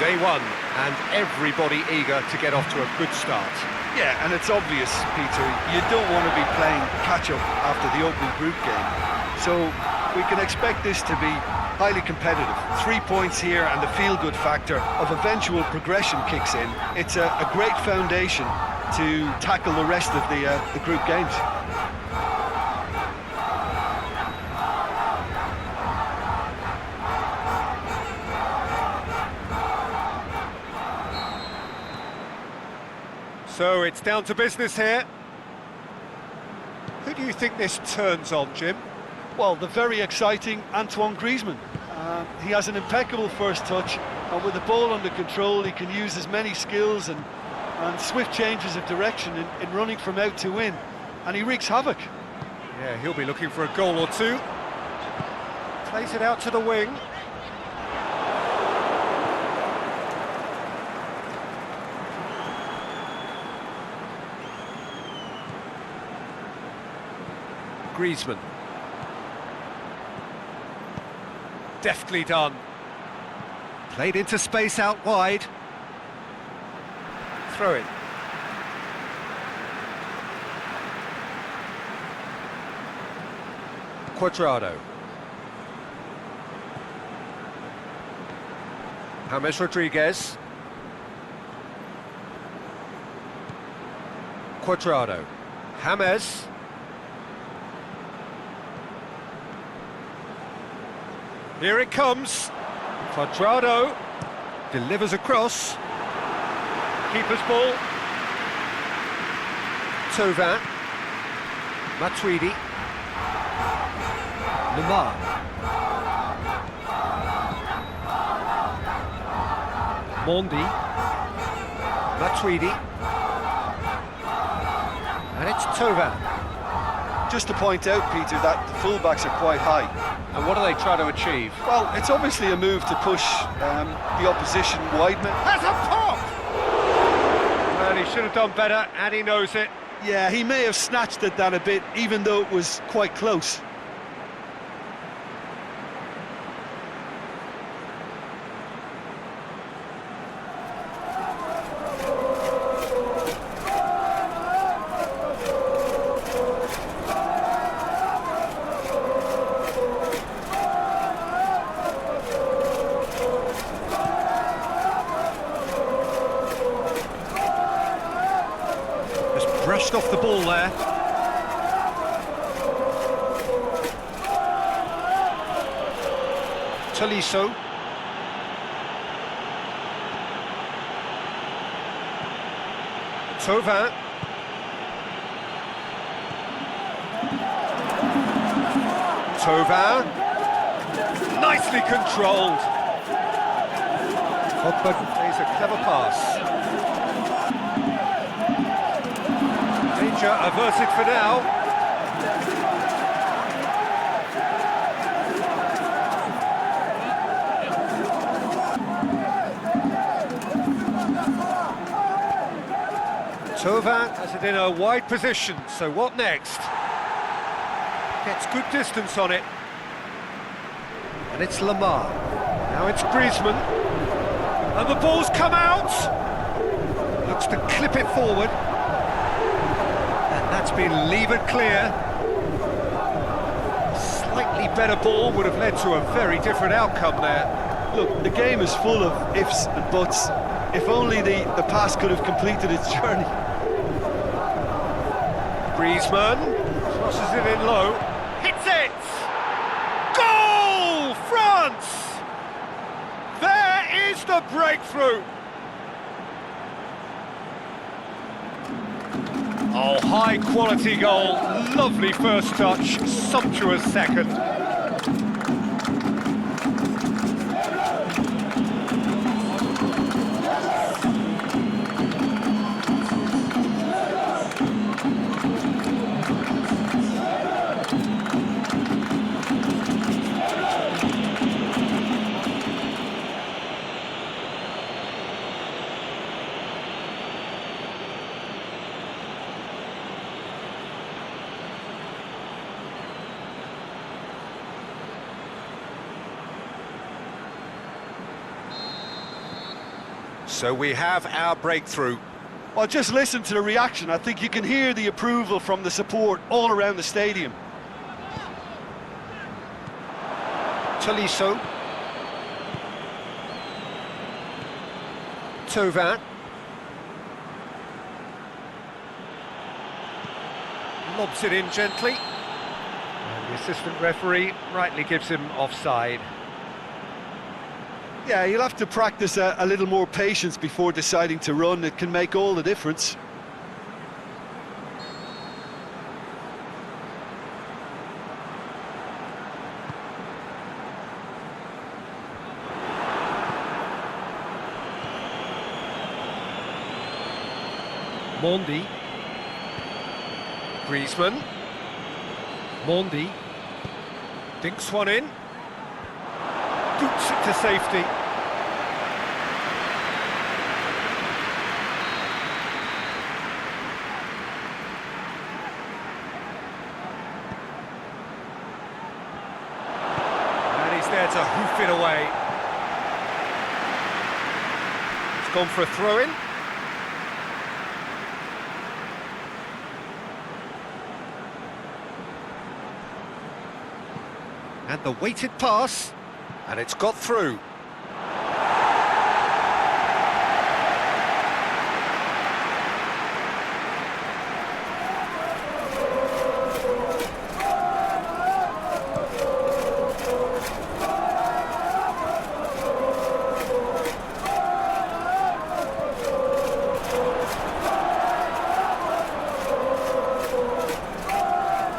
Speaker 1: Day one, and everybody eager to get off to a good start.
Speaker 2: Yeah, and it's obvious, Peter, you don't want to be playing catch-up after the opening group game. So we can expect this to be highly competitive. 3 points here and the feel-good factor of eventual progression kicks in. It's a great foundation to tackle the rest of the group games.
Speaker 1: So it's down to business here. Who do you think this turns on, Jim?
Speaker 2: Well, the very exciting Antoine Griezmann. He has an impeccable first touch, and with the ball under control, he can use his many skills and swift changes of direction in running from out to in, and he wreaks havoc.
Speaker 1: Yeah, he'll be looking for a goal or two. Plays it out to the wing. Griezmann. Deftly done. Played into space out wide. Throw it. Cuadrado. James Rodriguez. Cuadrado. James. Here it comes. Cuadrado delivers across. Keeper's ball. Tovin. Matuidi. Lemar. Mondi. Matuidi. And it's Tovin.
Speaker 2: Just to point out, Peter, that the fullbacks are quite high.
Speaker 3: And what do they try to achieve?
Speaker 2: Well, it's obviously a move to push the opposition wide.
Speaker 1: Has a pop! And he should have done better, and he knows it.
Speaker 2: Yeah, he may have snatched at that a bit, even though it was quite close.
Speaker 1: Brushed off the ball there. Tolisso. Tovin. Tovin. Nicely controlled. Pogba plays a clever pass. Danger averted for now. Tovin has it in a wide position, so what next? Gets good distance on it. And it's Lemar. Now it's Griezmann. And the ball's come out! Looks to clip it forward. That's been levered clear. Slightly better ball would have led to a very different outcome there.
Speaker 2: Look, the game is full of ifs and buts. If only the pass could have completed its journey.
Speaker 1: Griezmann crosses it in low. Hits it! Goal! France! There is the breakthrough! Oh, high quality goal, lovely first touch, sumptuous second. So we have our breakthrough.
Speaker 2: Well, just listen to the reaction. I think you can hear the approval from the support all around the stadium.
Speaker 1: Tolisso. Tovin. Lobs it in gently. And the assistant referee rightly gives him offside.
Speaker 2: Yeah, you'll have to practice a little more patience before deciding to run. It can make all the difference.
Speaker 1: Mondi. Griezmann. Mondi. Dinks one in. Dukes it to safety. And he's there to hoof it away. It's gone for a throw-in. And the weighted pass, and it's got through.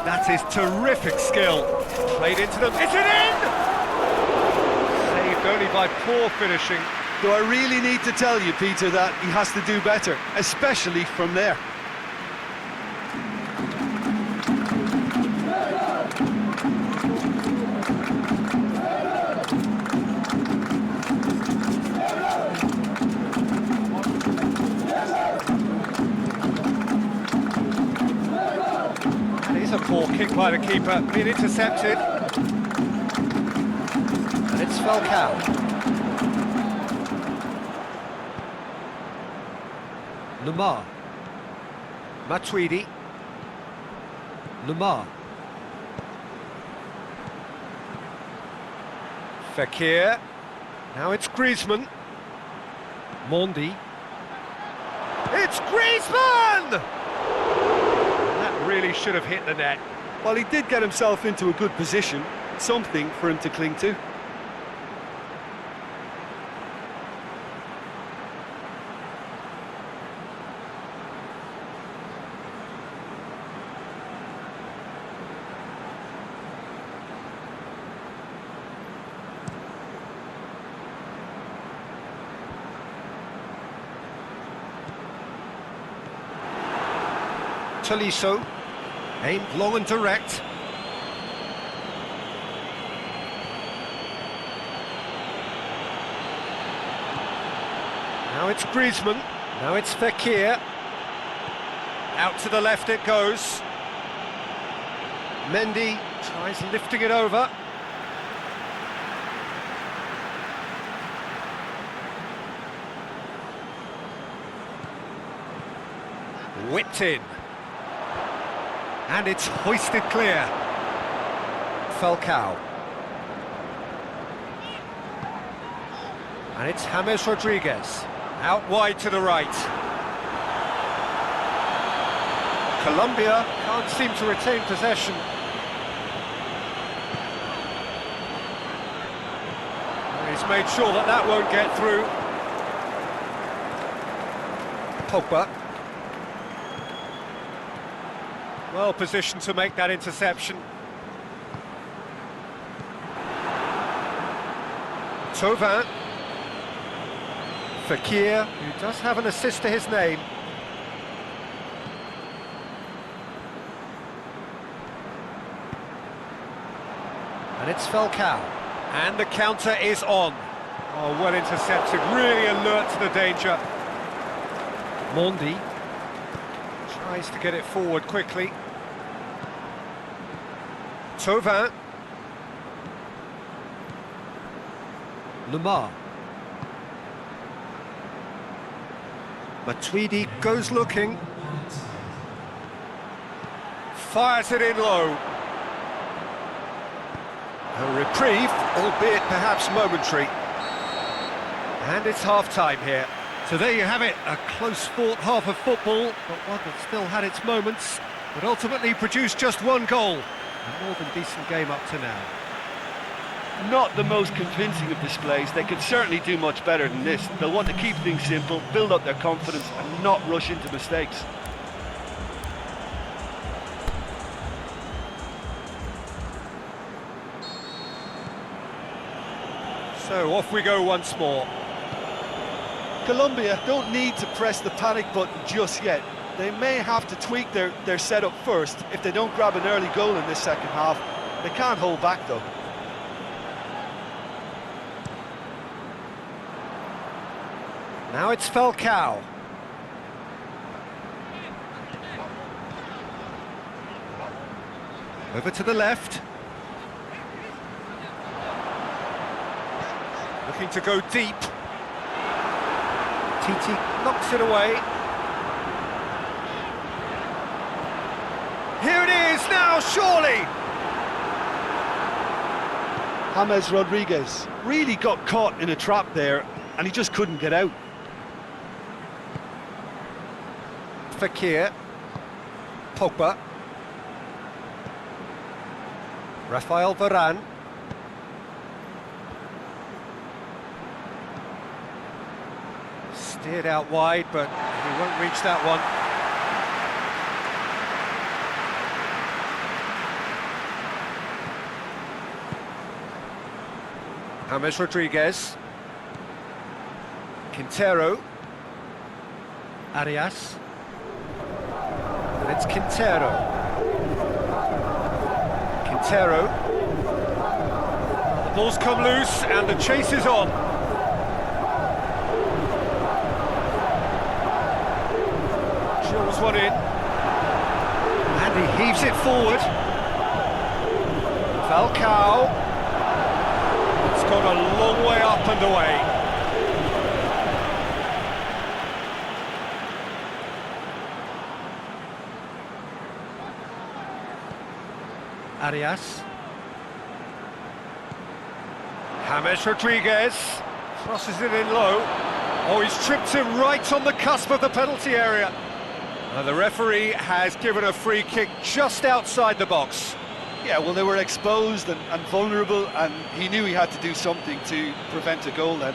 Speaker 1: That is terrific skill. Played into them. Is it in? Saved only by poor finishing.
Speaker 2: Do I really need to tell you, Peter, that he has to do better, especially from there?
Speaker 1: That is a poor kick by the keeper, being intercepted. And it's Falcao. Lamar. Matuidi. Lamar. Fekir. Now it's Griezmann. Mondi. It's Griezmann! That really should have hit the net.
Speaker 2: Well, he did get himself into a good position, something for him to cling to.
Speaker 1: Tolisso, aimed long and direct. Now it's Griezmann, now it's Fekir. Out to the left it goes. Mendy tries lifting it over. Whipped in. And it's hoisted clear. Falcao. And it's James Rodriguez. Out wide to the right. Colombia can't seem to retain possession. And he's made sure that that won't get through. Pogba. Well positioned to make that interception. Thauvin. Fekir, who does have an assist to his name. And it's Falcao. And the counter is on. Oh, well intercepted, really alert to the danger. Mondi tries to get it forward quickly. Thauvin. Lamar. Matuidi goes looking. Fires it in low. A reprieve, albeit perhaps momentary. And it's half-time here. So there you have it, a close-fought half of football, but one that still had its moments. but ultimately produced just one goal. A more than decent game up to now.
Speaker 3: Not the most convincing of displays. They could certainly do much better than this. They'll want to keep things simple, build up their confidence and not rush into mistakes.
Speaker 1: So off we go once more.
Speaker 2: Colombia don't need to press the panic button just yet. They may have to tweak their setup first if they don't grab an early goal in this second half. They can't hold back though.
Speaker 1: Now it's Falcao. Over to the left. Looking to go deep. Titi knocks it away. Here it is now, surely!
Speaker 2: James Rodriguez really got caught in a trap there and he just couldn't get out.
Speaker 1: Fekir. Pogba. Rafael Varane. Steered out wide, but he won't reach that one. James Rodriguez. Quintero. Arias. And it's Quintero. Quintero. The ball's come loose and the chase is on. Drills one in. And he heaves it forward. Falcao. It's gone a long way up and away. Arias. James Rodriguez crosses it in low. Oh, he's tripped him right on the cusp of the penalty area. And the referee has given a free kick just outside the box.
Speaker 2: Yeah, well, they were exposed and vulnerable, and he knew he had to do something to prevent a goal then.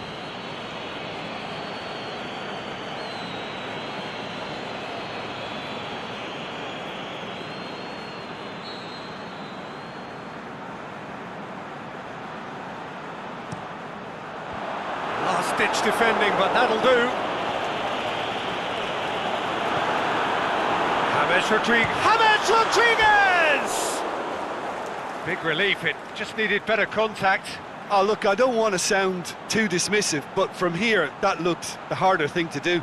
Speaker 1: Last-ditch defending, but that'll do. James Rodriguez! Big relief, it just needed better contact.
Speaker 2: Oh, look, I don't want to sound too dismissive, but from here, that looked the harder thing to do.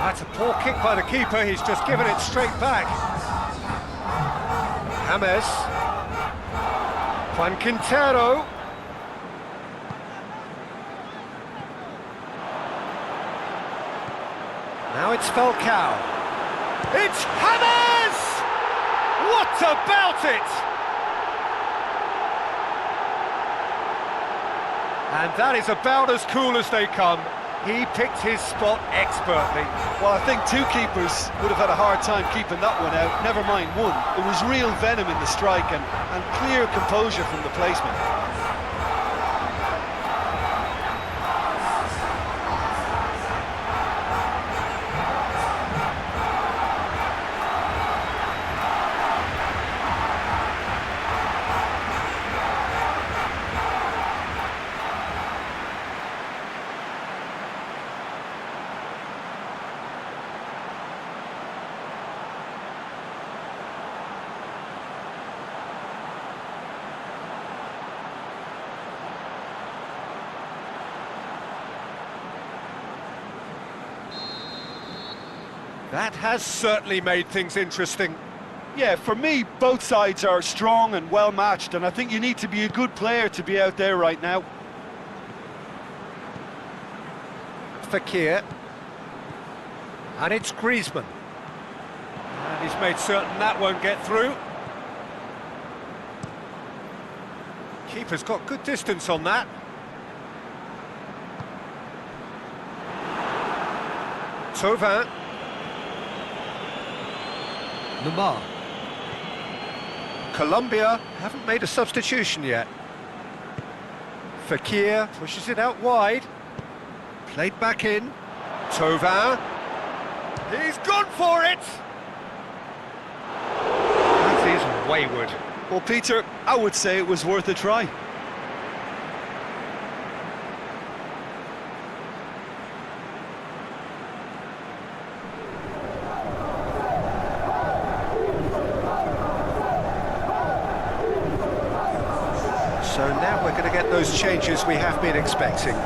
Speaker 1: That's a poor kick by the keeper, he's just given it straight back. James. Juan Quintero. Now it's Falcao. It's James! What about it? And that is about as cool as they come. He picked his spot expertly.
Speaker 2: Well, I think two keepers would have had a hard time keeping that one out, never mind one. It was real venom in the strike and clear composure from the placement.
Speaker 1: That has certainly made things interesting.
Speaker 2: Yeah, for me, both sides are strong and well matched, and I think you need to be a good player to be out there right now.
Speaker 1: Fekir. And it's Griezmann.
Speaker 4: And he's made certain that won't get through.
Speaker 1: Keeper's got good distance on that. Thauvin. Lamar. Colombia haven't made a substitution yet. Fekir pushes it out wide. Played back in. Thauvin. He's gone for it! That is wayward.
Speaker 2: Well, Peter, I would say it was worth a try.
Speaker 1: So now we're going to get those changes we have been expecting.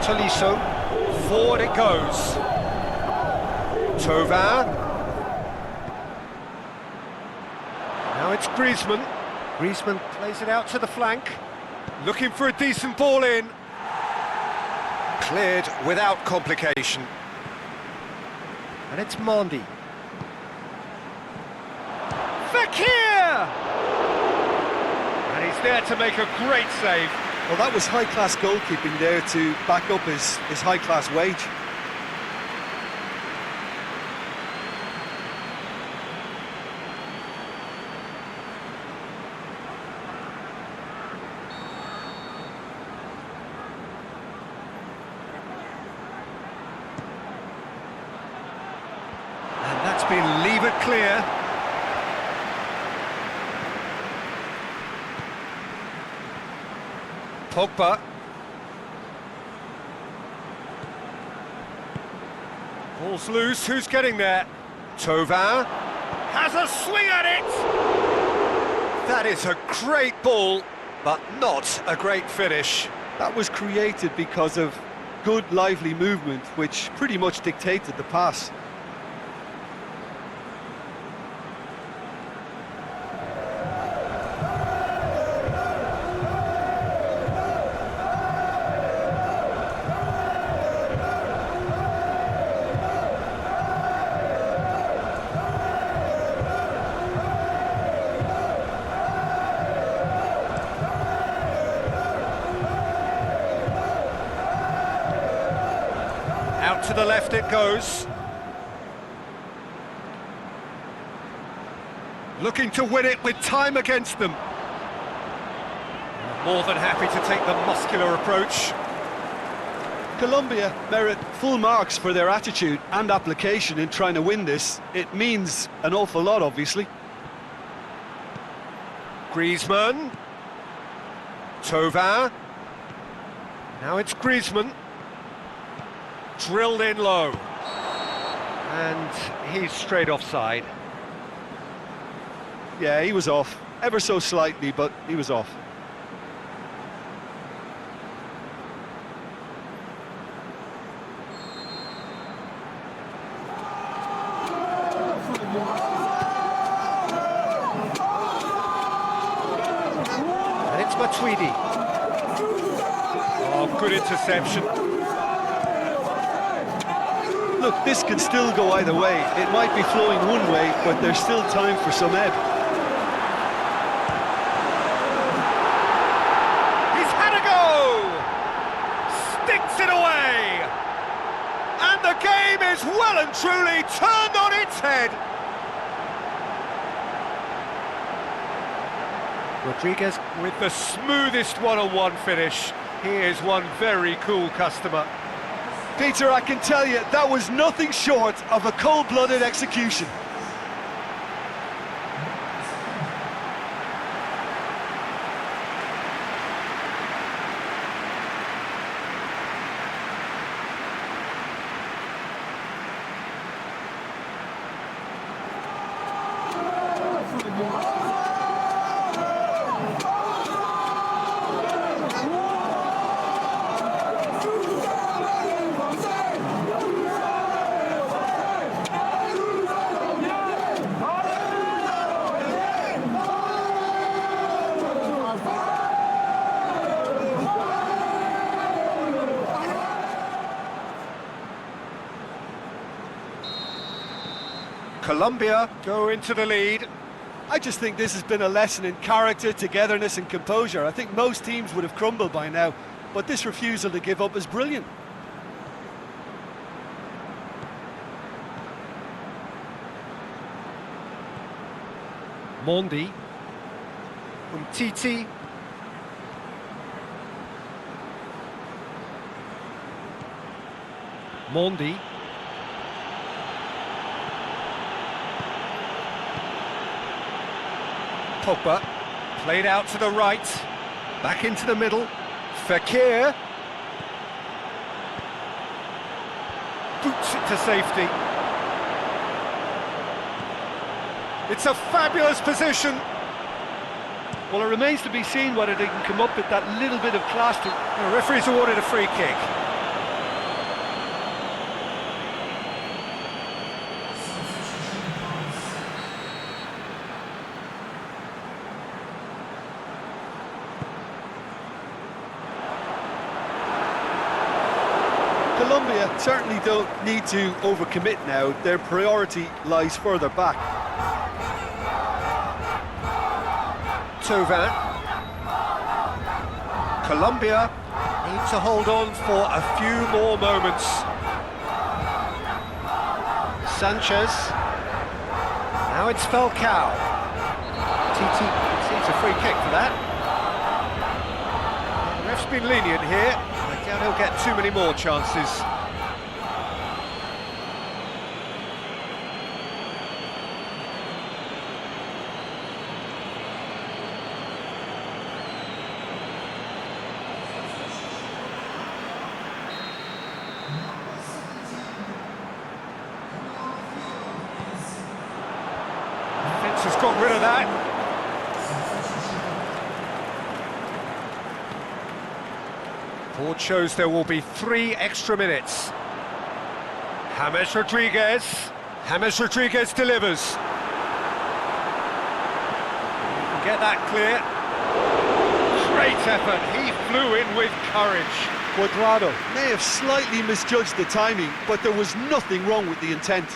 Speaker 1: Tolisso, forward it goes. Thauvin. Now it's Griezmann. Griezmann plays it out to the flank. Looking for a decent ball in. Cleared without complication. And it's Mandy. Fekir! And he's there to make a great save.
Speaker 2: Well, that was high-class goalkeeping there to back up his high-class wage.
Speaker 1: And that's been levered clear. Pogba. Ball's loose, who's getting there? Thauvin has a swing at it! That is a great ball, but not a great finish.
Speaker 2: That was created because of good, lively movement, which pretty much dictated the pass.
Speaker 1: Out to the left it goes. Looking to win it with time against them. More than happy to take the muscular approach.
Speaker 2: Colombia merit full marks for their attitude and application in trying to win this. It means an awful lot, obviously.
Speaker 1: Griezmann. Thauvin. Now it's Griezmann. Drilled in low. And he's straight offside.
Speaker 2: Yeah, he was off. Ever so slightly, but he was off.
Speaker 1: And it's Matuidi. Oh, good interception.
Speaker 2: Look, this can still go either way. It might be flowing one way, but there's still time for some ebb.
Speaker 1: He's had a go! Sticks it away! And the game is well and truly turned on its head! Rodriguez with the smoothest one-on-one finish. He is one very cool customer.
Speaker 2: Peter, I can tell you, that was nothing short of a cold-blooded execution.
Speaker 1: Colombia go into the lead.
Speaker 2: I just think this has been a lesson in character, togetherness and composure. I think most teams would have crumbled by now, but this refusal to give up is brilliant.
Speaker 1: Mondi. Umtiti. Mondi. Pogba. Played out to the right. Back into the middle. Fekir. Boots it to safety. It's a fabulous position.
Speaker 3: Well, it remains to be seen whether they can come up with that little bit of class to...
Speaker 1: The referee's awarded a free kick.
Speaker 2: Colombia certainly don't need to overcommit now. Their priority lies further back.
Speaker 1: Tovan. Colombia need to hold on for a few more moments. Sanchez. Now it's Falcao. Titi receives a free kick for that. The ref's been lenient here. I doubt he'll get too many more chances. Has got rid of that. Board shows there will be 3 extra minutes. James Rodriguez. James Rodriguez delivers. Get that clear. Great effort. He flew in with courage.
Speaker 2: Cuadrado may have slightly misjudged the timing, but there was nothing wrong with the intent.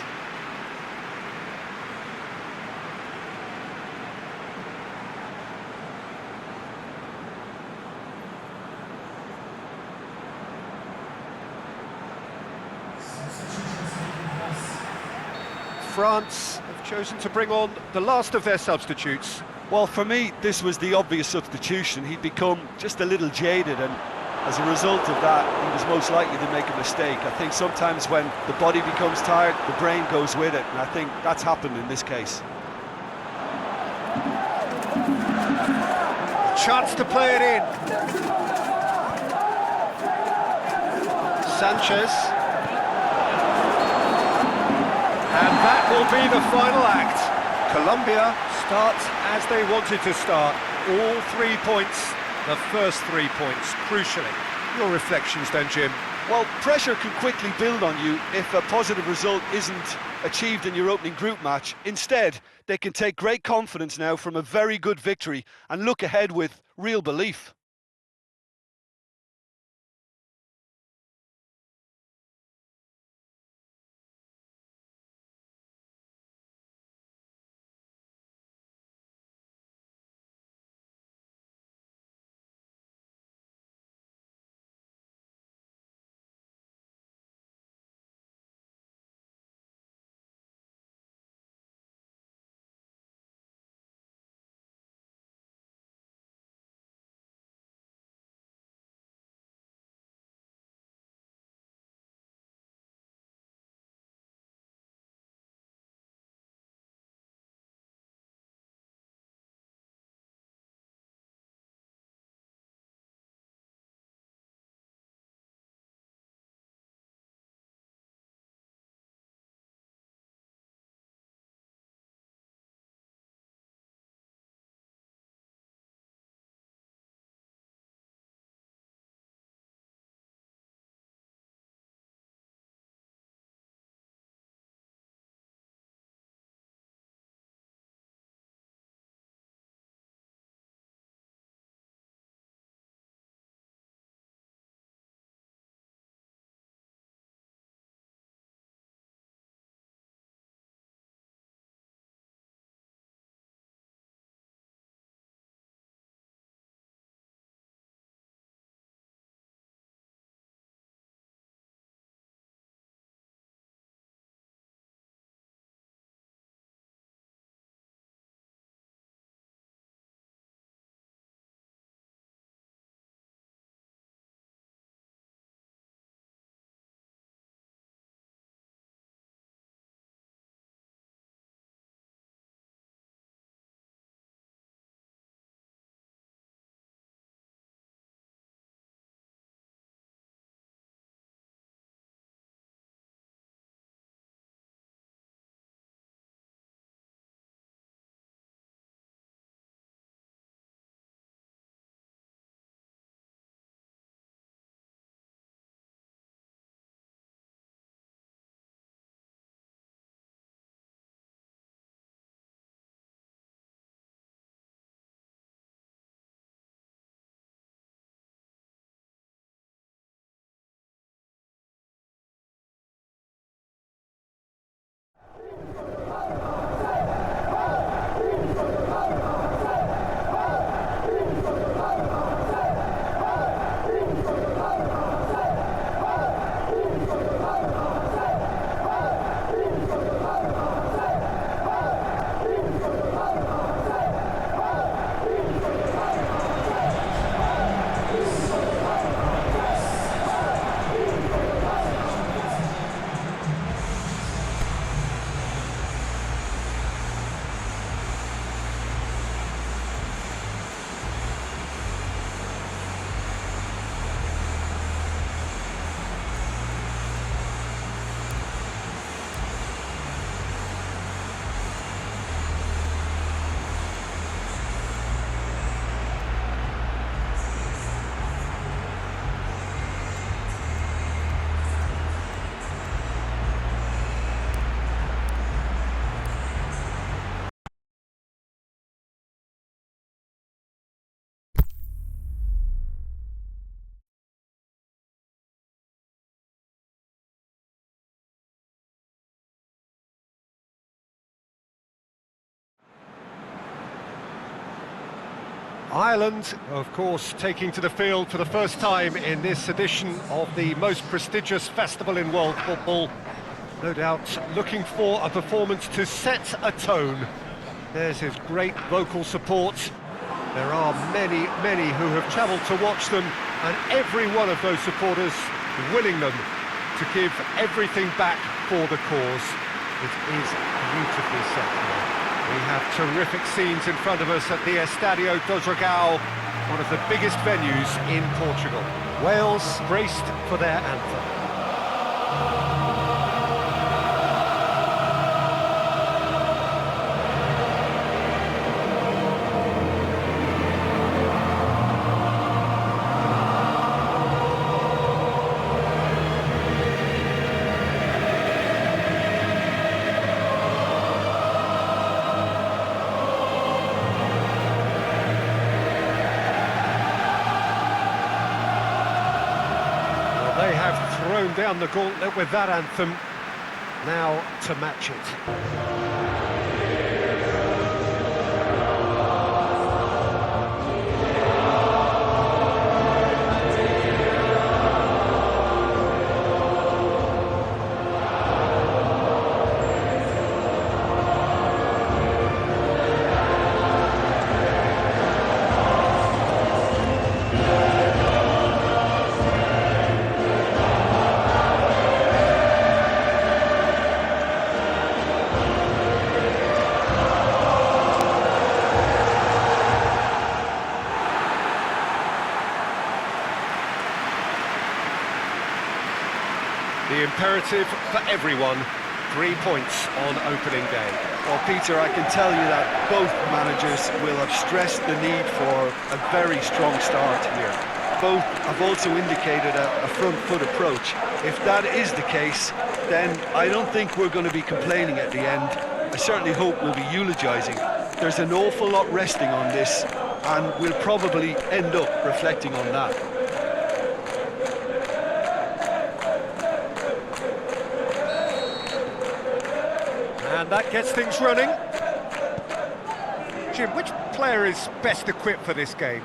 Speaker 1: France have chosen to bring on the last of their substitutes.
Speaker 2: Well, for me, this was the obvious substitution. He'd become just a little jaded, and as a result of that, he was most likely to make a mistake. I think sometimes when the body becomes tired, the brain goes with it, and I think that's happened in this case.
Speaker 1: Chance to play it in. Sanchez. And that will be the final act. Colombia starts as they wanted to start. All 3 points, the first 3 points, crucially. Your reflections then, Jim?
Speaker 2: Well, pressure can quickly build on you if a positive result isn't achieved in your opening group match. Instead, they can take great confidence now from a very good victory and look ahead with real belief.
Speaker 1: Ireland, of course, taking to the field for the first time in this edition of the most prestigious festival in world football. No doubt looking for a performance to set a tone. There's his great vocal support. There are many, many who have travelled to watch them, and every one of those supporters willing them to give everything back for the cause. It is beautifully set. We have terrific scenes in front of us at the Estadio do Dragão, one of the biggest venues in Portugal. Wales braced for their anthem. They have thrown down the gauntlet with that anthem. Now to match it. The imperative for everyone, 3 points on opening day.
Speaker 2: Well, Peter, I can tell you that both managers will have stressed the need for a very strong start here. Both have also indicated a front foot approach. If that is the case, then I don't think we're going to be complaining at the end. I certainly hope we'll be eulogising. There's an awful lot resting on this, and we'll probably end up reflecting on that.
Speaker 1: And that gets things running. Jim, which player is best equipped for this game?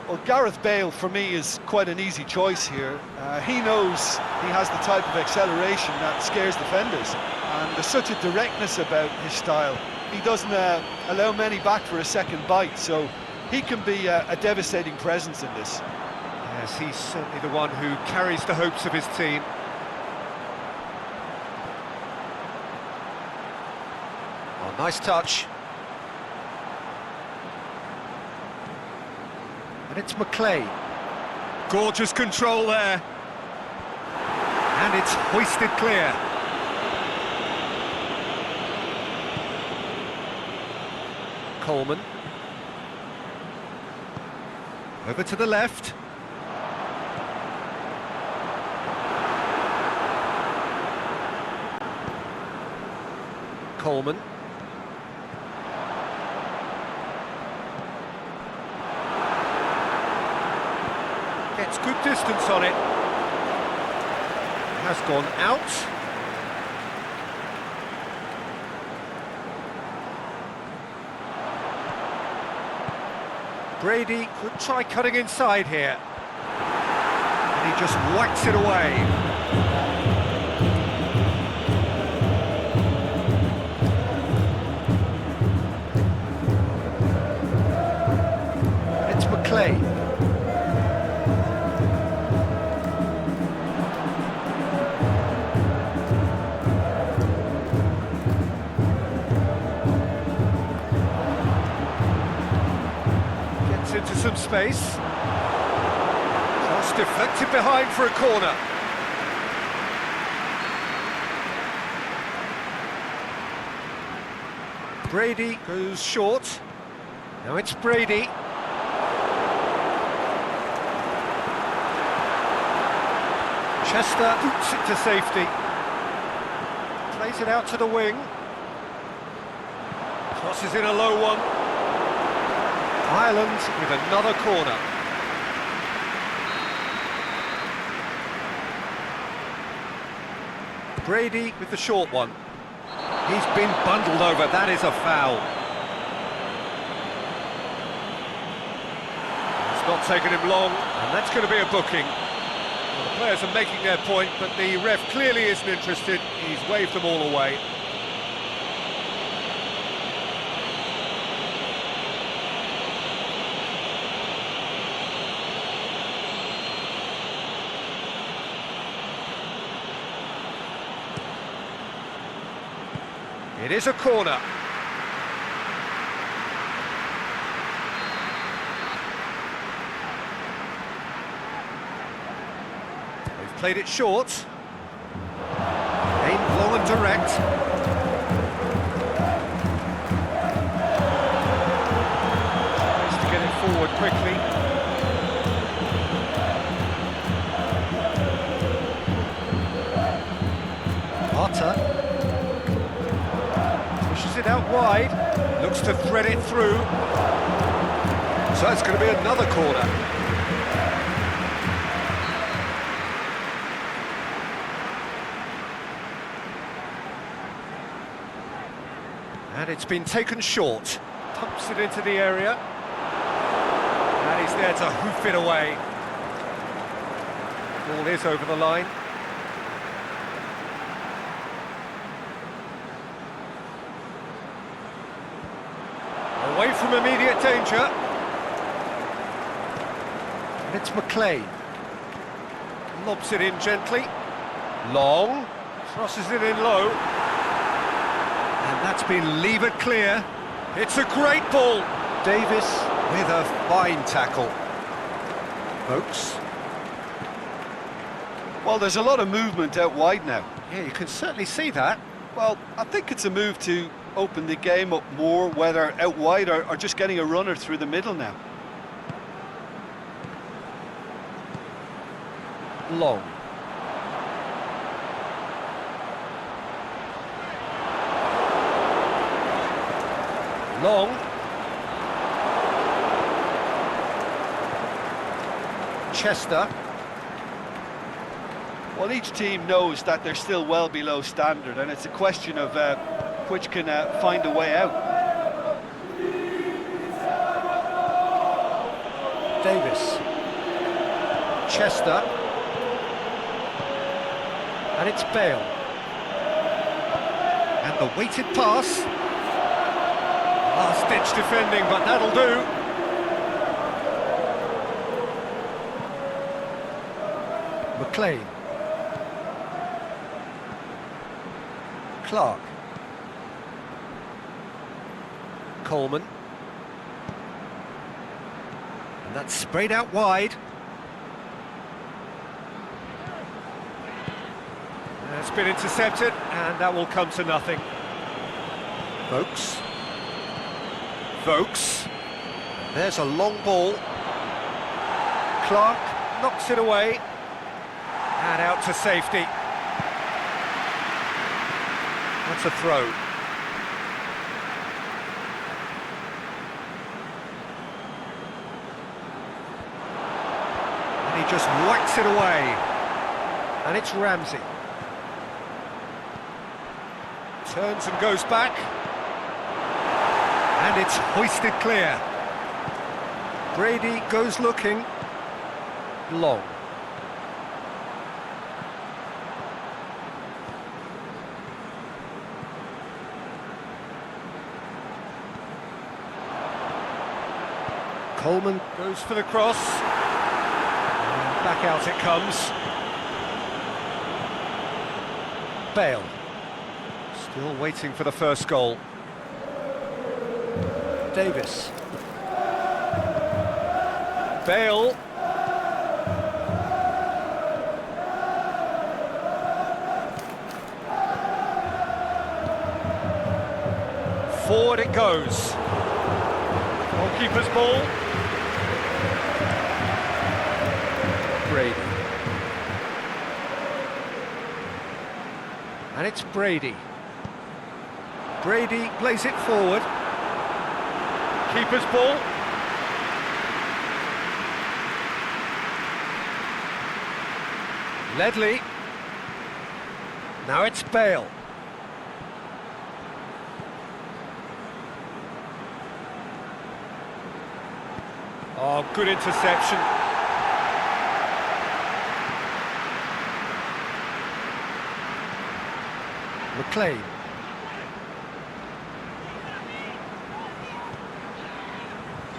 Speaker 2: Well, Gareth Bale, for me, is quite an easy choice here. He knows he has the type of acceleration that scares defenders, and there's such a directness about his style. He doesn't allow many back for a second bite, so he can be a devastating presence in this.
Speaker 1: Yes, he's certainly the one who carries the hopes of his team. Oh, nice touch. And it's McClay. Gorgeous control there. And it's hoisted clear. Coleman. Over to the left. Coleman. Gets good distance on it. Has gone out. Brady could try cutting inside here. And he just whacks it away. It's McClay. Into some space. Just deflected behind for a corner. Brady goes short. Now it's Brady. Chester boots it to safety. Plays it out to the wing. Crosses in a low one. Ireland with another corner. Brady with the short one. He's been bundled over, that is a foul.
Speaker 4: It's not taken him long, and that's going to be a booking. Well, the players are making their point, but the ref clearly isn't interested. He's waved them all away. It is a corner. They've played it short. Aimed long and direct. Tries to get it forward quickly. Arta. Pushes it out wide, looks to thread it through. So it's going to be another corner. And it's been taken short. Pumps it into the area. And he's there to hoof it away. Ball is over the line. Away from immediate danger. And it's McLean. Lobs it in gently. Long. Crosses it in low. And that's been levered clear. It's a great ball. Davis with a fine tackle. Folks.
Speaker 2: Well, there's a lot of movement out wide now.
Speaker 1: Yeah, you can certainly see that.
Speaker 2: Well, I think it's a move to open the game up more, whether out wide or just getting a runner through the middle now.
Speaker 1: Long. Long. Chester.
Speaker 2: Well, each team knows that they're still well below standard, and it's a question of which can find a way out.
Speaker 1: Davis. Chester. And it's Bale. And the weighted pass. Last-ditch defending, but that'll do. McLean. Clark. Coleman. And that's sprayed out wide. It's been intercepted, and that will come to nothing. Vokes. There's a long ball. Clark knocks it away. And out to safety. That's a throw. And he just whacks it away. And it's Ramsey. Turns and goes back. And it's hoisted clear. Brady goes looking. Long. Coleman goes for the cross. And back out it comes. Bale. Still waiting for the first goal. Davis. Bale. Forward it goes. Goalkeeper's ball. Brady. And it's Brady. Brady plays it forward. Keeper's ball. Ledley. Now it's Bale.
Speaker 4: Oh, good interception. McLean.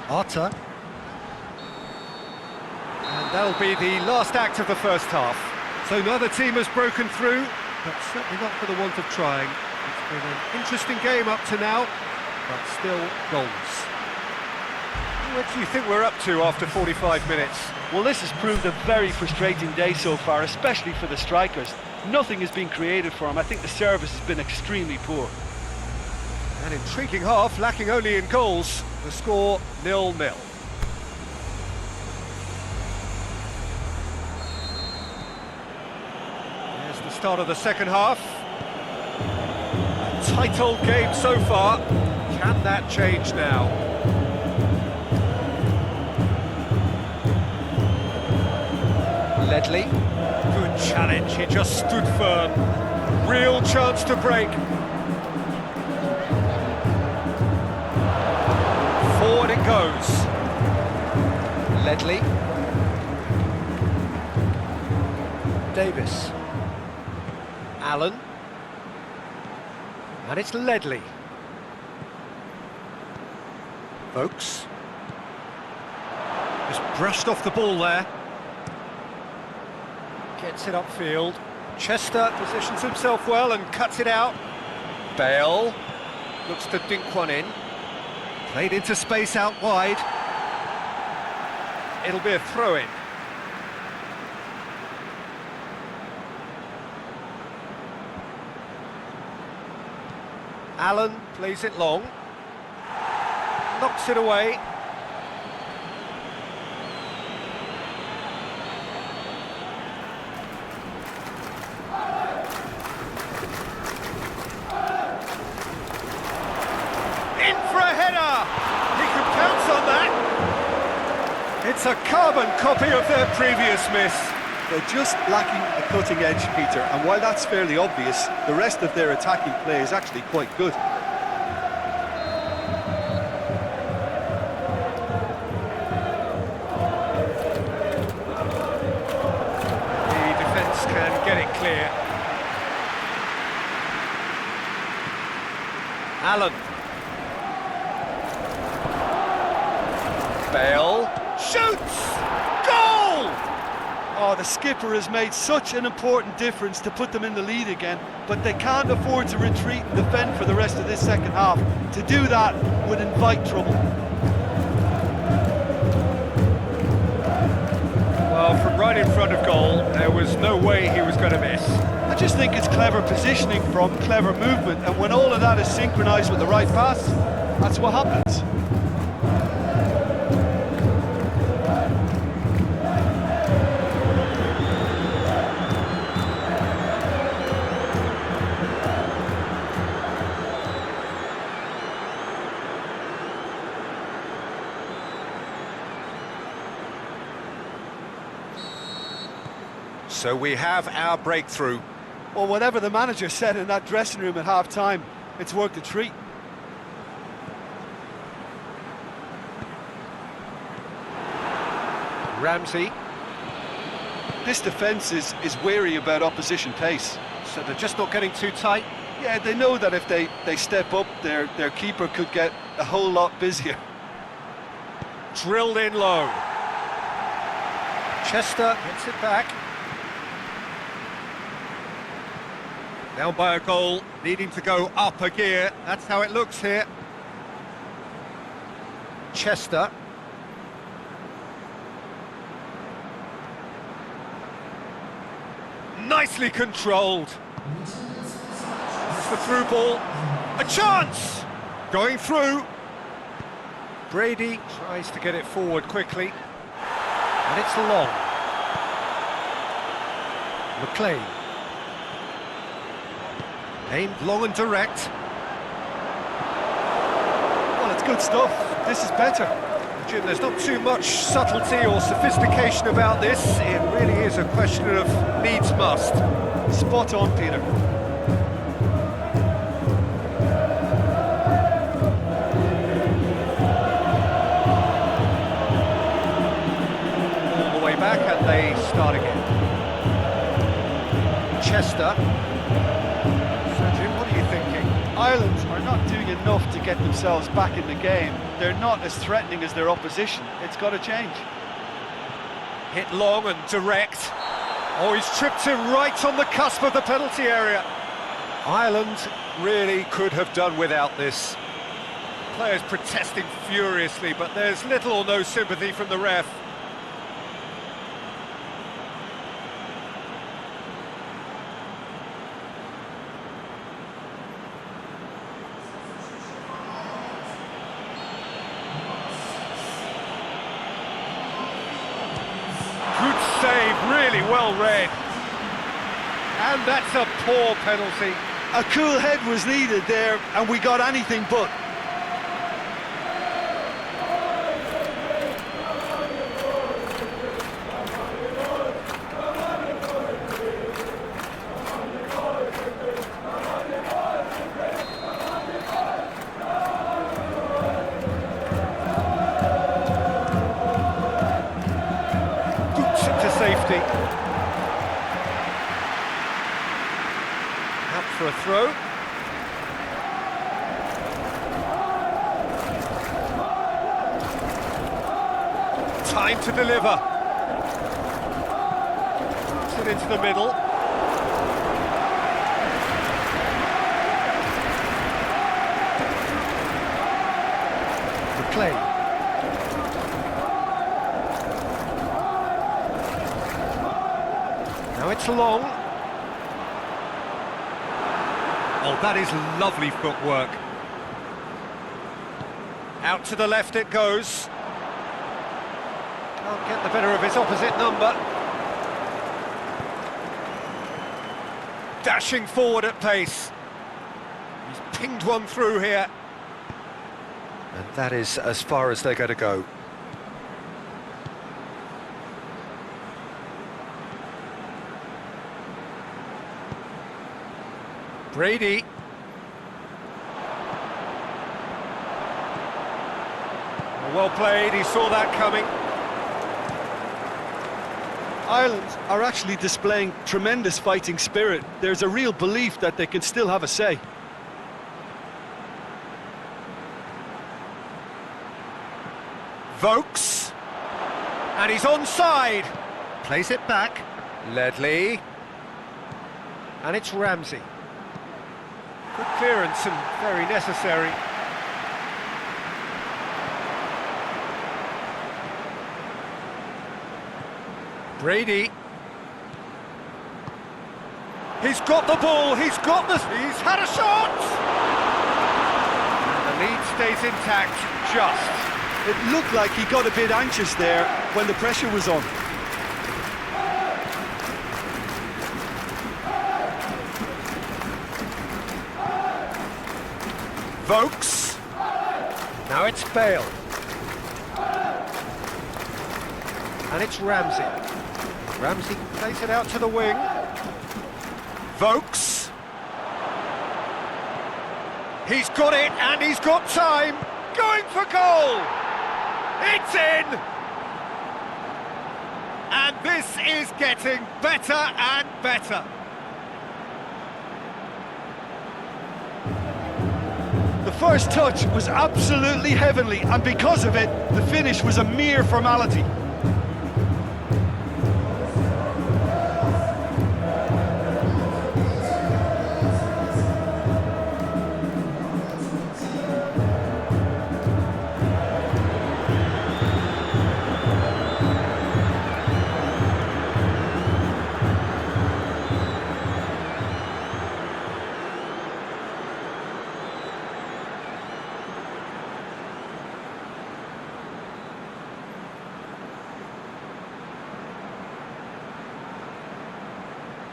Speaker 4: Arta. And that'll be the last act of the first half. So neither team has broken through, but certainly not for the want of trying. It's been an interesting game up to now, but still goals. What do you think we're up to after 45 minutes?
Speaker 3: Well, this has proved a very frustrating day so far, especially for the strikers. Nothing has been created for them. I think the service has been extremely poor.
Speaker 4: An intriguing half, lacking only in goals. The score 0-0. Here's the start of the second half. A tight old game so far. Can that change now? Ledley. Good challenge, he just stood firm. Real chance to break. Forward it goes. Ledley. Davis. Allen. And it's Ledley. Vokes. Just brushed off the ball there. Gets it upfield. Chester positions himself well and cuts it out. Bale looks to dink one in. Played into space out wide. It'll be a throw-in. Allen plays it long. Knocks it away. It's a carbon copy of their previous miss.
Speaker 2: They're just lacking a cutting edge, Peter, and while that's fairly obvious, the rest of their attacking play is actually quite good.
Speaker 4: The defence can get it clear. Allen. Bale. Shoots! Goal!
Speaker 2: Oh, the skipper has made such an important difference to put them in the lead again, but they can't afford to retreat and defend for the rest of this second half. To do that would invite trouble.
Speaker 4: Well, from right in front of goal, there was no way he was going to miss.
Speaker 2: I just think it's clever positioning from clever movement, and when all of that is synchronised with the right pass, that's what happens.
Speaker 4: So we have our breakthrough.
Speaker 2: Well, whatever the manager said in that dressing room at half-time, it's worked a treat.
Speaker 4: Ramsey.
Speaker 2: This defence is wary about opposition pace.
Speaker 4: So they're just not getting too tight.
Speaker 2: Yeah, they know that if they step up, their keeper could get a whole lot busier.
Speaker 4: Drilled in low. Chester gets it back. Down by a goal, needing to go up a gear. That's how it looks here. Chester. Nicely controlled. It's the through ball. A chance! Going through. Brady tries to get it forward quickly. And it's long. McLean. Aimed long and direct.
Speaker 2: Well, it's good stuff. This is better.
Speaker 4: Jim, there's not too much subtlety or sophistication about this. It really is a question of needs must.
Speaker 2: Spot on, Peter.
Speaker 4: Leicester. So, Jim, what are you thinking?
Speaker 2: Ireland are not doing enough to get themselves back in the game. They're not as threatening as their opposition. It's got to change.
Speaker 4: Hit long and direct. Oh, he's tripped him right on the cusp of the penalty area. Ireland really could have done without this. Players protesting furiously, but there's little or no sympathy from the ref. Good save, really well read. And that's a poor penalty.
Speaker 2: A cool head was needed there, and we got anything but.
Speaker 4: To safety. Out for a throw. Time to deliver. Puts it into the middle. McLean. Now it's long. Oh, that is lovely footwork. Out to the left it goes. Can't get the better of his opposite number. Dashing forward at pace. He's pinged one through here. And that is as far as they're going to go. Brady. Well played, he saw that coming.
Speaker 2: Ireland are actually displaying tremendous fighting spirit. There's a real belief that they can still have a say.
Speaker 4: Vokes. And he's onside. Plays it back. Ledley. And it's Ramsey. Good clearance and very necessary. Brady. He's got the ball, he's had a shot! And the lead stays intact, just.
Speaker 2: It looked like he got a bit anxious there when the pressure was on.
Speaker 4: Vokes. Now it's Bale. And it's Ramsey. Ramsey plays it out to the wing. Vokes. He's got it and he's got time. Going for goal. It's in. And this is getting better and better.
Speaker 2: The first touch was absolutely heavenly, and because of it, the finish was a mere formality.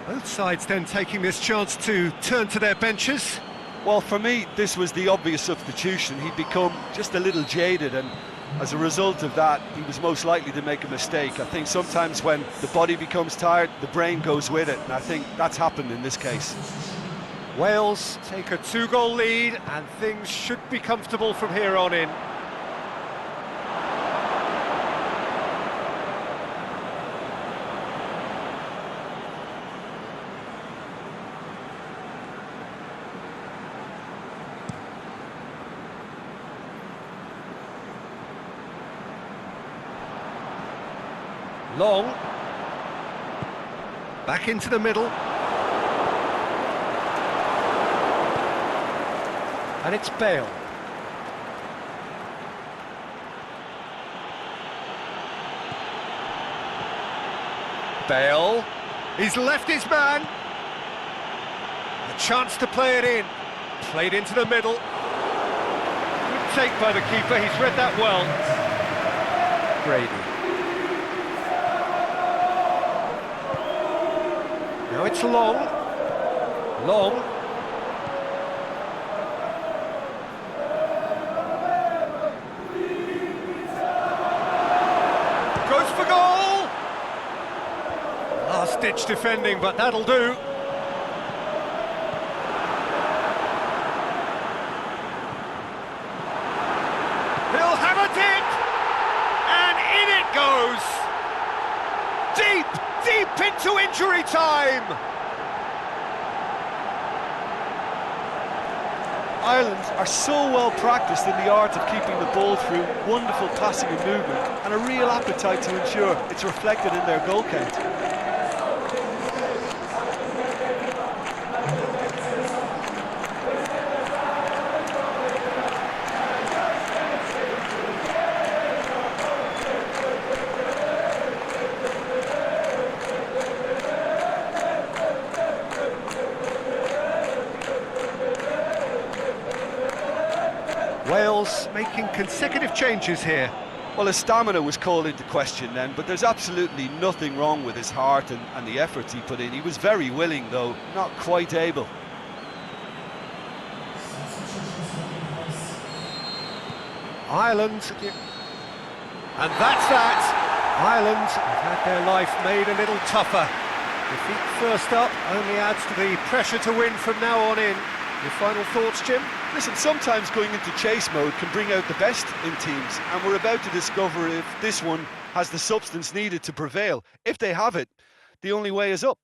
Speaker 4: Both sides then taking this chance to turn to their benches.
Speaker 2: Well, for me, this was the obvious substitution. He'd become just a little jaded, and as a result of that, he was most likely to make a mistake. I think sometimes when the body becomes tired, the brain goes with it, and I think that's happened in this case.
Speaker 4: Wales take a 2-goal lead, and things should be comfortable from here on in.
Speaker 1: Long. Back into the middle. And it's Bale. Bale. He's left his man. A chance to play it in. Played into the middle. Good take by the keeper, he's read that well. Brady. Now it's Long. Long. Goes for goal! Last-ditch defending, but that'll do. He'll have a dip! And in it goes! Deep into injury time!
Speaker 2: Ireland are so well practiced in the art of keeping the ball through wonderful passing and movement, and a real appetite to ensure it's reflected in their goal count.
Speaker 1: Wales making consecutive changes here.
Speaker 2: Well, his stamina was called into question then, but there's absolutely nothing wrong with his heart and the efforts he put in. He was very willing, though not quite able.
Speaker 1: Ireland, and that's that. Ireland have had their life made a little tougher. Defeat first up only adds to the pressure to win from now on in. Your final thoughts, Jim?
Speaker 2: Listen, sometimes going into chase mode can bring out the best in teams, and we're about to discover if this one has the substance needed to prevail. If they have it, the only way is up.